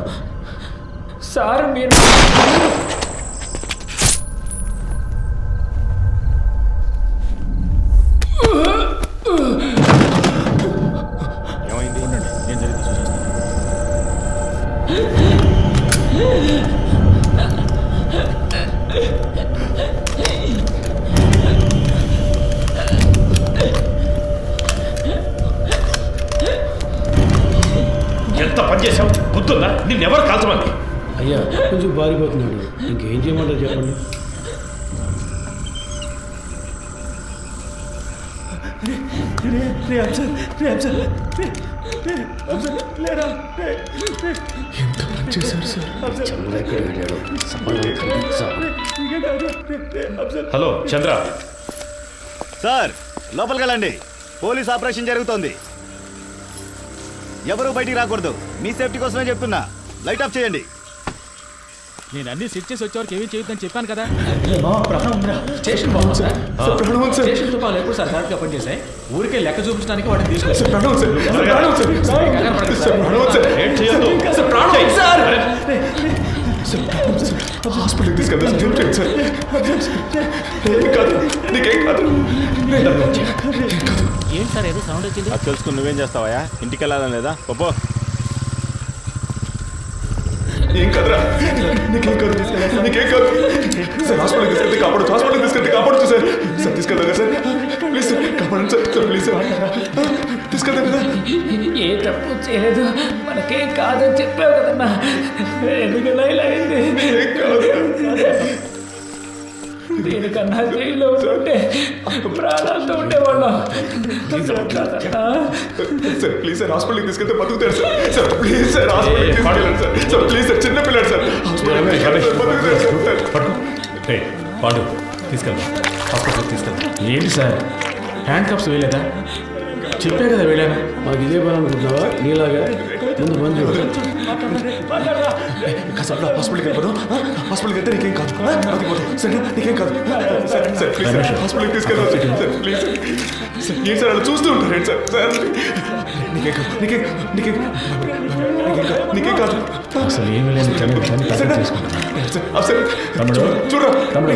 సార్ మీరు ఏమైంది? నేను జరిగింది చూసేస్తాను. ఎంత పని చేశావు? గుర్తుందా? నిన్నెవరు కాల్చమంది? అయ్యా కొంచెం బారిపోతున్నాడు, ఇంకేం చేయమంటారు చెప్పండి. ఎంత పని చేశారు సార్? హలో చంద్ర. సార్ లోపలికి వెళ్ళండి. పోలీస్ ఆపరేషన్ జరుగుతోంది. ఎవరు బయటికి రాకూడదు. మీ సేఫ్టీ కోసమే చెప్తున్నా. లైట్ ఆఫ్ చేయండి. నేను అన్ని సెట్ చేసి వచ్చేవారికి ఏమీ చేయొద్దని చెప్పాను కదా. స్టేషన్ బాగుంది సార్. స్టేషన్తో పాలు ఎప్పుడు సార్ కరెక్ట్గా పనిచేసాయి. ఊరికే లెక్క చూపించడానికి వాటిని హాస్పిటల్కి తీసుకెళ్తా సార్. నీకేం కాదు. ఏం సార్ ఏదో సౌండ్ వచ్చింది? అది తెలుసుకుని నువ్వేం చేస్తావా? ఇంటికి వెళ్ళాలని లేదా? పో. ఏం కదరా, నీకేం కాదు. నీకేం కాదు సార్. హాస్పిటల్కి తీసుకెళ్తే కాపాడు. హాస్పిటల్కి తీసుకెళ్తే కాపాడచ్చు సార్. సార్ తీసుకెళ్తా కదా సార్. ప్లీజ్ సార్ కాపాడండి సార్. సార్ ప్లీజ్ సార్ తీసుకెళ్తాం కదా. ఏ తప్పు చేయలేదు, మనకేం కాదని చెప్పావు కదన్నా. ఎందుకలా ఇలా అయింది? దీనికన్నా జైల్లో ఉంటే ప్రాణాలతో ఉండేవాళ్ళం. సార్ ప్లీజ్ సార్ హాస్పిటల్కి తీసుకెళ్తే బతుకుతారు సార్. సార్ ప్లీజ్ సార్ హాస్పిటల్కి తీసుకెళ్ళండి సార్. సార్ ప్లీజ్ సార్ చిన్న పిల్లాడు సార్. హాస్పిటల్కి బతుకుతారు సార్. పాండు తీసుకెళ్తా. హాస్పిటల్కి తీసుకెళ్తా. ఏంటి సార్ హ్యాండ్ కప్స్ వేయలేదా? చెప్పే కదా వెళ్ళాను. మాకు ఇదే పని అనుకుంటున్నావా? నీలాగా ముందు పని చూడు. కాసేపు హాస్పిటల్కి వెళ్ళిపోదాం. హాస్పిటల్కి వెళ్తే నీకేం కాదు. సరే నీకేం కాదు. సార్ సార్ ప్లీజ్ సార్ హాస్పిటల్కి తీసుకెళ్ళాలి సార్. Please sir. ఏంటి సార్ అలా చూస్తూ ఉంటారు ఏంటి సార్? సార్ నీకేం కాదు. నీకేం కాదు. అసలు ఏమి లేదు. చూడరా తమ్ముడు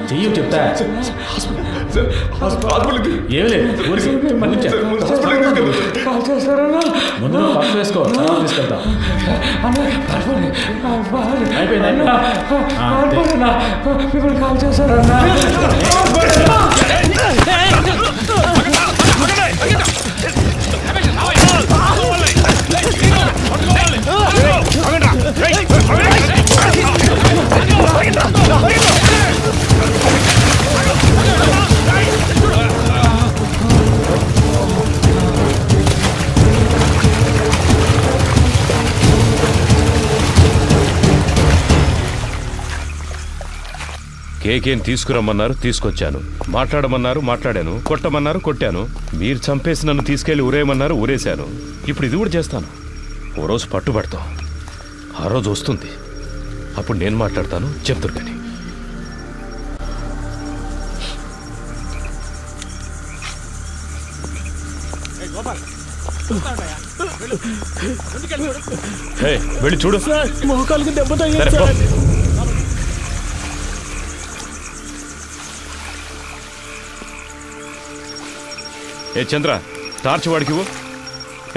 చెయ్యి చెప్తా. ఏమి లేదు. ముందు పక్క వేసుకో, తర్వాత తీసుకెళ్తాం. మిమ్మల్ని కాల్ చేశారన్నా. కేకేం తీసుకురమ్మన్నారు, తీసుకొచ్చాను. మాట్లాడమన్నారు, మాట్లాడాను. కొట్టమన్నారు, కొట్టాను. మీరు చంపేసి నన్ను తీసుకెళ్లి ఊరేయమన్నారు, ఊరేశాను. ఇప్పుడు ఇది కూడా చేస్తాను. ఓ రోజు పట్టుబడతాం. ఆ రోజు వస్తుంది. అప్పుడు నేను మాట్లాడతాను. చెప్తురు కానీ వెళ్ళి చూడు. మోకాలకు దెబ్బ సరే, తగిలింది పో. సార్. ఏ చంద్ర, టార్చ్ వాడికి ఇవ్వు.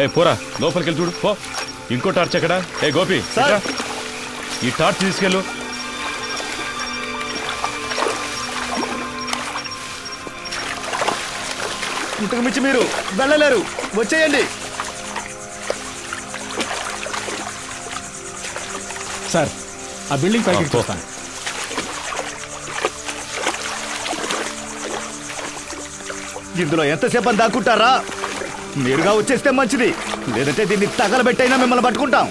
ఏ పోరా, లోపలికి వెళ్ళి చూడు. పో. ఇంకో టార్చ్ ఎక్కడా? ఏ గోపి, ఇట్రా. ఈ టార్చ్ తీసుకెళ్ళు. ఇంతకు మించి మీరు వెళ్ళలేరు. వచ్చేయండి. సార్ ఆ బిల్డింగ్ పైకి చూస్తాను. ఇందులో ఎంతసేపు అని దాక్కుంటారా? మీరుగా వచ్చేస్తే మంచిది. లేదంటే దీన్ని తగలబెట్టైనా మిమ్మల్ని పట్టుకుంటాం.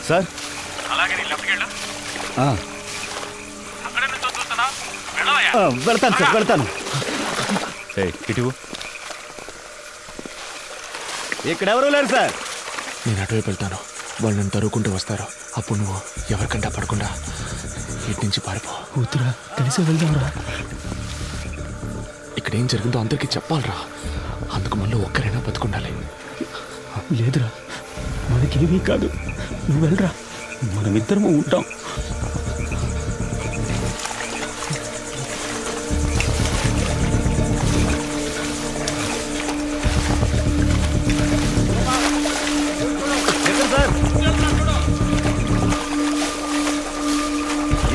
సార్ అలాగే నీ లెఫ్ట్కి వెళ్ళు. వెళ్తాను సార్, వెళ్తాను. ఇటు ఇక్కడ ఎవరు లేరు సార్. నేను అటువైపు వెళ్తాను, వాళ్ళు నన్ను తరువుకుంటూ వస్తారు. అప్పుడు నువ్వు ఎవరికంటా పడకుండా ఇటు నుంచి పారిపో. వద్దురా, కలిసి వెళ్దాంరా. ఇక్కడ ఏం జరిగిందో అందరికీ చెప్పాలరా. అందుకు మనలో ఒక్కరైనా బతుకుండాలి. లేదురా, మనకేమీ కాదు. నువ్వు వెళ్ళరా, మనమిద్దరము ఉంటాం.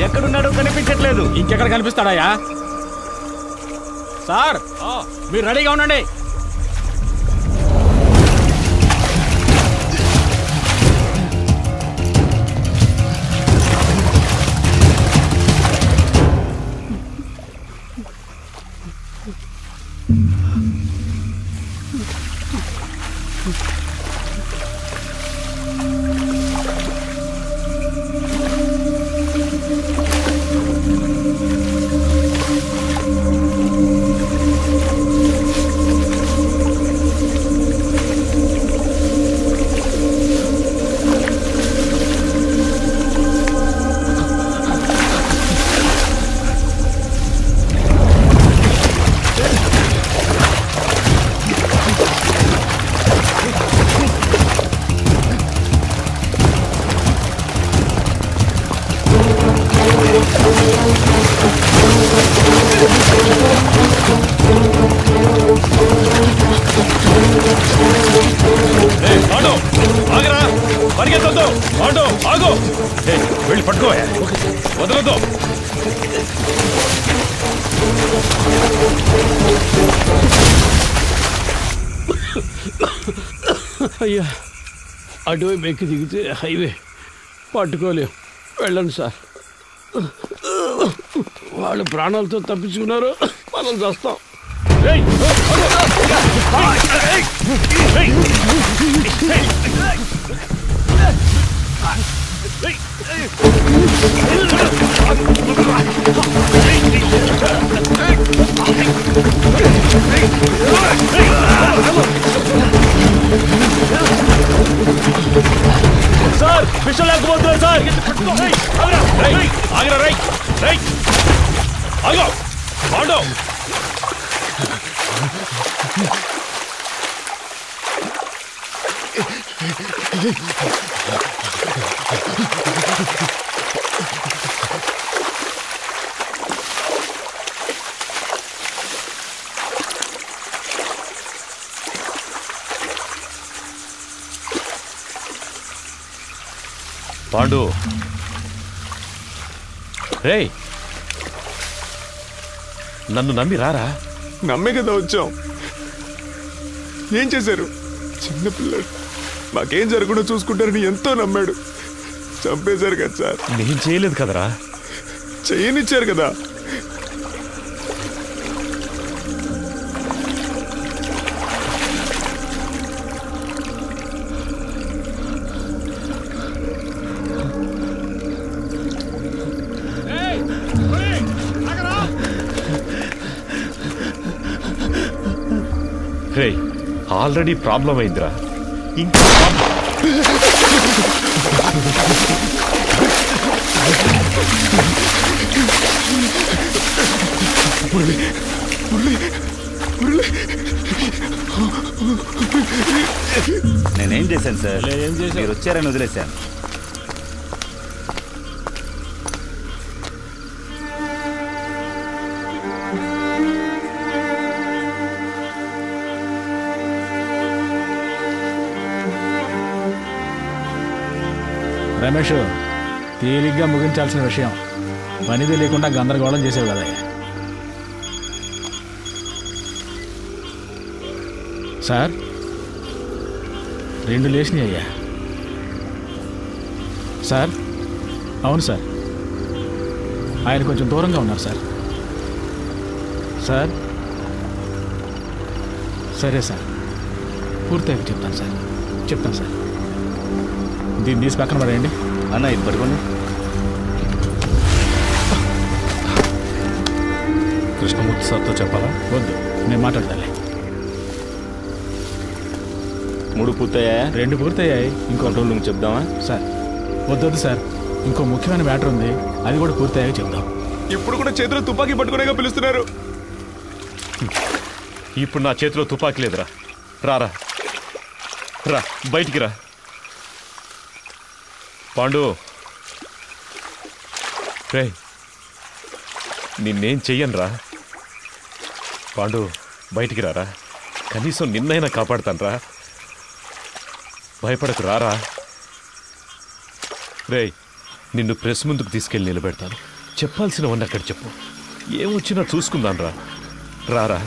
ఎక్కడున్నాడో కనిపించట్లేదు. ఇంకెక్కడ కనిపిస్తాడాయా? సార్ మీరు రెడీగా ఉండండి. వెళ్ళి పట్టుకో, వదలదు. అయ్యా, అటువైపు ఎక్కి దిగితే హైవే పట్టుకోలేం. వెళ్ళండి సార్. వాళ్ళు ప్రాణాలతో తప్పించుకున్నారు, మనం చేస్తాం. సార్ విషయం లేకపోతున్నారు సార్. ఆగిరా, రైట్ రైట్ ఆగో పాండు. పాండు రేయ్, నన్ను నమ్మి రారా. నమ్మే కదా వచ్చాం. ఏం చేశారు? చిన్నపిల్లడు, మాకేం జరగకుండా చూసుకుంటారని ఎంతో నమ్మాడు. చంపేశారు కదా సార్. నేను చేయలేదు కదరా. చేయనిచ్చారు కదా. రేయ్, ఆల్రెడీ ప్రాబ్లం అయిందిరా. ఇంకా నేనేం చేశాను సార్? మీరు వచ్చారని వదిలేశాను. రమేష్, తేలిగ్గా ముగించాల్సిన విషయం పనిది లేకుండా గందరగోళం చేసేవి కదా. సార్ 2 లేచినాయి అయ్యా. సార్ అవును సార్, ఆయన కొంచెం దూరంగా ఉన్నారు సార్. సార్ సరే సార్, పూర్తయితే చెప్తాను సార్. దీన్ని తీసి పక్కన పడేయండి. అన్న ఇది పట్టుకోండి. కృష్ణమూర్తి సార్తో చెప్పాలా? వద్దు, నేను మాట్లాడతాలే. 3 పూర్తయ్యాయా? 2 పూర్తయ్యాయి. ఇంకో కంట్రోల్ రూమ్ చెప్దామా? సార్ వద్దొద్దు సార్, ఇంకో ముఖ్యమైన మ్యాటర్ ఉంది, అది కూడా పూర్తయ్యాక చెప్దాం. ఇప్పుడు కూడా చేతిలో తుపాకీ పట్టుకునేగా పిలుస్తున్నారు. ఇప్పుడు నా చేతిలో తుపాకీ లేదురా. రారా రా, బయటికి రా. పాండు, రే నిన్నేం చెయ్యనురా. పాండు బయటికి రారా, కనీసం నిన్నైనా కాపాడుతాను రా. భయపడకు, రారా. రే నిన్ను ప్రెస్ ముందుకు తీసుకెళ్ళి నిలబెడతాను. చెప్పాల్సినవన్నీ అక్కడ చెప్పు. ఏమొచ్చినా చూసుకుందాను రా. రారా.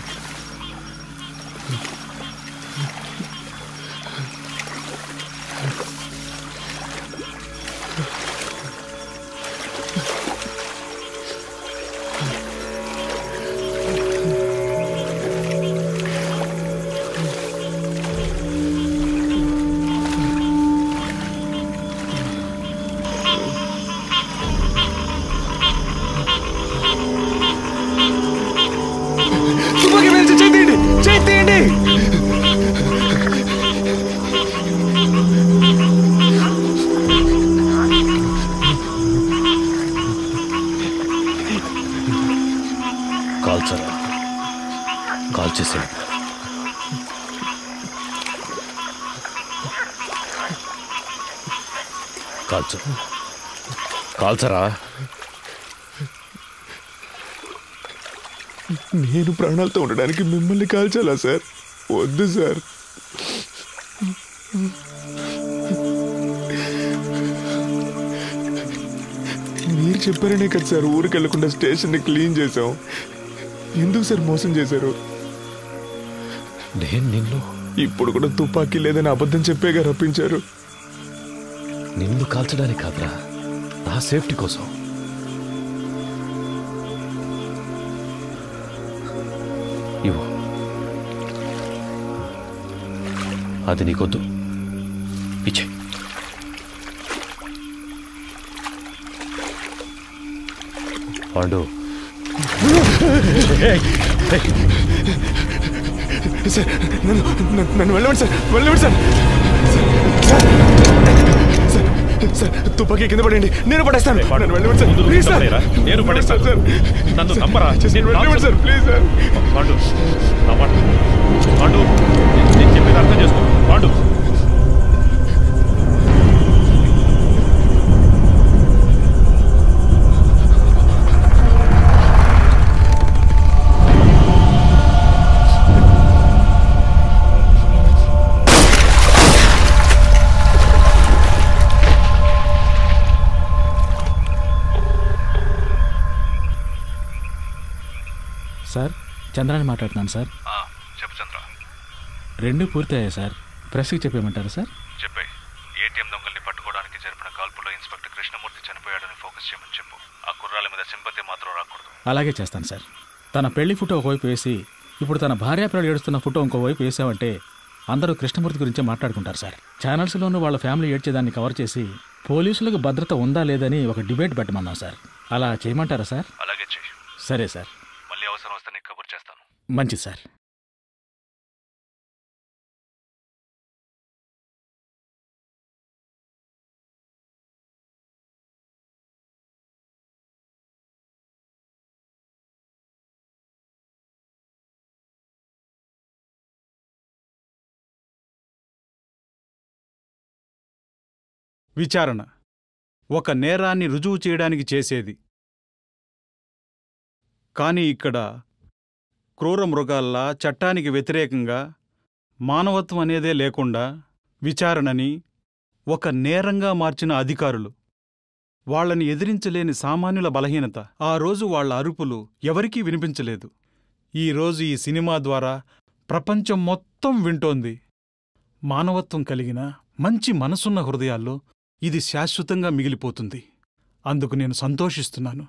కాల్చరా, కాల్చేసాడు. కాల్చు, కాల్చరా. నేను ప్రాణాలతో ఉండడానికి మిమ్మల్ని కాల్చాలా సార్? వద్దు సార్. మీరు చెప్పారనే కదా సార్ ఊరికి వెళ్లకుండా స్టేషన్ని క్లీన్ చేసాం. ఎందుకు సార్ మోసం చేశారు? నేను నిన్ను ఇప్పుడు కూడా తుపాకీ లేదని అబద్ధం చెప్పేగా రప్పించారు. నిన్ను కాల్చడానికి కాదురా, నా సేఫ్టీ కోసం. ఇవ్వు, అది నీకొద్దు, ఇచ్చే. పాండు, సార్ నన్ను వెళ్ళండి సార్, వెళ్ళండి సార్. సార్ తుపాకీ కింద పడండి, నేను పడేస్తాను. నన్ను వెళ్ళండి సార్, ప్లీజ్ సార్. నేను పడేస్తాను సార్. నన్ను నమ్మరా, వెళ్ళండి సార్, ప్లీజ్ సార్. పాండు నా మాట, పాండు నేను చెప్పేది అర్థం చేసుకో. పాండు సార్, చంద్రాని మాట్లాడుతున్నాను సార్. చెప్పు చంద్ర. 2 పూర్తయ్యాయి సార్. ప్రెస్కి చెప్పేయమంటారా సార్? చెప్పే. ఏటీఎం దొంగల్ని పట్టుకోవడానికి జరిపిన కాల్పులో ఇన్స్పెక్టర్ కృష్ణమూర్తి చనిపోయాడని ఫోకస్ చేయమని చెప్పు. ఆ కుర్రాల మీద సింపతి మాత్రం రాకూడదు. అలాగే చేస్తాను సార్. తన పెళ్లి ఫోటో ఒకవైపు వేసి ఇప్పుడు తన భార్యాపిల్లలు ఏడుస్తున్న ఫోటో ఇంకోవైపు వేసామంటే అందరూ కృష్ణమూర్తి గురించే మాట్లాడుకుంటారు సార్. ఛానల్స్లోనూ వాళ్ళ ఫ్యామిలీ ఏడ్చేదాన్ని కవర్ చేసి పోలీసులకు భద్రత ఉందా లేదని ఒక డిబేట్ పెట్టమన్నాం సార్. అలా చేయమంటారా సార్? అలాగే చెయ్యి. సరే సార్. మళ్ళీ అవసరం వస్తే నీకు కబుర్ చేస్తాను. మంచిది సార్. విచారణ ఒక నేరాన్ని రుజువు చేయడానికి చేసేది. కానీ ఇక్కడ క్రూర మృగాల్లా చట్టానికి వ్యతిరేకంగా మానవత్వం అనేదే లేకుండా విచారణని ఒక నేరంగా మార్చిన అధికారులు, వాళ్లని ఎదిరించలేని సామాన్యుల బలహీనత. ఆ రోజు వాళ్ల అరుపులు ఎవరికీ వినిపించలేదు. ఈరోజు ఈ సినిమా ద్వారా ప్రపంచం మొత్తం వింటోంది. మానవత్వం కలిగిన మంచి మనసున్న హృదయాల్లో ఇది శాశ్వతంగా మిగిలిపోతుంది. అందుకు నేను సంతోషిస్తున్నాను.